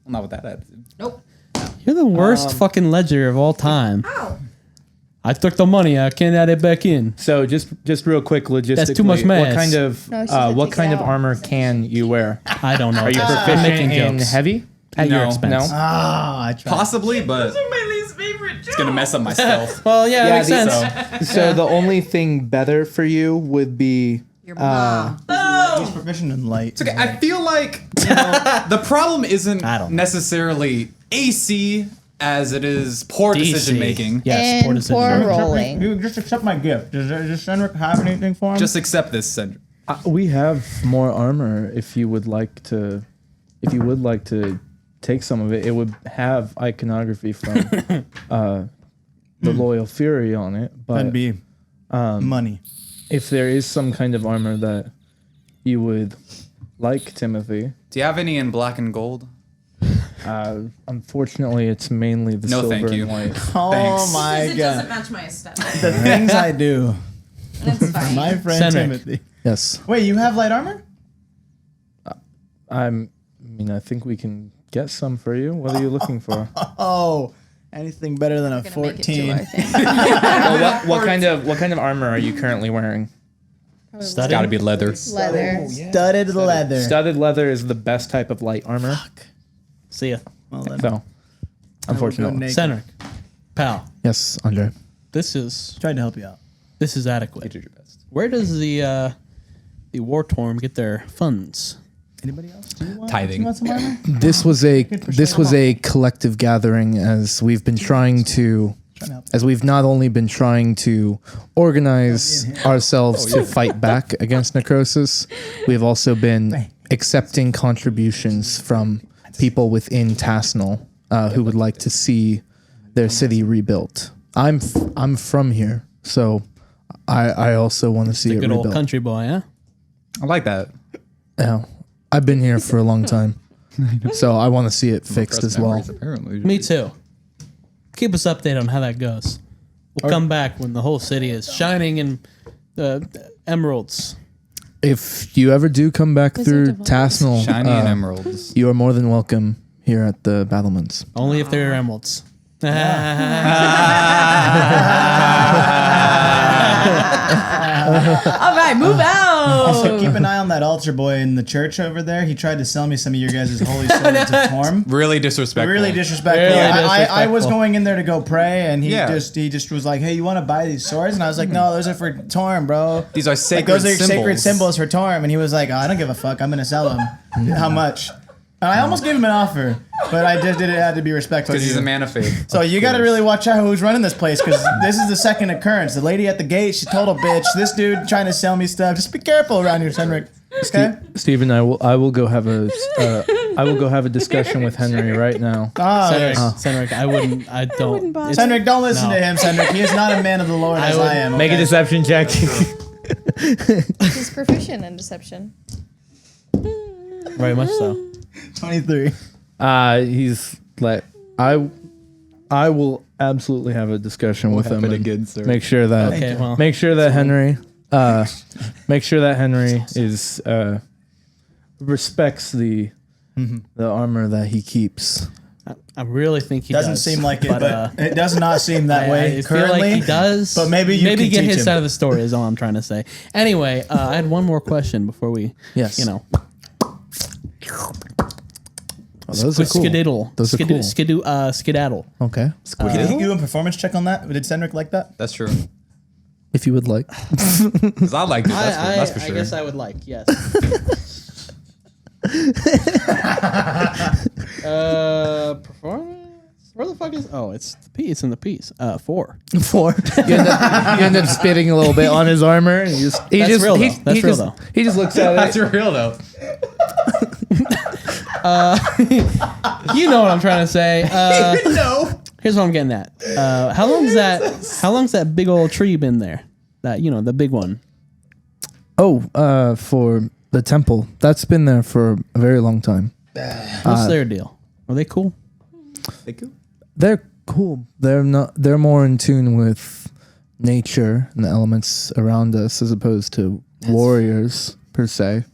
Well, not with that attitude. Nope. You're the worst fucking ledger of all time. Ow. I took the money. I can't add it back in. So just real quick, logistically, too much what mass. kind of No, she said what take kind it of out. armor can you wear? I don't know. Are you I'm proficient making in jokes heavy? at your No. expense. No? I tried. Possibly, but My least favorite joke. it's gonna mess up my stealth. Well, yeah, Yeah, makes these- sense. So the only thing better for you would be Your mom. He's proficient in light. Okay, I feel like the problem isn't I don't know. necessarily AC as it is poor DC. decision making. Yes, poor And decision. poor making. rolling. You just accept my gift. Does Cendric have anything for him? Just accept this, Cendric. We have more armor if you would like to. If you would like to take some of it, it would have iconography from the Loyal Fury on it. But that'd be money. if there is some kind of armor that you would like, Timothy, Do you have any in black and gold? unfortunately, it's mainly the No, silver thank you. and white. Oh Thanks. my It doesn't god. match my aesthetic. The things I do. That's fine. My friend Cendric. Timothy. Yes, Wait, you have light armor? I think we can get some for you. What are you looking for? Oh, anything better than a Gonna make it to 14. our thing. Well, what kind of armor are you currently wearing? Studded? Gotta be leather. Leather. Studded leather. Studded leather is the best type of light armor. See ya. Well, then, So, unfortunately, naked. Cendric. Pal, yes, Andre. this is Tried to help you out. adequate. You did your best. Where does the War Torm get their funds? Anybody else? Do you want, Tithing. Do you want some armor? This was a collective gathering as we've been trying to. Trying to help. As we've not only been trying to organize ourselves to fight back against necrosis, we've also been accepting contributions from people within Tassonal who would like to see their city rebuilt. I'm from here, so I also want to see it Good old rebuilt. country boy, huh? I like that. Yeah, I've been here for a long time, so I want to see it fixed as well. Apparently. Me too. Keep us updated on how that goes. We'll come back when the whole city is shining in emeralds. If you ever do come back through of Oz. Tassonal, Shiny and emeralds. you are more than welcome here at the battlements. Only if they're emeralds. All right, move Also, out. keep an eye on that altar boy in the church over there. He tried to sell me some of your guys' holy swords of Torm. Really disrespectful. Really disrespectful. Really I was disrespectful. going in there to go pray, and he Yeah. just was like, "Hey, you want to buy these swords?" And I was like, "No, those are for Torm, bro. These are Like sacred those are symbols. sacred symbols for Torm." And he was like, "Oh, I don't give a fuck. I'm gonna sell them. How much?" And I almost gave him an offer, but I just did it. Had to be respectful. Because to he's you. a man of faith. So you got to really watch out who's running this place, because this is the second occurrence. The lady at the gate, she total bitch. This dude trying to sell me stuff. Just be careful around here, Cendric. Okay. Stephen, I will go have a discussion with Henry right now. Oh, Cendric, yes. Cendric, I don't. wouldn't bother. it's- Cendric, don't listen No. to him, Cendric. He is not a man of the Lord as would I am. Make a okay? deception check. He's proficient in deception. Very much so. 23. He's like, I will absolutely have a discussion with him have it and again, sir. make sure that Okay, well, Henry is respects the armor that he keeps. I really think he Doesn't does. seem like it, but it does not seem that way I feel currently. like he does. but maybe you maybe can get teach his him. side of the story is all I'm trying to say. Anyway, I had one more question before we, Yes. Oh, those are cool. Skedaddle. Those are cool. Skedaddle. Okay, Did you do a performance check on that? Did Cendric like that? That's true. if you would like. Because I liked it. That's for sure. I guess I would like, yes. Performance? Where the fuck is? Oh, it's the piece. It's in the piece. 4. 4. You end up spitting a little bit on his armor. And That's real, though. That's real, though. He just looks at That's it. real though. You know what I'm trying to say. No. Here's what I'm getting at. How long's that big old tree been there? That the big one. Oh, for the temple, that's been there for a very long time. What's their deal? Are they cool? They're cool. They're not. They're more in tune with nature and the elements around us, as opposed to warriors per se.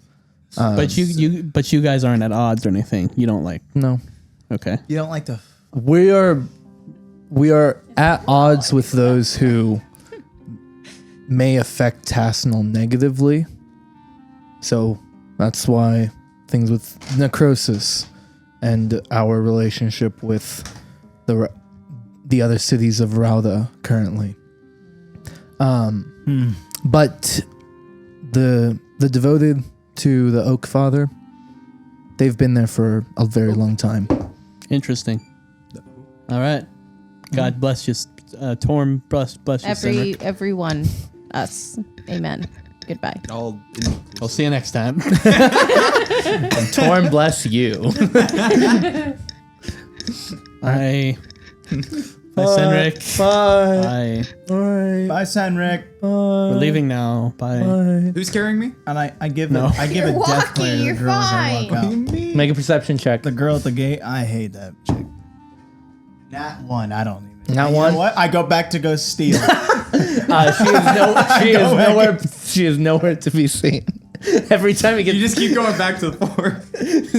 But you guys aren't at odds or anything. You don't like. No, Okay. You don't like to. we are at odds with those who may affect Tassonal negatively. So that's why things with necrosis and our relationship with the other cities of Rauda currently. But the devoted to the Oak Father, they've been there for a very long time. Interesting. All right. God bless you. Torm, bless you, Cynric. Everyone, us. Amen. Goodbye. I'll We'll see you next time. And Torm bless you. Bye. Bye, Cynric. Bye. Bye. Bye, Senric. We're leaving now. Bye. Who's carrying me? And I give No. a death walking, glare to you're the girl as I walk fine. out. Make a perception check. The girl at the gate, I hate that chick. Not one. I don't even. Not You know one? what? I go back to go steal. She is nowhere to be seen. Every time he gets You just keep going back to the floor.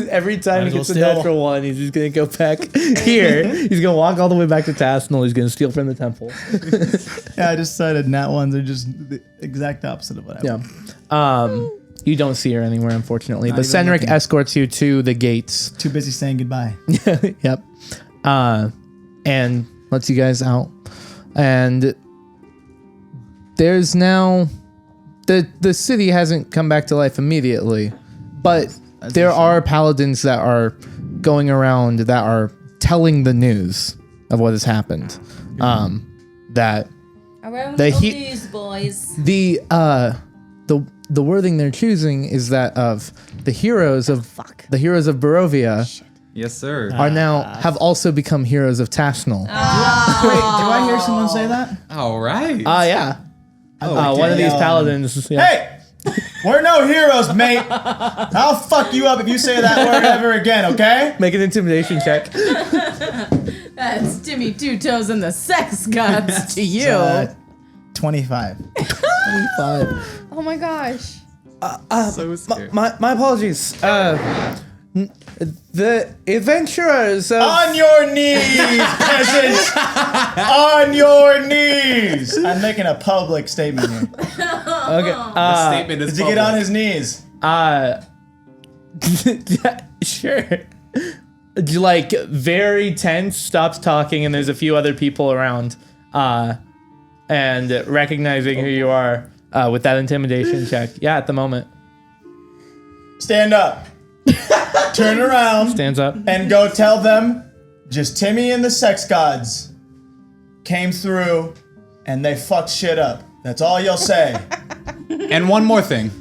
every time Might he as gets a well steal. natural one, he's just gonna go back here. He's gonna walk all the way back to Tassonal. He's gonna steal from the temple. Yeah, I decided nat ones are just the exact opposite of what I Yeah. You don't see her anywhere, unfortunately. But even Senric looking. escorts you to the gates. Too busy saying goodbye. Yep. And lets you guys out. And there's now the city hasn't come back to life immediately, but there are paladins that are going around that are telling the news of what has happened. That Around The the heat- news, boys. the wording they're choosing is that of the heroes of Barovia Yes, sir. are now have also become heroes of Tassonal. Wait, do I hear someone say that? All right. Yeah. One of these paladins. Yeah. Hey! We're no heroes, mate. I'll fuck you up if you say that word ever again, okay? Make an intimidation check. That's Timmy Two Toes and the Sex Gods to you. 25. 25. Oh my gosh. So scared. My apologies. The adventurers of On your knees, peasants! On your knees! I'm making a public statement here. okay. The statement is Did you get on his knees? Sure. Like very tense, stops talking, and there's a few other people around. And recognizing who you are with that intimidation check. Yeah, at the moment. Stand up. Turn around. Stands up. And go tell them just Timmy and the sex gods came through and they fucked shit up. That's all you'll say. And one more thing.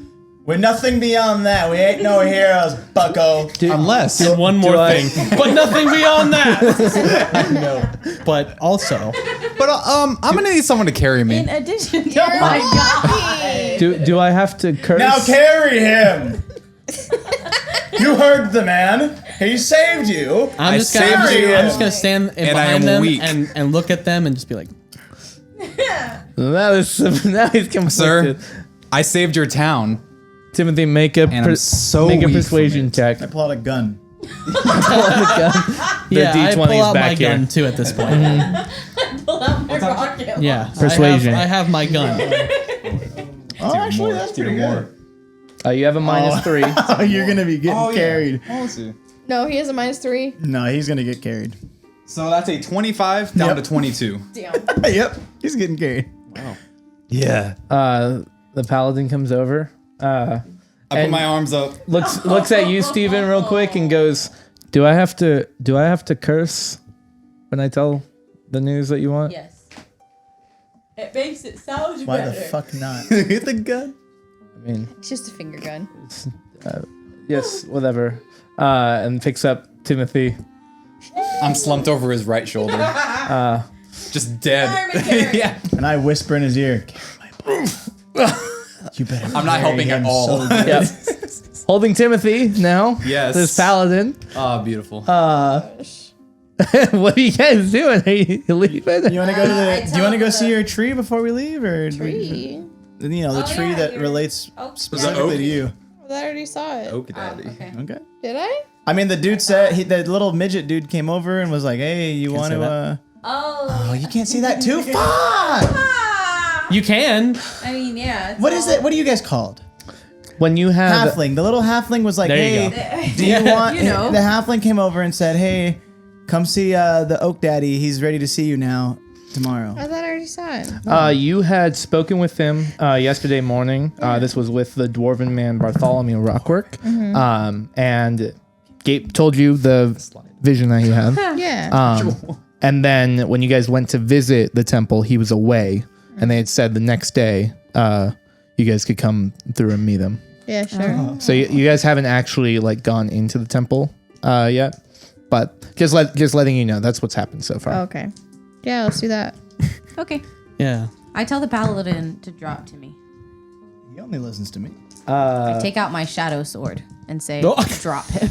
We're nothing beyond that. We ain't no heroes, bucko. Unless. And one more Do I- thing, but nothing beyond that. No. But also, But I'm gonna need someone to carry me. In addition to oh my god. Do I have to curse? Now carry him. You heard the man. He saved you. I'm just gonna stand And I behind am them weak. and look at them and just be like, Now he's conflicted. Sir, I saved your town. Timothy, make a And I'm so make a weak persuasion check. I pull out a gun. yeah, I D20 pull is out my back here. gun too at this point. Pull out my rocket. Yeah, Persuasion. I have my gun. Oh, actually, that's pretty good. You have a -3. Oh, you're gonna be getting carried. Let's see. No, he has a -3. No, he's gonna get carried. So that's a 25 down Yep. to 22. Damn. Yep, he's getting carried. Yeah. The paladin comes over. I put And- my arms up. Looks at you, Steven, real quick, and goes, Do I have to curse when I tell the news that you want? Yes. It makes it sound Why better. the fuck not? Hit the gun. I mean, It's just a finger gun. yes, whatever. And picks up Timothy. I'm slumped over his right shoulder. Just dead. Armageddon. Yeah. And I whisper in his ear, "Carry my body." You better. I'm not carry helping at him all. so good. Yep. Holding Timothy now. Yes. This paladin. Oh, beautiful. What are you guys doing? Are you leaving? You want to go to I the? Do you want to go tell see your tree before we leave, or Tree. You know, the Oh, tree yeah, that you're- relates Oh, specifically oak? to you. Well, I already saw it. Oak daddy. okay. Okay. Did I? I mean, the dude said the little midget dude came over and was like, "Hey, you want say to?" that. Oh. Oh, you can't see that too. Fuck! Ah. You can. I mean, yeah. it's What is all- it? What are you guys called? When you have Halfling. The little halfling was like, There you "Hey, do you want?" You know. The halfling came over and said, "Hey, come see the oak daddy. He's ready to see you now tomorrow." I thought I already saw it. you had spoken with him yesterday morning. This was with the dwarven man Bartholomew Rockwork, and Gabe told you the vision that he had. Yeah. And then when you guys went to visit the temple, he was away, and they had said the next day you guys could come through and meet him. Yeah, sure. So you guys haven't actually like gone into the temple yet, but just letting you know that's what's happened so far. Okay. Yeah, let's do that. Okay. Yeah. I tell the paladin to drop to me. He only listens to me. I take out my shadow sword and say, Oh. drop him.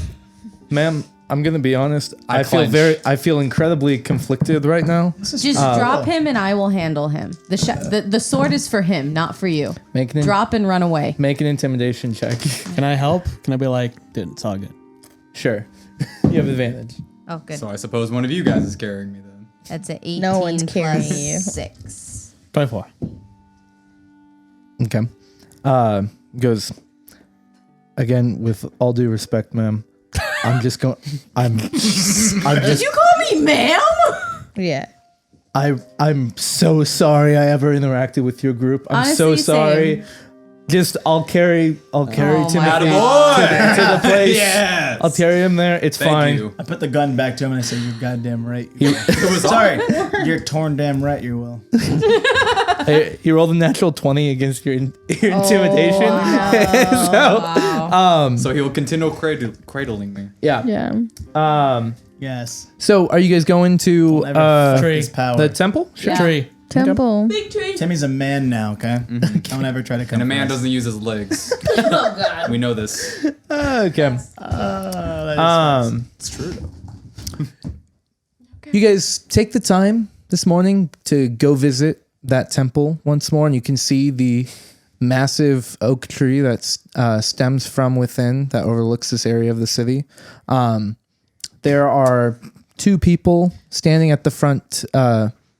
Ma'am, I'm gonna be honest. I I clench. feel incredibly conflicted right now. Just drop him and I will handle him. The sword is for him, not for you. Drop and run away. Make an intimidation check. Can I help? Can I be like, dude, it's all good? Sure, you have advantage. Oh, good. So I suppose one of you guys is carrying me then. That's an 18 No one's carrying plus you. 6. 24. Okay. Goes again with all due respect, ma'am. I'm just going. Did you call me ma'am? Yeah. I'm so sorry I ever interacted with your group. I'm so Honestly, sorry. same. Just I'll carry Oh Timothy my to Attaboy! the place. Yes. I'll carry him there. It's Thank fine. you. I put the gun back to him and I said, "You're goddamn right." It was Sorry, you're torn damn right. You will. Hey, you rolled a natural 20 against your intimidation. Wow. So he will continue cradling me. Yeah. Yeah. Yes. So are you guys going to Never fuck Tree. his power. the temple? Sure. Yeah. Tree. Temple. Timmy's a man now. Okay. Don't ever try to come. And a man for us. doesn't use his legs. Oh, God. We know this. Okay. It's true though. You guys take the time this morning to go visit that temple once more, and you can see the massive oak tree that stems from within that overlooks this area of the city. There are 2 people standing at the front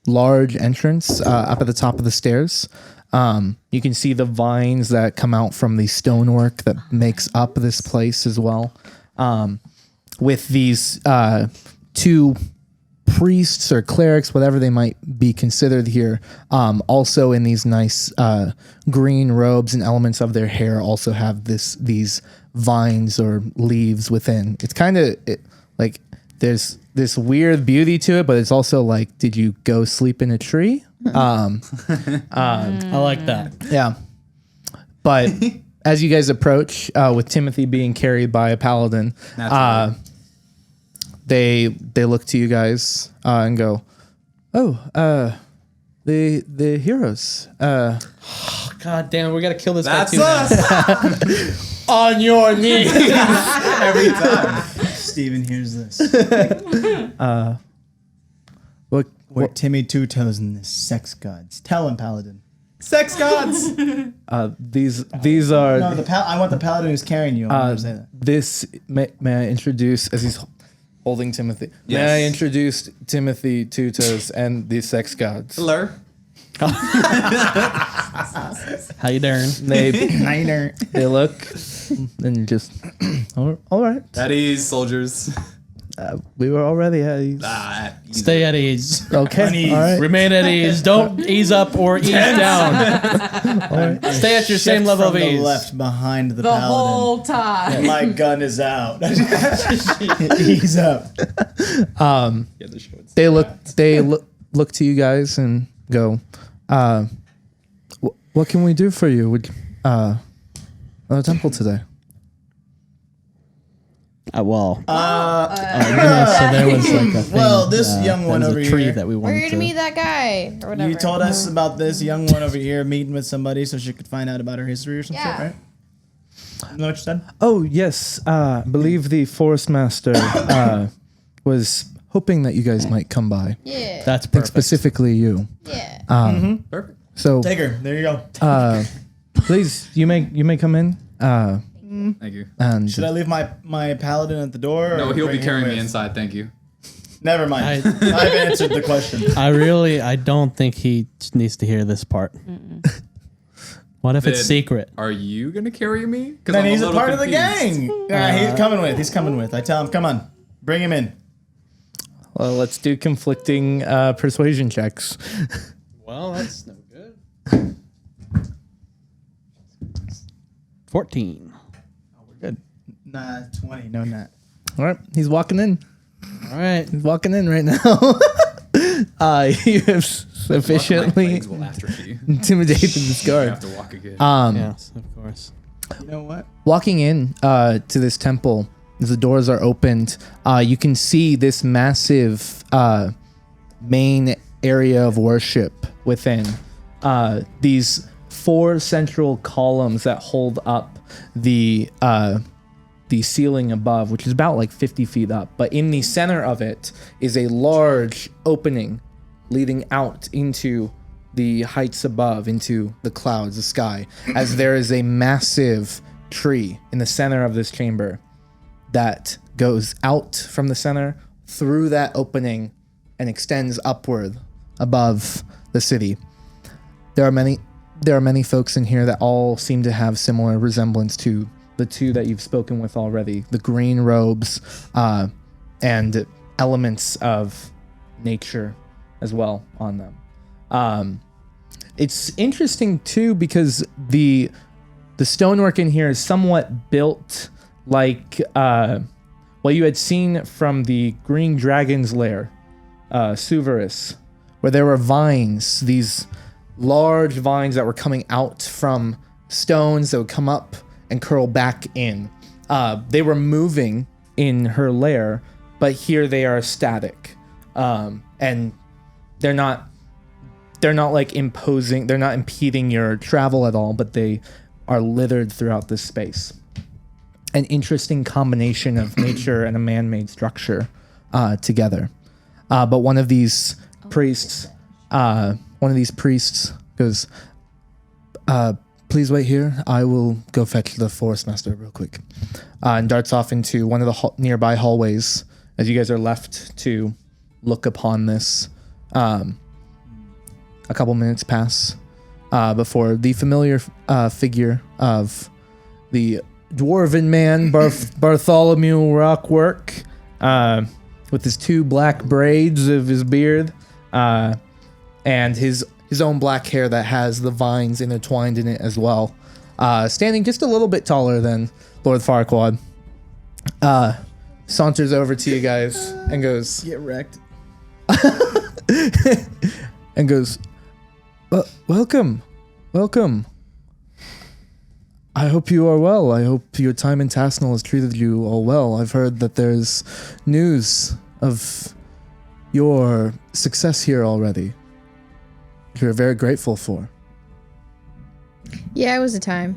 large entrance up at the top of the stairs. You can see the vines that come out from the stonework that makes up this place as well. With these 2 priests or clerics, whatever they might be considered here, also in these nice green robes, and elements of their hair also have these vines or leaves within. It's kind of like there's this weird beauty to it, but it's also like, did you go sleep in a tree? I like that. Yeah. But as you guys approach, with Timothy being carried by a paladin, Naturally. they look to you guys and go, "Oh, the heroes. God damn, we gotta kill this That's guy too. us. On your knees." Every time. Steven hears this. What? We're Timmy Two Toes and the sex gods. Tell him, Paladin. Sex gods. These are. No, I want the Paladin who's carrying you. I want him to say that. This may I introduce, as he's holding Timothy. Yes. May I introduce Timothy Two Toes and the sex gods? Hello. How you doing? They look and just all right. At ease, soldiers. We were already at ease. Easy. Stay at ease. Okay, all right. Remain at ease. Don't ease up or ease down. Stay at your same Shift level of from the ease. left behind the, The Paladin. whole time. My gun is out. Ease up. Yeah, the shorts. They look to you guys and go, what can we do for you with the temple today? So there was like a thing, Well, this young one there was over a tree here. that we We're wanted here to meet that guy or whatever. You told us about this young one over here meeting with somebody so she could find out about her history or some Yeah. shit, right? You know what you said? Oh yes, I believe the forest master was hoping that you guys might come by. Yeah. That's I think perfect. specifically you. Yeah. Perfect. So Take her. There you go. please, you may come in. Thank you. And Should I leave my Paladin at the door? or No, he'll bring be him carrying me with? inside. Thank you. Never mind. I've answered the question. I don't think he needs to hear this part. What if it's Then- secret? Are you gonna carry me? Because Then he's a part of the gang. He's coming with. He's coming with. I tell him, come on, bring him in. well, let's do conflicting persuasion checks. Well, that's no good. 14. Good. Nah, 20. No, not. All right, he's walking in. All right. He's walking in right now. You have sufficiently legs will atrophy. intimidated this I guard. have to walk again. Yes, of course. You know what? Walking in to this temple, as the doors are opened, you can see this massive main area of worship within. These 4 central columns that hold up the ceiling above, which is about like 50 feet up. But in the center of it is a large opening leading out into the heights above, into the clouds, the sky, as there is a massive tree in the center of this chamber that goes out from the center through that opening and extends upward above the city. There are many folks in here that all seem to have similar resemblance to the 2 that you've spoken with already, the green robes and elements of nature as well on them. It's interesting too because the stonework in here is somewhat built like what you had seen from the Green Dragon's lair, Suverus, where there were vines, these large vines that were coming out from stones that would come up and curl back in. They were moving in her lair, but here they are static, and they're not like imposing. They're not impeding your travel at all, but they are littered throughout this space. An interesting combination of nature and a man-made structure together. But one of these priests goes, please wait here. I will go fetch the forest master real quick. And darts off into one of the nearby hallways as you guys are left to look upon this. A couple minutes pass before the familiar figure of the dwarven man, Bartholomew Rockwork, with his 2 black braids of his beard, and his own black hair that has the vines intertwined in it as well, standing just a little bit taller than Lord Farquaad, saunters over to you guys and goes, Get wrecked. and goes, welcome. I hope you are well. I hope your time in Tassonal has treated you all well. I've heard that there's news of your success here already, which we're very grateful for. Yeah, it was a time.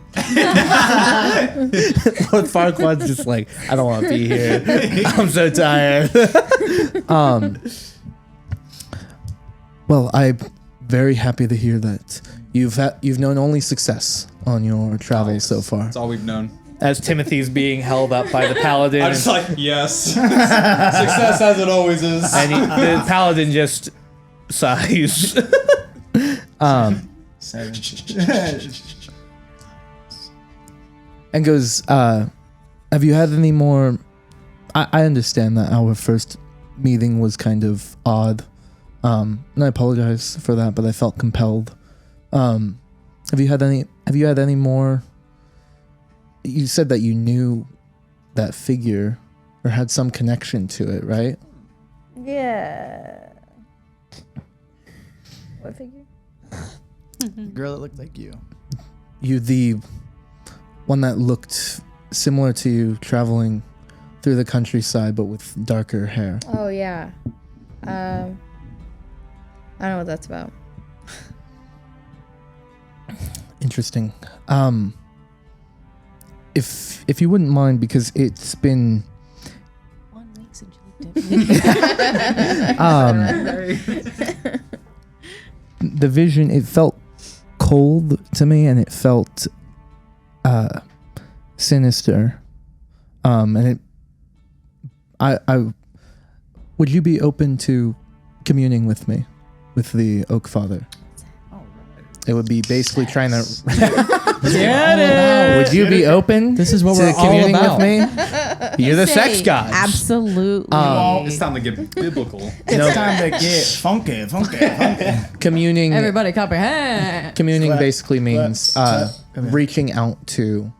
Lord Farquaad's just like, I don't want to be here. I'm so tired. Well, I'm very happy to hear that you've known only success on your travels so far. That's all we've known. As Timothy's being held up by the paladin, I'm just like, yes. Success as it always is. and the paladin just sighs. 7. And goes, have you had any more? I understand that our first meeting was kind of odd. And I apologize for that, but I felt compelled. Have you had any more? You said that you knew that figure or had some connection to it, right? Yeah. What figure? Girl that looked like you. You, the one that looked similar to you, traveling through the countryside, but with darker hair. Oh, yeah. I don't know what that's about. Interesting. If you wouldn't mind, because it's been 1 week since you looked at me. the vision, it felt cold to me, and it felt sinister. And I would you be open to communing with me, with the Oak Father? It would be basically trying to. Get it? Would you be open? This is what to we're all communing about. with me? You're the sex Say, god. Absolutely. It's time to get biblical. It's time to get funky. Communing. Everybody comprehend. Communing Clap, basically means clap. Come here. reaching out to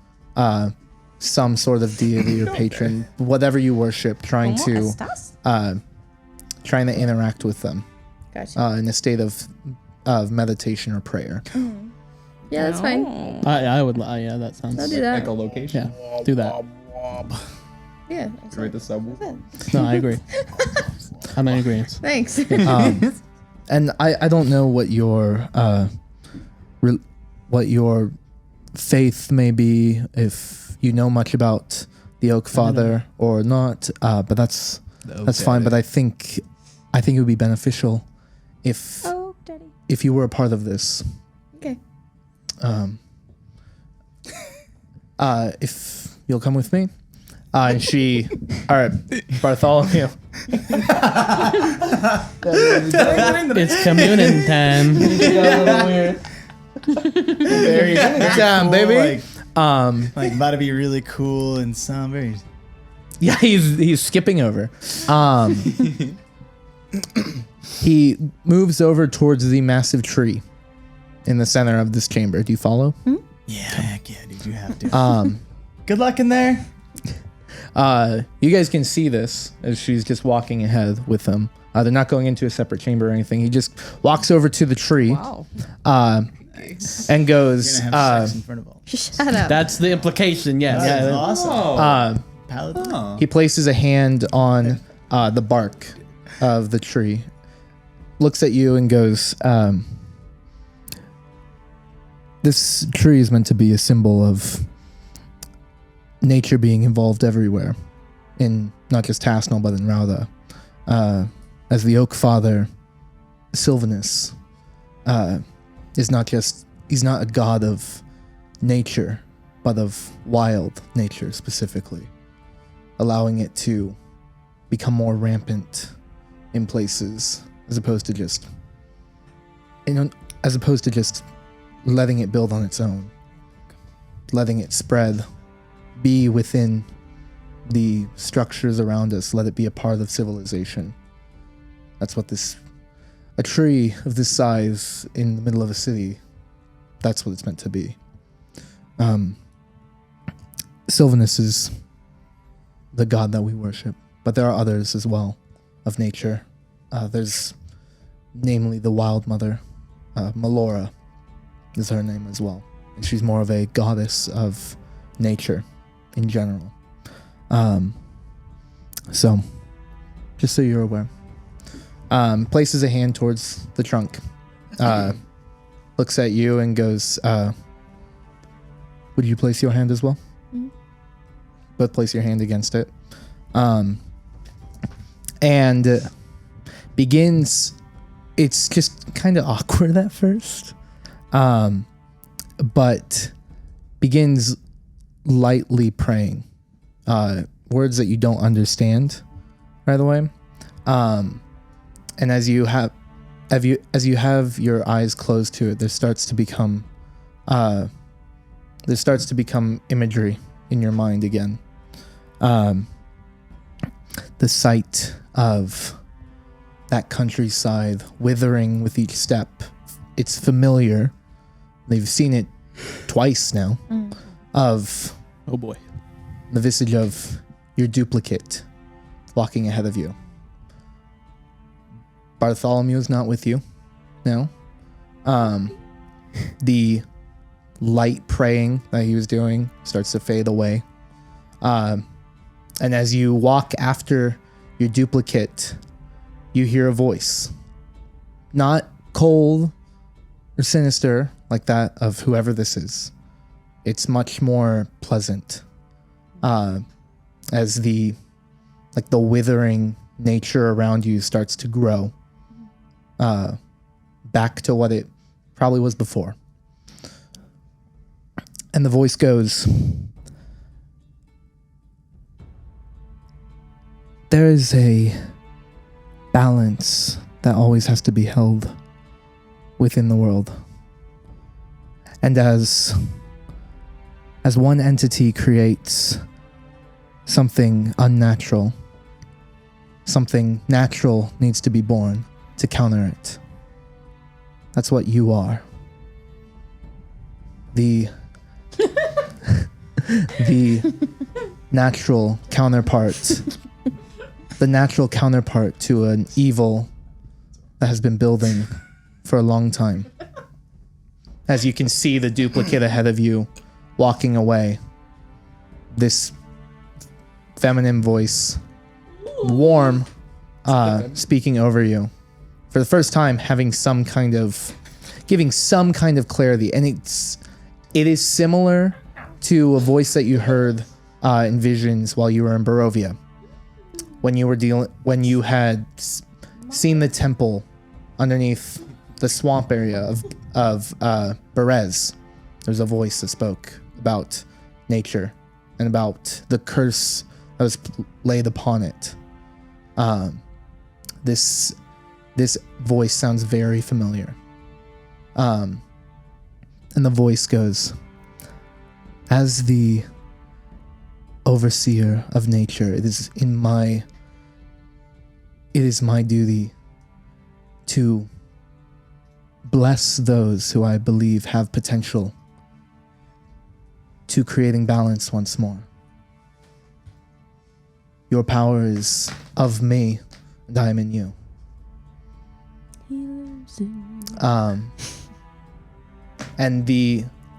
some sort of deity or patron, whatever you worship, trying to interact with them. Gotcha. in a state of meditation or prayer. Yeah, that's fine. I would. Yeah, that sounds. I'll do that. Echolocation. Yeah, do that. Yeah. Rate the sub. No, I agree. I'm in agreement. Thanks. And I don't know what your faith may be, if you know much about the Oak Father or not, but that's fine. But I think it would be beneficial if Daddy. if you were a part of this. Okay. If you'll come with me. And she, all right, Bartholomew. It's communing time. Very good time, baby. Like about to be really cool and sound very. Yeah, he's skipping over. He moves over towards the massive tree in the center of this chamber. Do you follow? Yeah, heck yeah, dude, you have to. Good luck in there. You guys can see this as she's just walking ahead with him. They're not going into a separate chamber or anything. He just walks over to the tree. Wow. And goes. You're gonna have sex in front of all. Shut up. That's the implication. Yes. That's awesome. Paladin. He places a hand on the bark of the tree, looks at you, and goes, "This tree is meant to be a symbol of nature being involved everywhere, in not just Tassonal but in Rauda. As the Oak Father, Sylvanus is not just, he's not a god of nature, but of wild nature specifically, allowing it to become more rampant in places as opposed to just, letting it build on its own, letting it spread, be within the structures around us, let it be a part of civilization. That's what a tree of this size in the middle of a city, that's what it's meant to be. Sylvanus is the god that we worship, but there are others as well of nature. There's namely the Wild Mother, Melora is her name as well. And she's more of a goddess of nature in general. So, just so you're aware. Places a hand towards the trunk. Looks at you and goes, would you place your hand as well? Mhm. Both place your hand against it. And begins, it's just kind of awkward at first, but begins lightly praying, words that you don't understand right away. And as you have your eyes closed to it, there starts to become imagery in your mind again. The sight of that countryside withering with each step. It's familiar. They've seen it twice now. Of Oh boy. the visage of your duplicate walking ahead of you. Bartholomew is not with you now. The light praying that he was doing starts to fade away. And as you walk after your duplicate, you hear a voice. Not cold or sinister like that of whoever this is. It's much more pleasant. As the withering nature around you starts to grow back to what it probably was before. And the voice goes, there is a balance that always has to be held within the world. And as one entity creates something unnatural, something natural needs to be born to counter it. That's what you are. The natural counterpart. The natural counterpart to an evil that has been building for a long time. As you can see the duplicate ahead of you walking away, this feminine voice, warm, speaking over you. For the first time, giving some kind of clarity. And it is similar to a voice that you heard in visions while you were in Barovia. When you had seen the temple underneath the swamp area of Berez, there's a voice that spoke about nature and about the curse that was laid upon it. This voice sounds very familiar. And the voice goes, as the overseer of nature, it is my duty to bless those who I believe have potential to creating balance once more. Your power is of me, and I am in you. And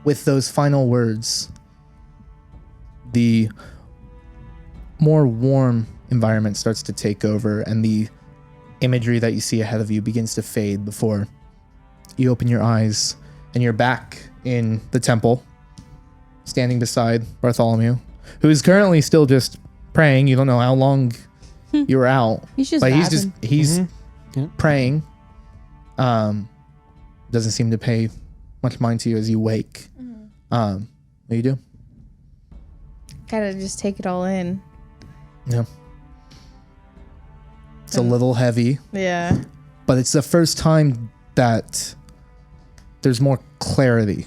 with those final words, the more warm environment starts to take over, and the imagery that you see ahead of you begins to fade before you open your eyes, and you're back in the temple, standing beside Bartholomew, who is currently still just praying. You don't know how long you were out, He's just but vibing. he's Yeah. praying. Doesn't seem to pay much mind to you as you wake. What do you do? Gotta just take it all in. Yeah. It's a little heavy, Yeah. but it's the first time that there's more clarity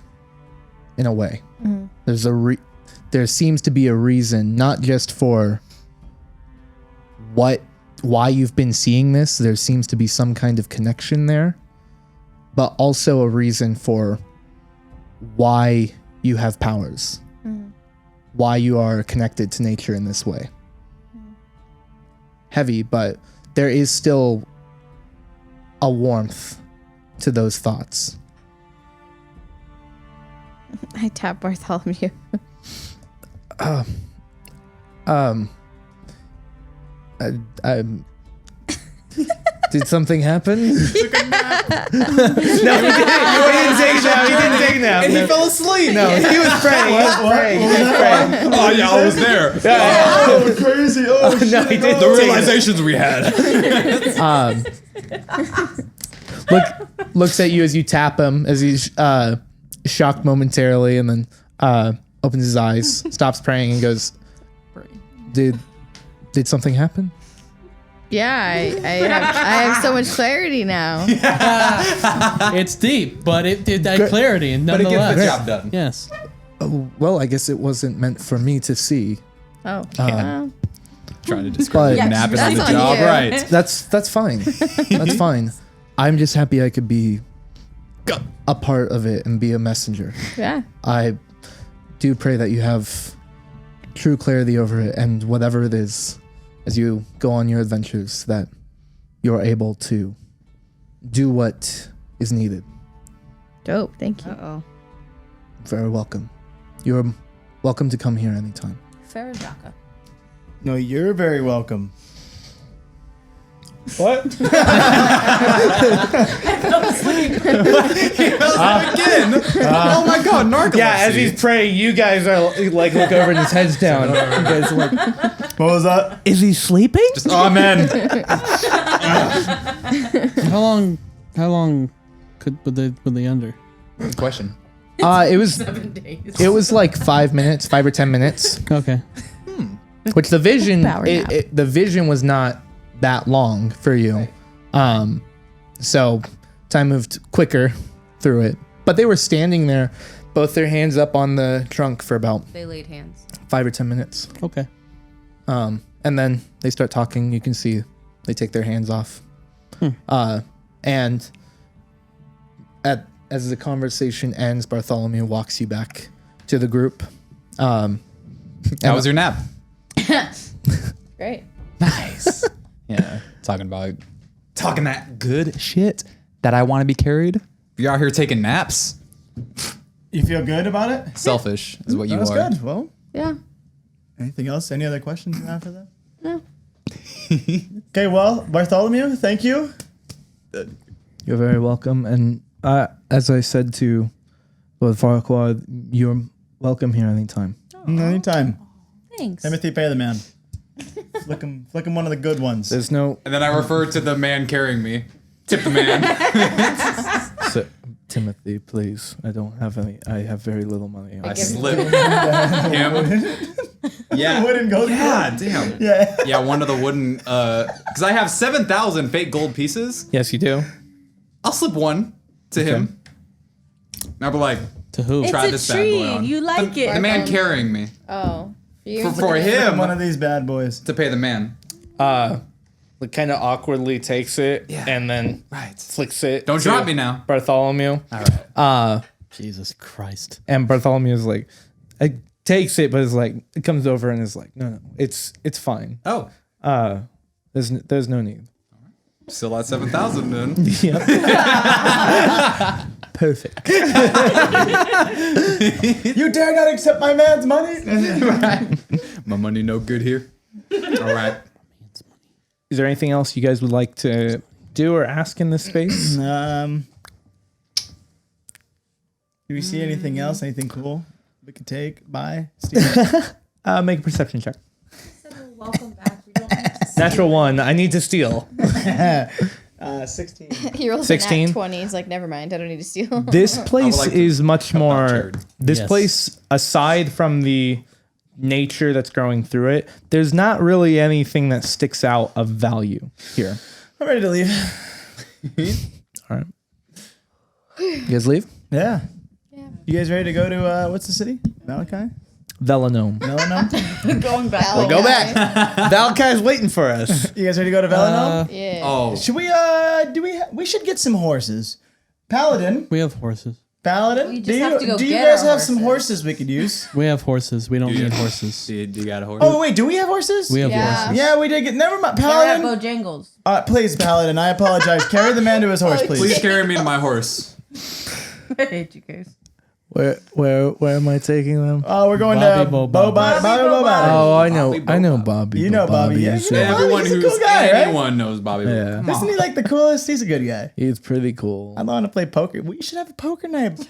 in a way. There seems to be a reason, not just for why you've been seeing this. There seems to be some kind of connection there, but also a reason for why you have powers, why you are connected to nature in this way. Heavy, but there is still a warmth to those thoughts. I tap Bartholomew. Did something happen? No, he didn't take a nap. And he fell asleep. No, he was praying. He was praying. Oh yeah, I was there. Oh, crazy. Oh, No, he didn't. The realizations we had. Looks at you as you tap him, as he's shocked momentarily, and then opens his eyes, stops praying, and goes, Did something happen? Yeah, I have so much clarity now. It's deep, but it did that clarity, and But it nonetheless, gets the job done. yes. Well, I guess it wasn't meant for me to see. Oh, well, Trying to describe But- napping on the That's on job, you. right? That's fine. That's fine. I'm just happy I could be a part of it and be a messenger. yeah. I do pray that you have true clarity over it, and whatever it is, as you go on your adventures, that you're able to do what is needed. Dope. Thank you. Uh-oh. Very welcome. You're welcome to come here anytime. Farazaka. No, you're very welcome. What? Again. Oh my god, narcolepsy. Yeah, as he's praying, you guys are like look over and his head's down. You guys are like, What was that? is he sleeping? Amen. How long were they under? Good question. It was 7 days. it was like 5 minutes, 5 or 10 minutes. Okay. Which the vision, Power nap. the vision was not that long for you. So time moved quicker through it. But they were standing there, both their hands up on the trunk for about They laid hands. 5 or 10 minutes. Okay. And then they start talking. You can see they take their hands off. And as the conversation ends, Bartholomew walks you back to the group. How was your nap? Great. Nice. Yeah. Talking about talking that good shit that I want to be carried. You're out here taking naps. You feel good about it? Selfish is what you That's are. good. Well, Yeah. anything else? Any other questions you have for them? No. Okay, well, Bartholomew, thank you. You're very welcome. And as I said to Lord Farquaad, you're welcome here anytime. Anytime. Thanks. Timothy, pay the man. flick him one of the good ones. There's no And then I refer to the man carrying me. Tip the man. Timothy, please. I don't have any. I have very little money. I slip him. Yeah. Wooden gold. Yeah, damn. Yeah. Yeah, one of the wooden, because I have 7,000 fake gold pieces. Yes, you do. I'll slip one to him. And I'll be like, To who? try It's this a bad boy treat. on. You like The it. man carrying me. Oh. You For him, One of these bad boys. to pay the man. Like kind of awkwardly takes it and then Right. flicks it. Don't to drop me now. Bartholomew. All right. Jesus Christ. And Bartholomew's like, takes it, but is like, it comes over and is like, no, it's fine. Oh, There's no need. still at 7,000 then. Yep. Perfect. You dare not accept my man's money? My money no good here. All right. Is there anything else you guys would like to do or ask in this space? Do we see anything else? Anything cool we could take? Buy? Steal? Make a perception check. Welcome back. We don't need to Natural 1. I need to steal. 16. He rolls 16? a nat 20. He's like, never mind. I don't need to steal. This place like to is much cut that more. charity. This Yes. place, aside from the nature that's growing through it, there's not really anything that sticks out of value here. I'm ready to leave. All right. You guys leave? Yeah. You guys ready to go to, what's the city? Malachi? Velanome. Velanome? going back. Oh, Go back. Valkai's waiting for us. You guys ready to go to Velanome? Yeah. Oh, Should we, we should get some horses. Paladin? We have horses. Paladin? We just do you, have to go do you get guys our have some horses. horses we could use? We have horses. We don't Yeah. need horses. do you got a horse? Oh, wait, do we have horses? We have Yeah. horses. Yeah, we did get, never mind. They're at Paladin? Bojangles. Please, Paladin, I apologize. Carry the man to his horse, please. Please carry me to my horse. I hate you guys. Where am I taking them? Oh, we're going Bobby to Bo Bobby Bobby. Oh, I know. Bobby I know Bob. Bobby. You know Bobby, yeah. so- Yeah. Everyone he's a who's cool guy, right? anyone knows Bobby. Yeah. Come Isn't on. he like the coolest? He's a good guy. He's pretty cool. I want to play poker. We should have a poker night.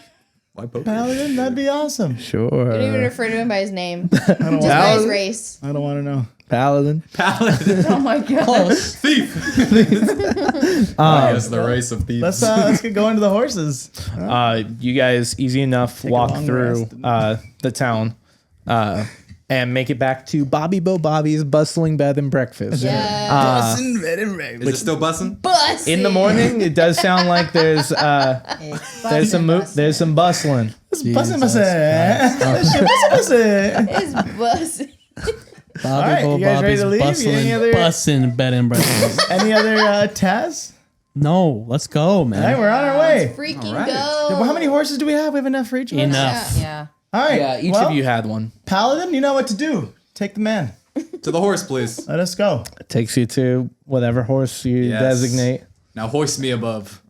Why poker? Paladin, that'd be awesome. Sure. Don't even refer to him by his name. I don't Just want. by his race. I don't want to know. Paladin. Paladin. Oh my god. Close. Thief. Yes, the race of thieves. Let's get going to the horses. You guys easy enough a walk long through rest. the town and make it back to Bobby Bo Bobby's bustling bed and breakfast. Yeah. Is it still bussing? Bus. In the morning, it does sound like there's some bustling. Bussin', Jesus bussin'. It's bus. Bobby Alright, Bo you guys ready Bobby's to leave? Any other- bussin' bed and breakfast. Any other Taz? No, let's go, All right, man. we're on our way. Freaking All right. go. Well, how many horses do we have? We have enough for each of us? Enough. Yeah. All right. Yeah, each well, of you had one. Paladin, you know what to do. Take the man. To the horse, please. Let us go. It takes you to whatever horse you Yes. designate, Now hoist me above.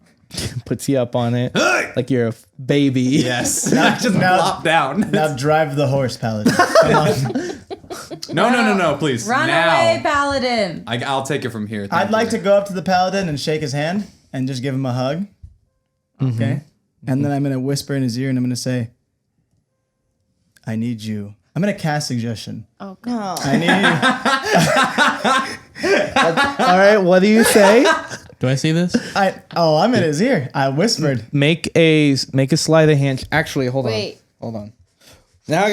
puts you up on it Hey! like you're a baby. Yes. Just now- flop down. Now drive the horse, Paladin. Come on. No, please. Run now. away, Paladin. I'll take it from here. I'd like to go up to the Paladin and shake his hand and just give him a hug. Okay? And then I'm going to whisper in his ear and I'm going to say, I need you. I'm going to cast suggestion. Oh, God. I need All right, what do you say? Do I see this? I'm in his ear. I whispered. Make a sleight of hand. Actually, hold Wait. on. Now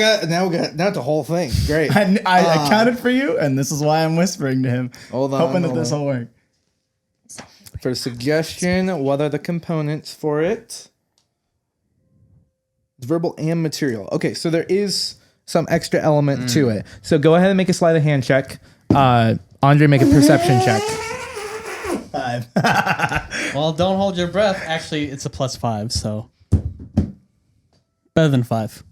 we got the whole thing. Great. I counted for you, and this is why I'm whispering to him. Hold on, Hoping that hold this on. will work. For suggestion, what are the components for it? It's verbal and material. Okay, so there is some extra element to it. So go ahead and make a sleight of hand check. Andre, make a perception check. 5. Well, don't hold your breath. Actually, it's a +5, so better than 5.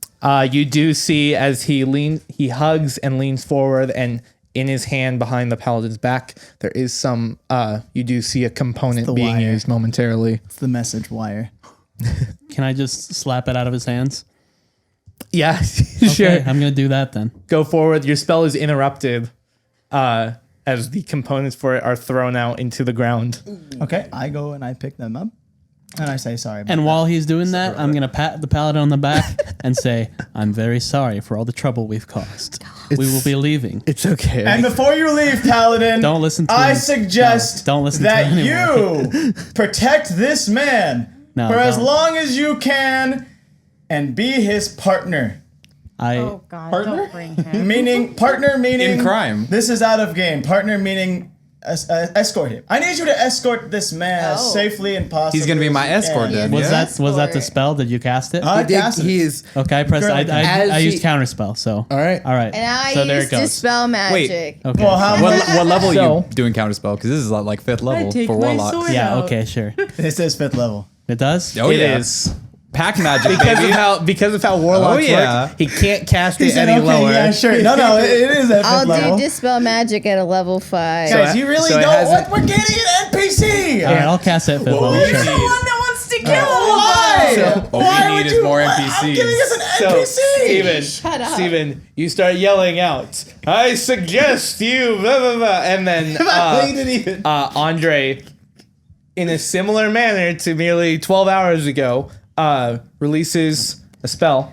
You do see as he hugs and leans forward, and in his hand behind the paladin's back, there is some. You do see a component the being wire. used momentarily. It's the message wire. Can I just slap it out of his hands? Yeah, Okay, sure. I'm gonna do that then. Go forward. Your spell is interrupted as the components for it are thrown out into the ground. Okay, I go and I pick them up, and I say sorry. And while he's doing that, I'm gonna pat the paladin on the back and say, "I'm very sorry for all the trouble we've caused. We will be leaving." It's okay. And before you leave, Paladin, Don't listen to I him. suggest No, don't listen to that him you protect this man No, for as don't. long as you can and be his partner. Oh God! Partner? Don't bring him. Meaning, partner meaning... In crime. This is out of game. Partner meaning escort him. I need you to escort this man as safely and possibly He's gonna be my as you escort can. then. Was Yeah. was that the spell? Did you cast it? I cast it. he is. Okay, I pressed. Currently I As used he- counter spell. So All right. all right. And I so there use it goes. dispel magic. Okay. Well, how What, much? what level So- are you doing counterspell? Because this is like 5th level take for my warlocks. sword. Yeah. out. Okay. Sure. This is 5th level. It does. Oh It yeah, is. pack magic, Because baby. of how warlocks Oh, yeah. work, he can't cast He it said, any okay, lower. yeah, sure. No, it is at 5th I'll level. do dispel magic at a level 5. Guys, you really so it don't hasn't- want... We're getting an NPC! All right. I'll cast it at fifth level. You're Sure. the one that wants to kill Why? So- Why we would need you? is more I'm NPCs. giving us an So, NPC. Steven, you start yelling out, I suggest you, blah, blah, blah. And then Andre, in a similar manner to nearly 12 hours ago, releases a spell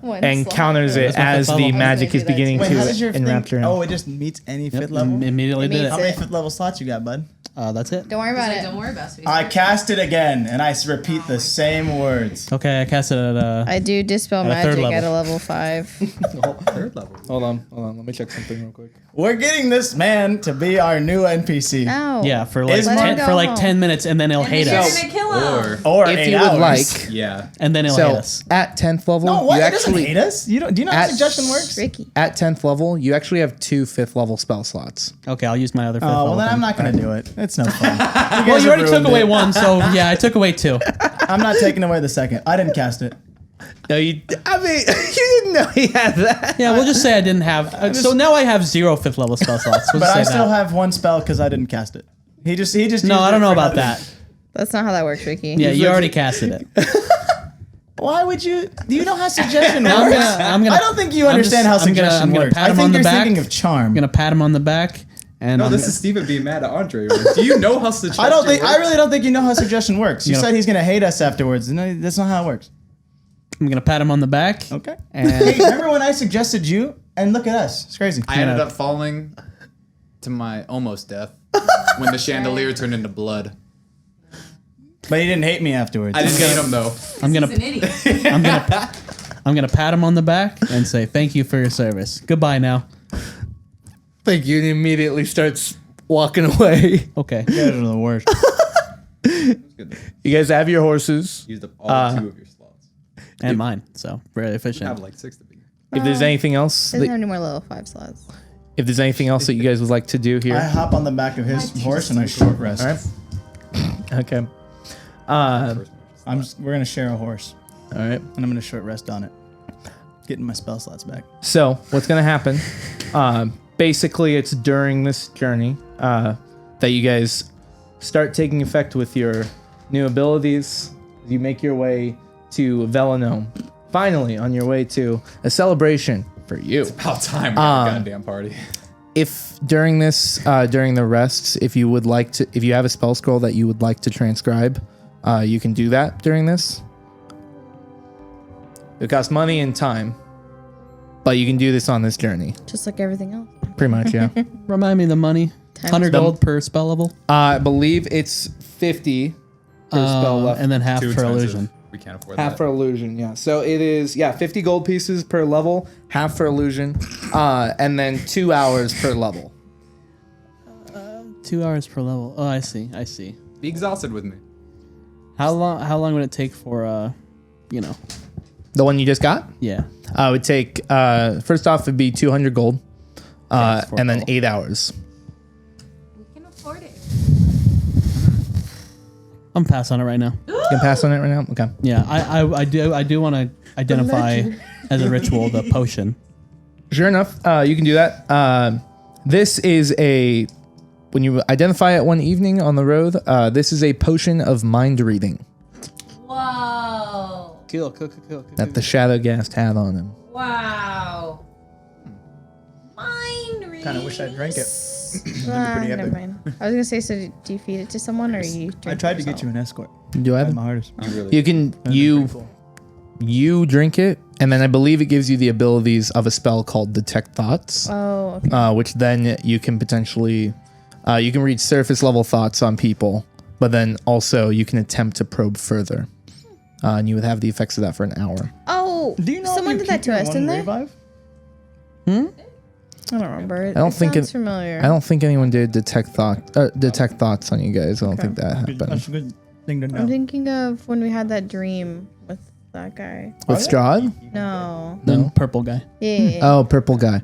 one and slot. counters it That's my as fifth the level. magic is Wait, beginning Wait, how does your to enwrap thing? around. Oh, it just meets any Yep, 5th level. Immediately did means How it. many it. 5th level slots you got, bud? That's it. Don't worry about it. Don't worry about it. I cast it again, and I repeat the same words. Okay, I cast it at I do dispel At a third magic at a level. level 5. 3rd level. Hold on. Let me check something real quick. We're getting this man to be our new NPC. No. yeah for like Let him 10, go for like home. 10 minutes, and then he'll hate You're us, gonna kill him. Or If 8 you would hours. like, Yeah. and then he'll hate so us. at 10th level, No, what? you It doesn't actually hate us. You don't. Do you know how At- suggestion works? Tricky. at 10th level, you actually have 2 5th level spell slots. Okay, I'll use my other fifth Oh, level. well, then I'm thing. not going to do it. It's no fun. Well, you already took away one, so yeah, I took away 2. I'm not taking away the second. I didn't cast it. No, I mean, you didn't know he had that. Yeah, we'll just say I didn't have. So now I have 0 fifth level spell slots. We'll But just I say still that. have one spell because I didn't cast it. He just. No, used I it don't know for about nothing. that. That's not how that works, Ricky. Yeah, you already casted it. Why would you? Do you know how suggestion works? I'm gonna- I don't think you I'm understand just- how I'm gonna- suggestion I'm gonna works. pat I him think on the you're back. thinking of charm. I'm gonna pat him on the back, and No, I'm this gonna- is Steven being mad at Andre. Do you know how suggestion I don't think. I works? really don't think you know how suggestion works. You You know- said he's gonna hate us afterwards. No, that's not how it works. I'm gonna pat him on the back. Okay. And Hey, remember when I suggested you? And look at us. It's crazy. I ended up falling to my almost death when the chandelier turned into blood. But he didn't hate me afterwards. I didn't hate him though. I'm gonna He's an idiot. I'm gonna pat him on the back and say thank you for your service. Goodbye now. Thank you. And he immediately starts walking away. Okay. You guys are the worst. You guys have your horses. Used up all 2 of your slots. And mine. So very I efficient. have like 6 to be. If there's anything else, Doesn't that, have any more level 5 slots. if there's anything else that you guys would like to do I here, hop on the back of his horse and I short rest. all right. Okay. We're gonna share a horse, All right. and I'm gonna short rest on it. Getting my spell slots back. So what's gonna happen? Basically, it's during this journey that you guys start taking effect with your new abilities. You make your way to Velanome. Finally, on your way to a celebration for you. About time we had a goddamn party. If during this, during the rests, if you would like to, if you have a spell scroll that you would like to transcribe, you can do that during this. It costs money and time, but you can do this on this journey. Just like everything else. Pretty much, yeah. Remind me the money. 100 gold per spell level. I believe it's 50 per spell left. And then half Too for expensive. illusion. We can't afford Half that. for illusion, yeah. So it is, 50 gold pieces per level, half for illusion, and then 2 hours per level. 2 hours per level. Oh, I see. Be exhausted with me. How long would it take for The one you just got? yeah. It would take, first off, it'd be 200 gold, it's 4 and then gold. 8 hours. We can afford it. I'm pass on it right now. You can pass on it right now? Okay. Yeah, I do want to identify as a ritual the potion. Sure enough, you can do that. This is when you identify it one evening on the road, this is a potion of mind reading Whoa. Kill. that the Shadowghast had on him. Wow. Mind reading. Kind of wish I drank it. Never epic. mind. I was gonna say, so do you feed it to someone or you? I tried to get you an escort. Do I I have my hardest. You can you drink it, and then I believe it gives you the abilities of a spell called Detect Thoughts, Oh, okay. which then you can potentially you can read surface level thoughts on people, but then also you can attempt to probe further, and you would have the effects of that for an hour. Oh, Do you know someone if you did that keep to your us, one didn't they? revive? I don't remember. I don't think sounds familiar. I don't think anyone did detect thoughts on you guys. I don't think that happened. That's a good thing to know. I'm thinking of when we had that dream with that guy. With Strahd? No. The purple guy. Yeah. Oh, purple guy.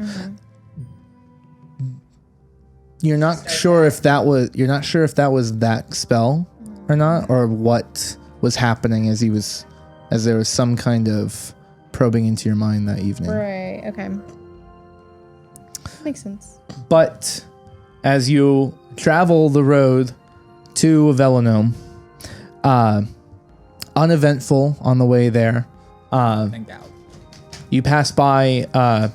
You're not sure if that was that spell or not, or what was happening as there was some kind of probing into your mind that evening. Right. Okay. Makes sense. But as you travel the road to Velanome, uneventful on the way there, Thank God. you pass by a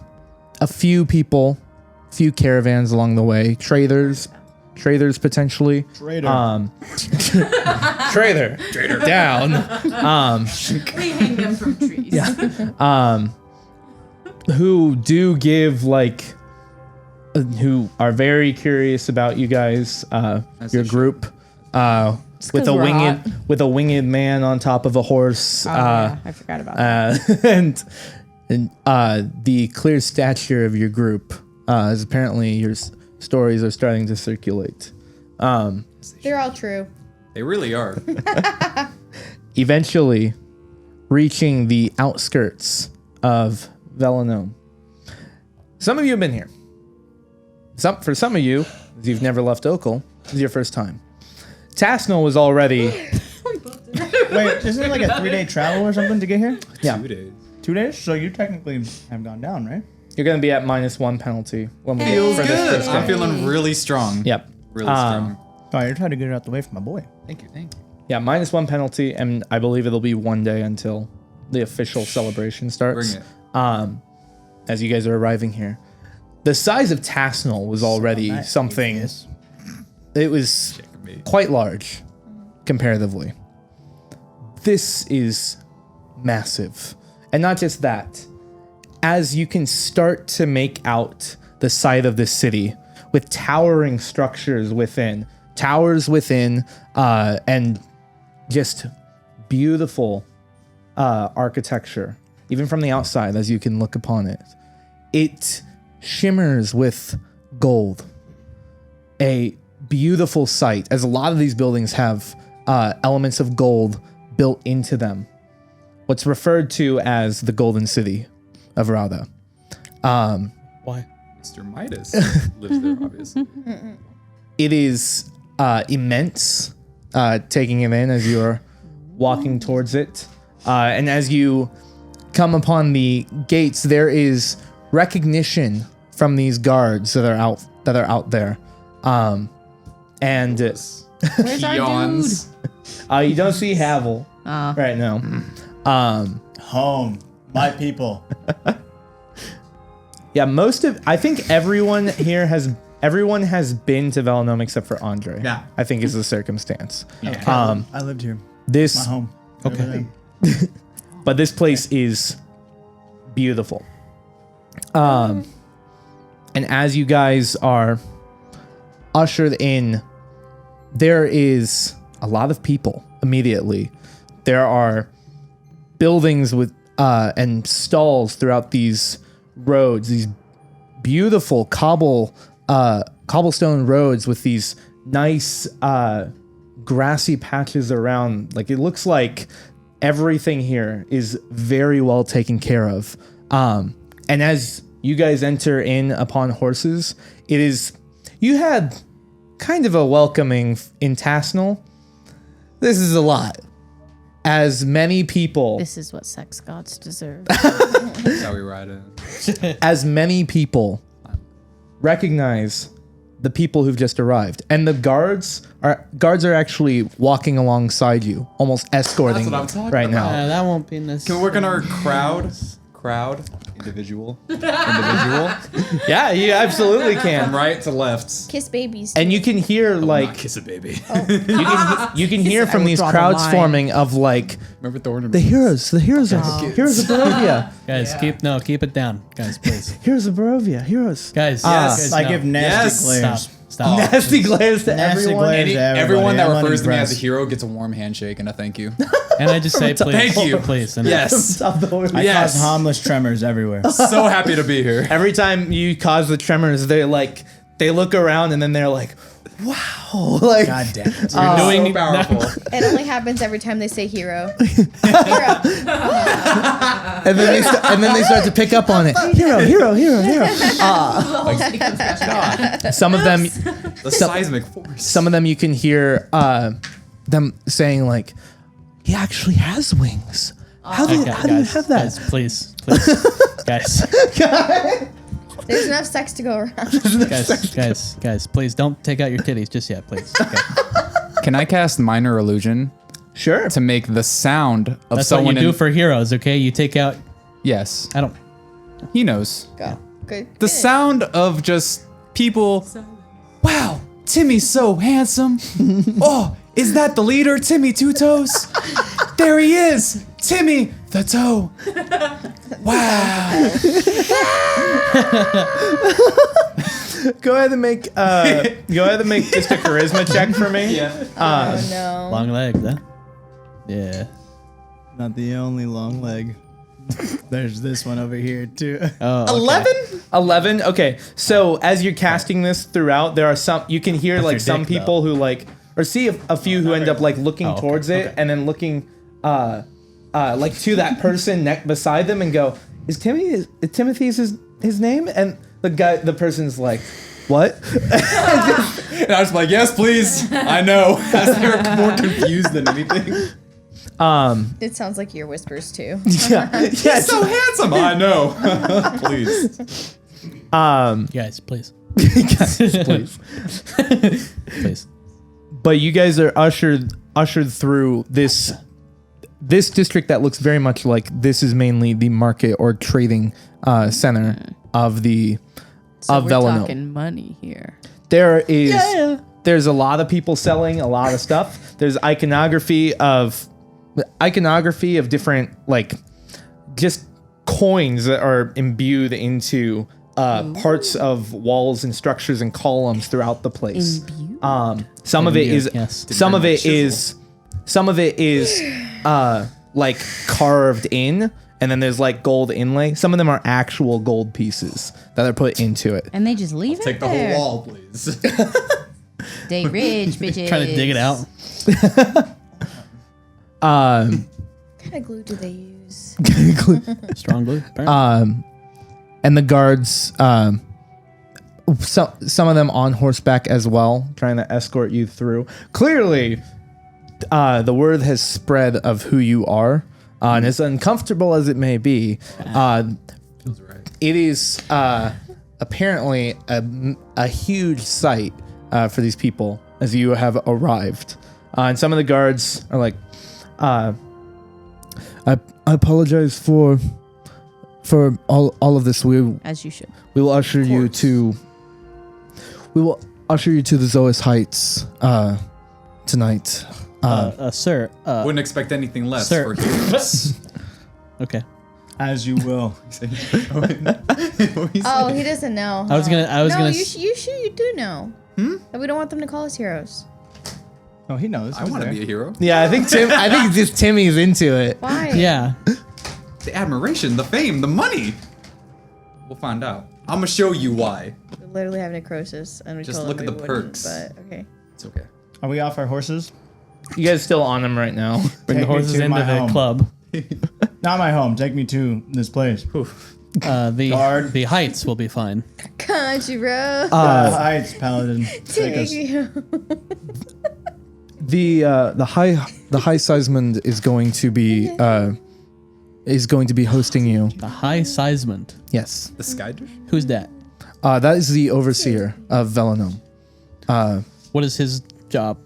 few people, few caravans along the way, traders potentially. Traitor. Trader down. We hang them from trees. Who do give who are very curious about you guys, your group, with 'cause a we're hot. with a winged man on top of a horse, Yeah, I forgot about that. and the clear stature of your group, is apparently your stories are starting to circulate. They're all true. They really are. Eventually, reaching the outskirts of Velanome. Some of you have been here. For some of you, if you've never left Oakle, this is your first time. Tassonal was already... Wait, isn't it like a 3-day travel or something to get here? Yeah. 2 days. 2 days? So you technically have gone down, right? You're going to be at -1 penalty when we Feels for this good. first I'm day. feeling really strong. Yep. Really strong. Oh, you're trying to get it out the way for my boy. Thank you. Yeah, -1 penalty, and I believe it'll be 1 day until the official celebration starts. Bring it. As you guys are arriving here. The size of Tassonal was already nice. something... Yes. It was quite large, comparatively. This is massive. And not just that. As you can start to make out the side of this city with towering structures within, and just beautiful architecture, even from the outside as you can look upon it. It shimmers with gold. A beautiful sight, as a lot of these buildings have elements of gold built into them. What's referred to as the Golden City of Rauda. Why? Mr. Midas lives there, obviously. It is immense, taking it in as you're walking towards it. And as you come upon the gates, there is recognition from these guards that are out there. And Where's our dude? Yawns. you don't see Havel right now. Home. My people. Yeah, I think everyone here has been to Velanome except for Andre. Yeah. I think is the circumstance. I lived here. My This, home. Okay. but this place is beautiful. And as you guys are ushered in, there is a lot of people immediately. There are buildings with and stalls throughout these roads, these beautiful cobblestone roads with these nice grassy patches around. Like, it looks like everything here is very well taken care of. And as you guys enter in upon horses, you had kind of a welcoming in Tassonal. This is a lot. As many people, This is what sex gods deserve. That's how we ride it. as many people recognize the people who've just arrived, and the guards are actually walking alongside you, almost escorting That's what you I'm talking right now. That won't be necessary. Can we work on our crowd, individual. Yeah, you absolutely From can. right to left. Kiss babies. And you can hear like Kiss a baby. you can hear from these draw the crowds line. forming of like Remember Thorn? the heroes of Barovia, Guys, keep it down, guys, please. heroes of Barovia, heroes. Guys, Yes. guys, I no. give nasty Yes. glares. Stop. Nasty glares to Nasty everyone. glares. Everybody, Everyone that I'm refers to me as a unimpressed. hero gets a warm handshake and a thank you. And I just say, please, Thank you. please. And Yes. I Yes. cause harmless tremors everywhere. So happy to be here. Every time you cause the tremors, they look around and then they're like, wow, like God damn it. You're doing- so powerful. It only happens every time they say hero. Hero. and then they start to pick up on it. Hero. Some of them The seismic force. some of them you can hear them saying like, he actually has wings. How do you have that? Guys, please, guys, There's enough sex to go around. guys, please don't take out your titties just yet, please. Okay. Can I cast minor illusion Sure. to make the sound of That's someone what you do for heroes, okay? You take out. Yes, I don't. he knows. Go. Good. The sound of just people. Wow, Timmy's so handsome. Oh, is that the leader, Timmy Two Toes? There he is, Timmy the Toe. Wow. Go ahead and make just a charisma check for me. Yeah. Oh no. Long legs, huh? Yeah. Not the only long leg. There's this one over here too. Oh, okay. 11. Okay. So as you're casting this throughout, there are some you can hear like your some dick, people who like or see a few who end up like looking Oh, okay, towards it okay. and then looking like to that person neck beside them and go, is Timothy's his name? And the person's like, what? And I was like, yes, please. I know. As they're more confused than anything. It sounds like your whispers too. yeah. So handsome. I know. Please. Guys, please, Please. please. But you guys are ushered through this district that looks very much like this is mainly the market or trading center of the So of we're Velano. talking money here. There's a lot of people selling a lot of stuff. There's iconography of different like just coins that are imbued into parts of walls and structures and columns throughout the place. Some of it is Yes. some of it is like carved in, and then there's like gold inlay. Some of them are actual gold pieces that are put into it. And they just leave Take it the there. whole wall, please. They rich, bitches. Trying to dig it out. What kind of glue do they use? Strong glue. apparently. And the guards, some of them on horseback as well, trying to escort you through. Clearly, the word has spread of who you are, and as uncomfortable as it may be, it is apparently a huge sight for these people as you have arrived. And some of the guards are like, I apologize for all of this. As you should. We will usher you to the Zois Heights tonight. Sir. Wouldn't expect anything less Sir. for heroes. Okay. As you will. Oh, he doesn't know. I was gonna. No, you do know. That we don't want them to call us heroes. Oh, he knows. I want to be a hero. Yeah, I think just Timmy's into it. Why? Yeah. The admiration, the fame, the money. We'll find out. I'm gonna show you why. We literally have necrosis, and we Just told look them at we the wouldn't, perks. But okay. It's okay. Are we off our horses? You guys still on them right now? Bring the Take me horses to into my the home. club. Not my home. Take me to this place. Guard. The heights will be fine. Kanjiro. Heights, Paladin. Take us. The high Seismond is going to be hosting you. The high sizement. Yes. The sky dish? Who's that? That is the overseer of Velanome. What is his job?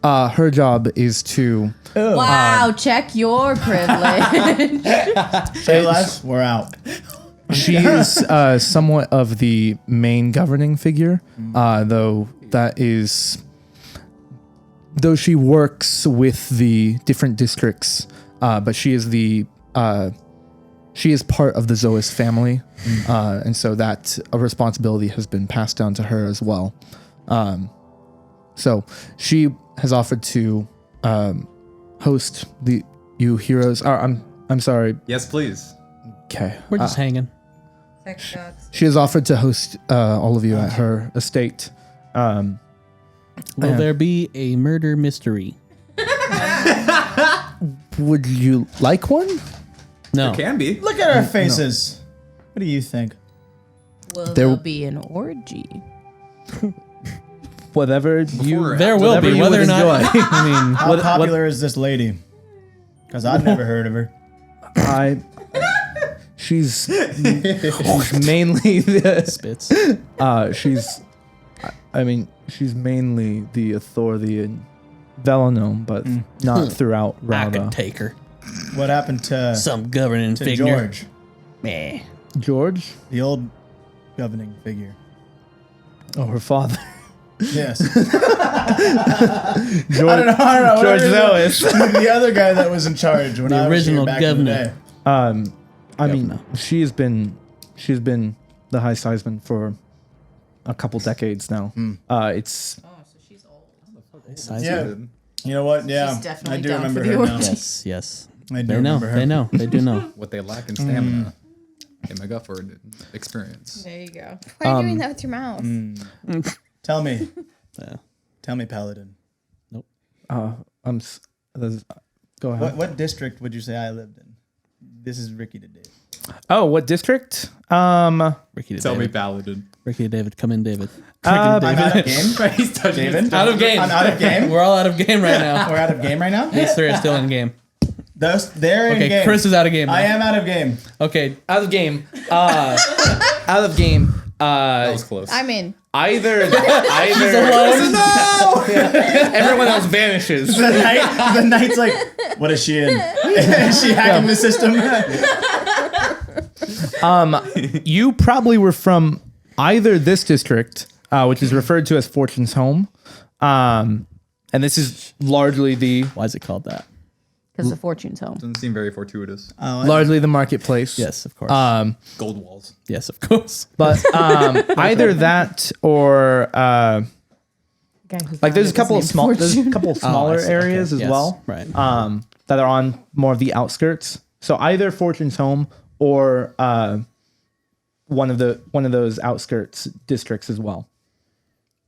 Her job is to Wow, check your privilege. Say less, we're out. she is somewhat of the main governing figure, though she works with the different districts, but she is part of the Zois family, and so that a responsibility has been passed down to her as well. So she has offered to host you heroes. I'm sorry. Yes, please. Okay. We're just hanging. Sex shots. She has offered to host all of you at her estate. Will Yeah. there be a murder mystery? Would you like one? No. Can be. Look at our faces. What do you think? Will There- there be an orgy? Whatever you. There will whatever be, you whether would or not. enjoy. I mean, How popular is this lady? Because I've never heard of her. She's mainly the. spits. She's mainly the authority in Velanome, but not throughout I could Rauda. take her. What happened to Some governing figure. George, Meh. George? the old governing figure? Oh, her father. Yes. George, I don't know. George Whatever Zois. the other guy that was in charge when The I was here original back in the governor. day. She's been the high seisman for a couple decades now. It's Yeah. You know what? Yeah. She's definitely I do down remember for the her now. orgy. Yes, yes. I do They know. remember her. They know. They do know. What they lack in stamina, they make up for it in experience. There you go. Why are you doing that with your mouth? Tell me. Yeah. Tell me, Paladin. go ahead. What district would you say I lived in? This is Ricky to Dave. Oh, what district? Ricky to Tell me, David. Paladin. Ricky to David. Come in, David. I'm out of game. He's touching David? Out of game. I'm out of game. We're all out of game right now. We're out of game right now? These three are still in game. They're in Okay, game. Chris is out of game. I now. am out of game. Okay, Out of game. Out of game. That was close. I'm in. Either everyone else vanishes. The knight's like, what is she in? Is she hacking the system? You probably were from either this district, which is referred to as Fortune's Home, and this is largely the why is it called that? Because the fortune's home. Doesn't seem very fortuitous. largely the marketplace. Yes, of course. Gold walls. yes, of course. But either that or like there's a couple of smaller I see. areas Okay. as Yes, well, right. that are on more of the outskirts. So either Fortune's Home or one of those outskirts districts as well.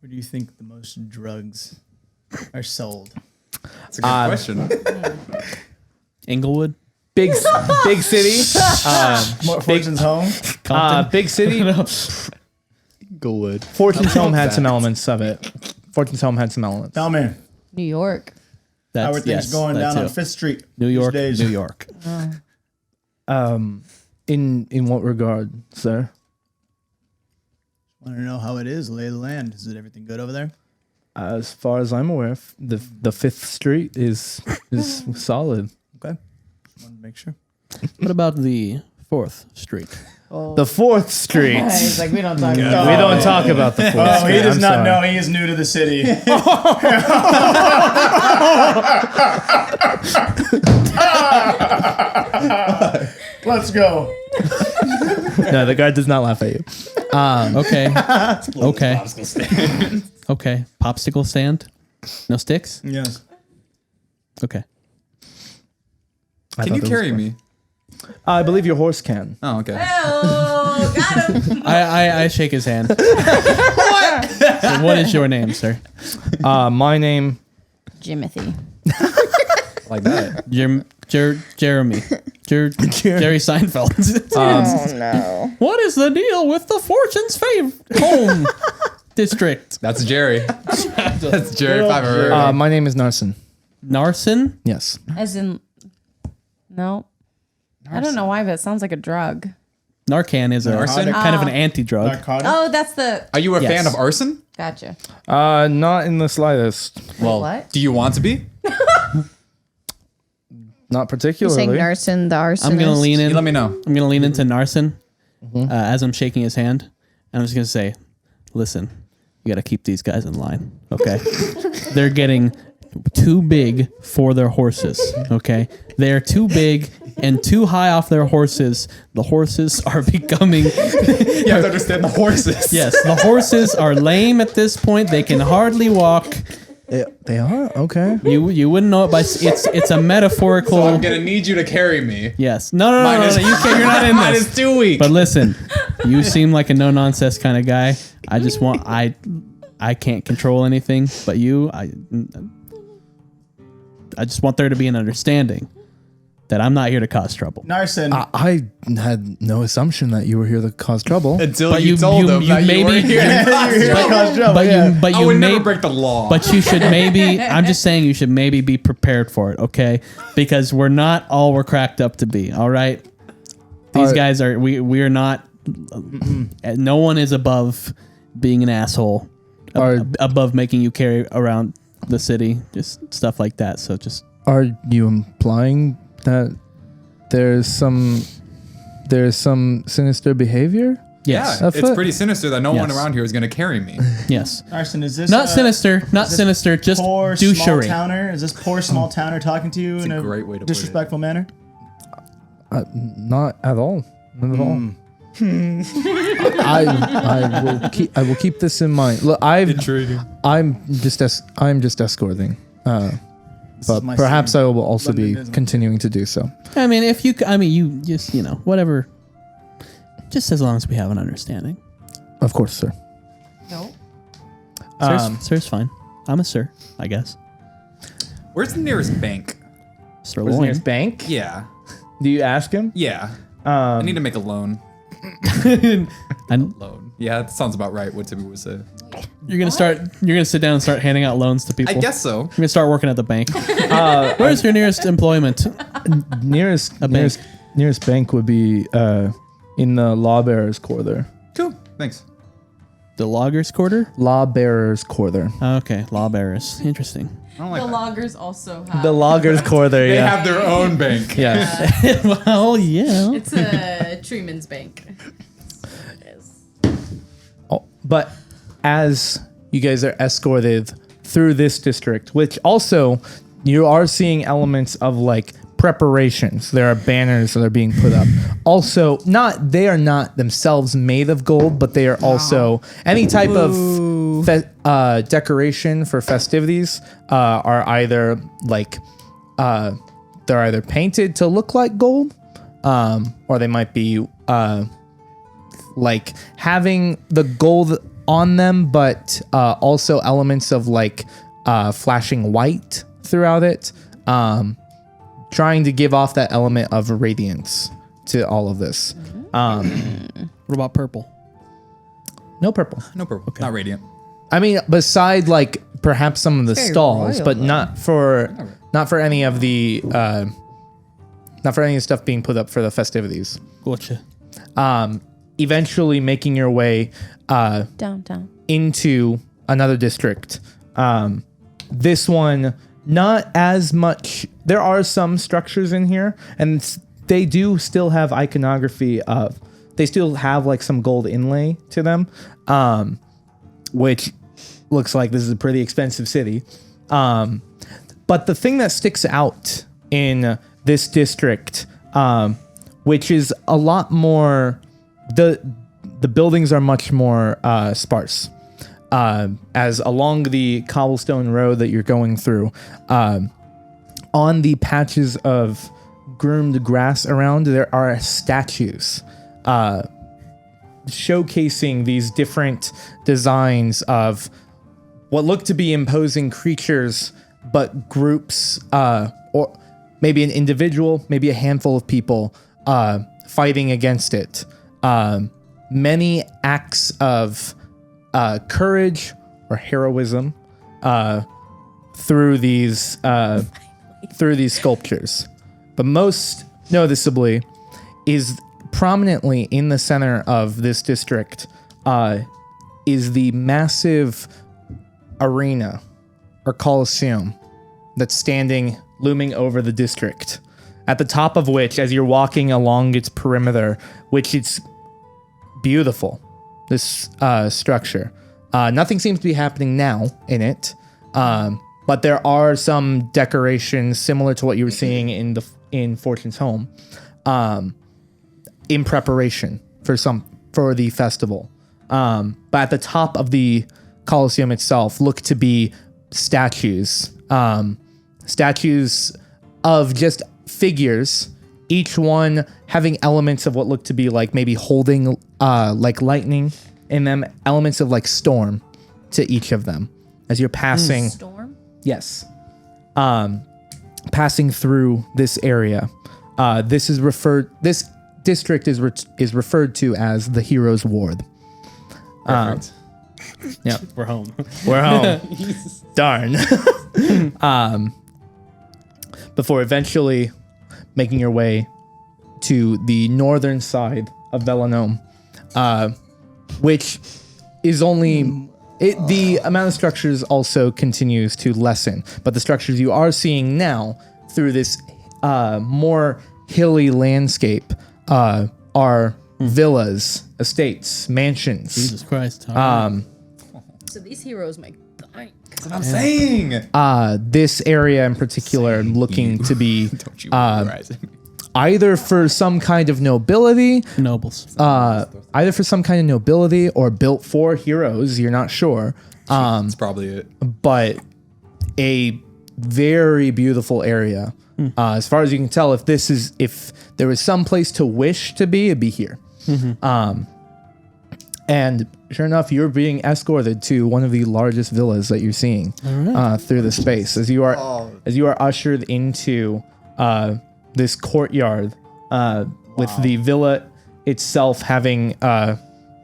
Where do you think the most drugs are sold? That's a good question. Inglewood. Big city. More Fortune's home? Compton. Big city. Goldwood. Fortune's Home had some elements of it. Fortune's Home had some elements. Tell me, New York. That's, how are things yes, going that down on too. 5th Street? New these York, days? New York. In what regard, sir? Want to know how it is, lay of the land. Is it everything good over there? As far as I'm aware, the Fifth Street is solid. Okay. Want to make sure. What about the 4th Street? The Fourth Street. He's like, we don't talk We about don't talk about the Fourth Oh, Street. he does I'm not sorry. know. He is new to the city. Let's go. No, the guard does not laugh at you. Okay. Okay. Okay. Popsicle stand. No sticks. Yes. Okay. I Can thought you that carry was me? I believe your horse can. Oh, okay. I shake his hand. What? So what is your name, sir? My name. Jimothy. Like that. Jeremy. Jerry Seinfeld. Oh no. What is the deal with the Fortune's home district? That's Jerry. That's Jerry if I've ever heard. My name is Narson. Narson? Yes. As in, no. I don't know why, but it sounds like a drug. Narcan is Narcotic? kind of an anti-drug. Narcotic? Oh, that's the. Are you a Yes. fan of arson? Gotcha. Not in the slightest. Well, What? do you want to be? Not You're saying particularly. Narson, the arsonist. I'm gonna lean in. You let me know. I'm gonna lean into Narson as I'm shaking his hand, and I'm just gonna say, "Listen, you got to keep these guys in line, okay? They're getting too big for their horses, okay? They are too big and too high off their horses. The horses are becoming." You have to understand the horses. Yes, the horses are lame at this point. They can hardly walk. They are? Okay. You wouldn't know it by it's a metaphorical. So I'm gonna need you to carry me. Yes. No. Minus- You're not in Mine this. is 2 weeks. But listen, you seem like a no nonsense kind of guy. I just want I can't control anything, but I just want there to be an understanding that I'm not here to cause trouble. Narson. I had no assumption that you were here to cause trouble. Until But you told them that you were maybe- here to cause You're here to trouble. cause trouble, But yeah. you I would may, never break the law. but you should maybe. I'm just saying you should maybe be prepared for it, okay? Because we're not all we're cracked up to be. All right, these Are- guys are. We are not. No one is above being an asshole. Are- Above making you carry around the city, just stuff like that. So just Are you implying that there's some sinister behavior? yes, yeah, A it's foot. pretty sinister that no one Yes. around here is gonna carry me. yes. Narson, is this Not sinister, not this sinister, just poor small douchery. towner? Is this poor small towner talking to you in a a great way to put it. disrespectful manner? Not at all. Not at all. I will keep this in mind. Look, I'm just escorting. But my perhaps scene. I will also be Londonism. continuing to do so. I mean, you just, whatever. Just as long as we have an understanding. Of course, sir. No. Sir's fine. I'm a sir, I guess. Where's the nearest bank? Where's the Sirloin. nearest bank? Yeah, Do you ask him? yeah. I need to make a loan. And Loan. Yeah, that sounds about right. What Timmy would say. you're gonna sit down and start handing out loans to people. I guess so. You're gonna start working at the bank. Where's your nearest employment? Nearest bank. nearest bank would be in the Lawbearers Quarter. Cool. Thanks. The loggers' quarter? Lawbearers Quarter. Okay, law bearers. Interesting. I don't like The that. loggers also have. The Loggers Quarter. They Yeah. have their own bank. Yes. Well, yeah. It's a Treeman's Bank. Oh, but as you guys are escorted through this district, which also you are seeing elements of like preparations. There are banners that are being put up. Also, they are not themselves made of gold, but they are also any type of decoration for festivities are either like they're either painted to look like gold, or they might be like having the gold on them, but also elements of like flashing white throughout it, trying to give off that element of radiance to all of this. What about purple? No purple. No purple. Not radiant. I mean, beside like perhaps some of the very stalls, royal, but though. not for any of the stuff being put up for the festivities. Gotcha. Eventually making your way Downtown. into another district. This one, not as much. There are some structures in here, and they do still have iconography of. They still have like some gold inlay to them, which looks like this is a pretty expensive city. But the thing that sticks out in this district, which is a lot more, the buildings are much more sparse. As along the cobblestone road that you're going through, on the patches of groomed grass around, there are statues showcasing these different designs of what look to be imposing creatures, but groups, or maybe an individual, maybe a handful of people fighting against it. Many acts of courage or heroism through these sculptures, but most noticeably is prominently in the center of this district is the massive arena or coliseum that's looming over the district. At the top of which, as you're walking along its perimeter, which it's beautiful, this structure. Nothing seems to be happening now in it, but there are some decorations similar to what you were seeing in Fortune's home, in preparation for the festival. But at the top of the Colosseum itself look to be statues of just figures, each one having elements of what look to be like maybe holding like lightning in them, elements of like storm to each of them as you're passing. Storm? Yes. Passing through this area. This district is referred to as the Heroes' Ward. Yeah. We're home. We're home. Darn. Before eventually making your way to the northern side of Velanome, which is only... the amount of structures also continues to lessen, but the structures you are seeing now through this more hilly landscape are villas, estates, mansions. Jesus Christ. So these heroes make bank. That's what I'm saying. This area in particular looking to be Don't you memorize it. either for some kind of nobility, Nobles. either for some kind of nobility or built for heroes, you're not sure. That's probably it. But a very beautiful area. As far as you can tell, if there was some place to wish to be, it'd be here. And sure enough, you're being escorted to one of the largest villas that you're seeing through the space as you are ushered into this courtyard with the villa itself having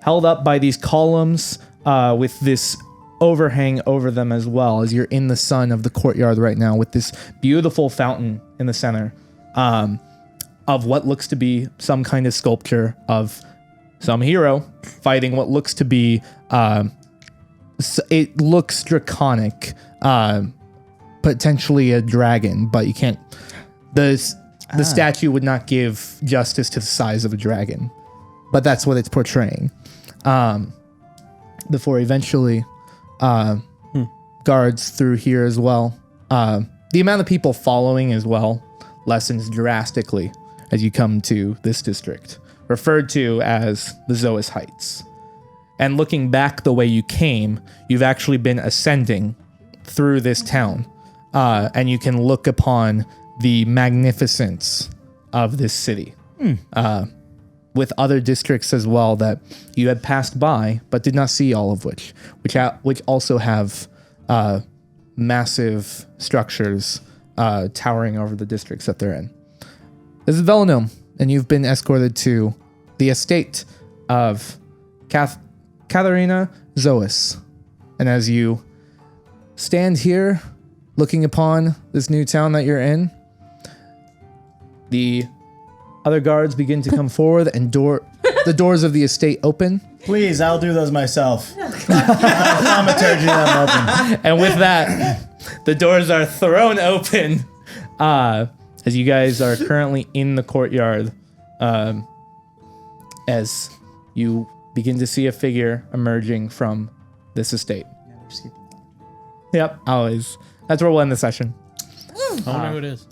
held up by these columns with this overhang over them as well, as you're in the sun of the courtyard right now with this beautiful fountain in the center of what looks to be some kind of sculpture of some hero fighting what looks to be it looks draconic, potentially a dragon, but you can't the statue would not give justice to the size of a dragon, but that's what it's portraying. Before eventually guards through here as well. The amount of people following as well lessens drastically as you come to this district, referred to as the Zoas Heights. And looking back the way you came, you've actually been ascending through this town, and you can look upon the magnificence of this city, with other districts as well that you had passed by but did not see all of which also have massive structures towering over the districts that they're in. This is Velanome, and you've been escorted to the estate of Katharina Zois. And as you stand here looking upon this new town that you're in, the other guards begin to come forward and the doors of the estate open. Please, I'll do those myself. I'll thaumaturgy them open. And with that, the doors are thrown open as you guys are currently in the courtyard, as you begin to see a figure emerging from this estate. Yep, always. That's where we'll end the session. I wonder who it is.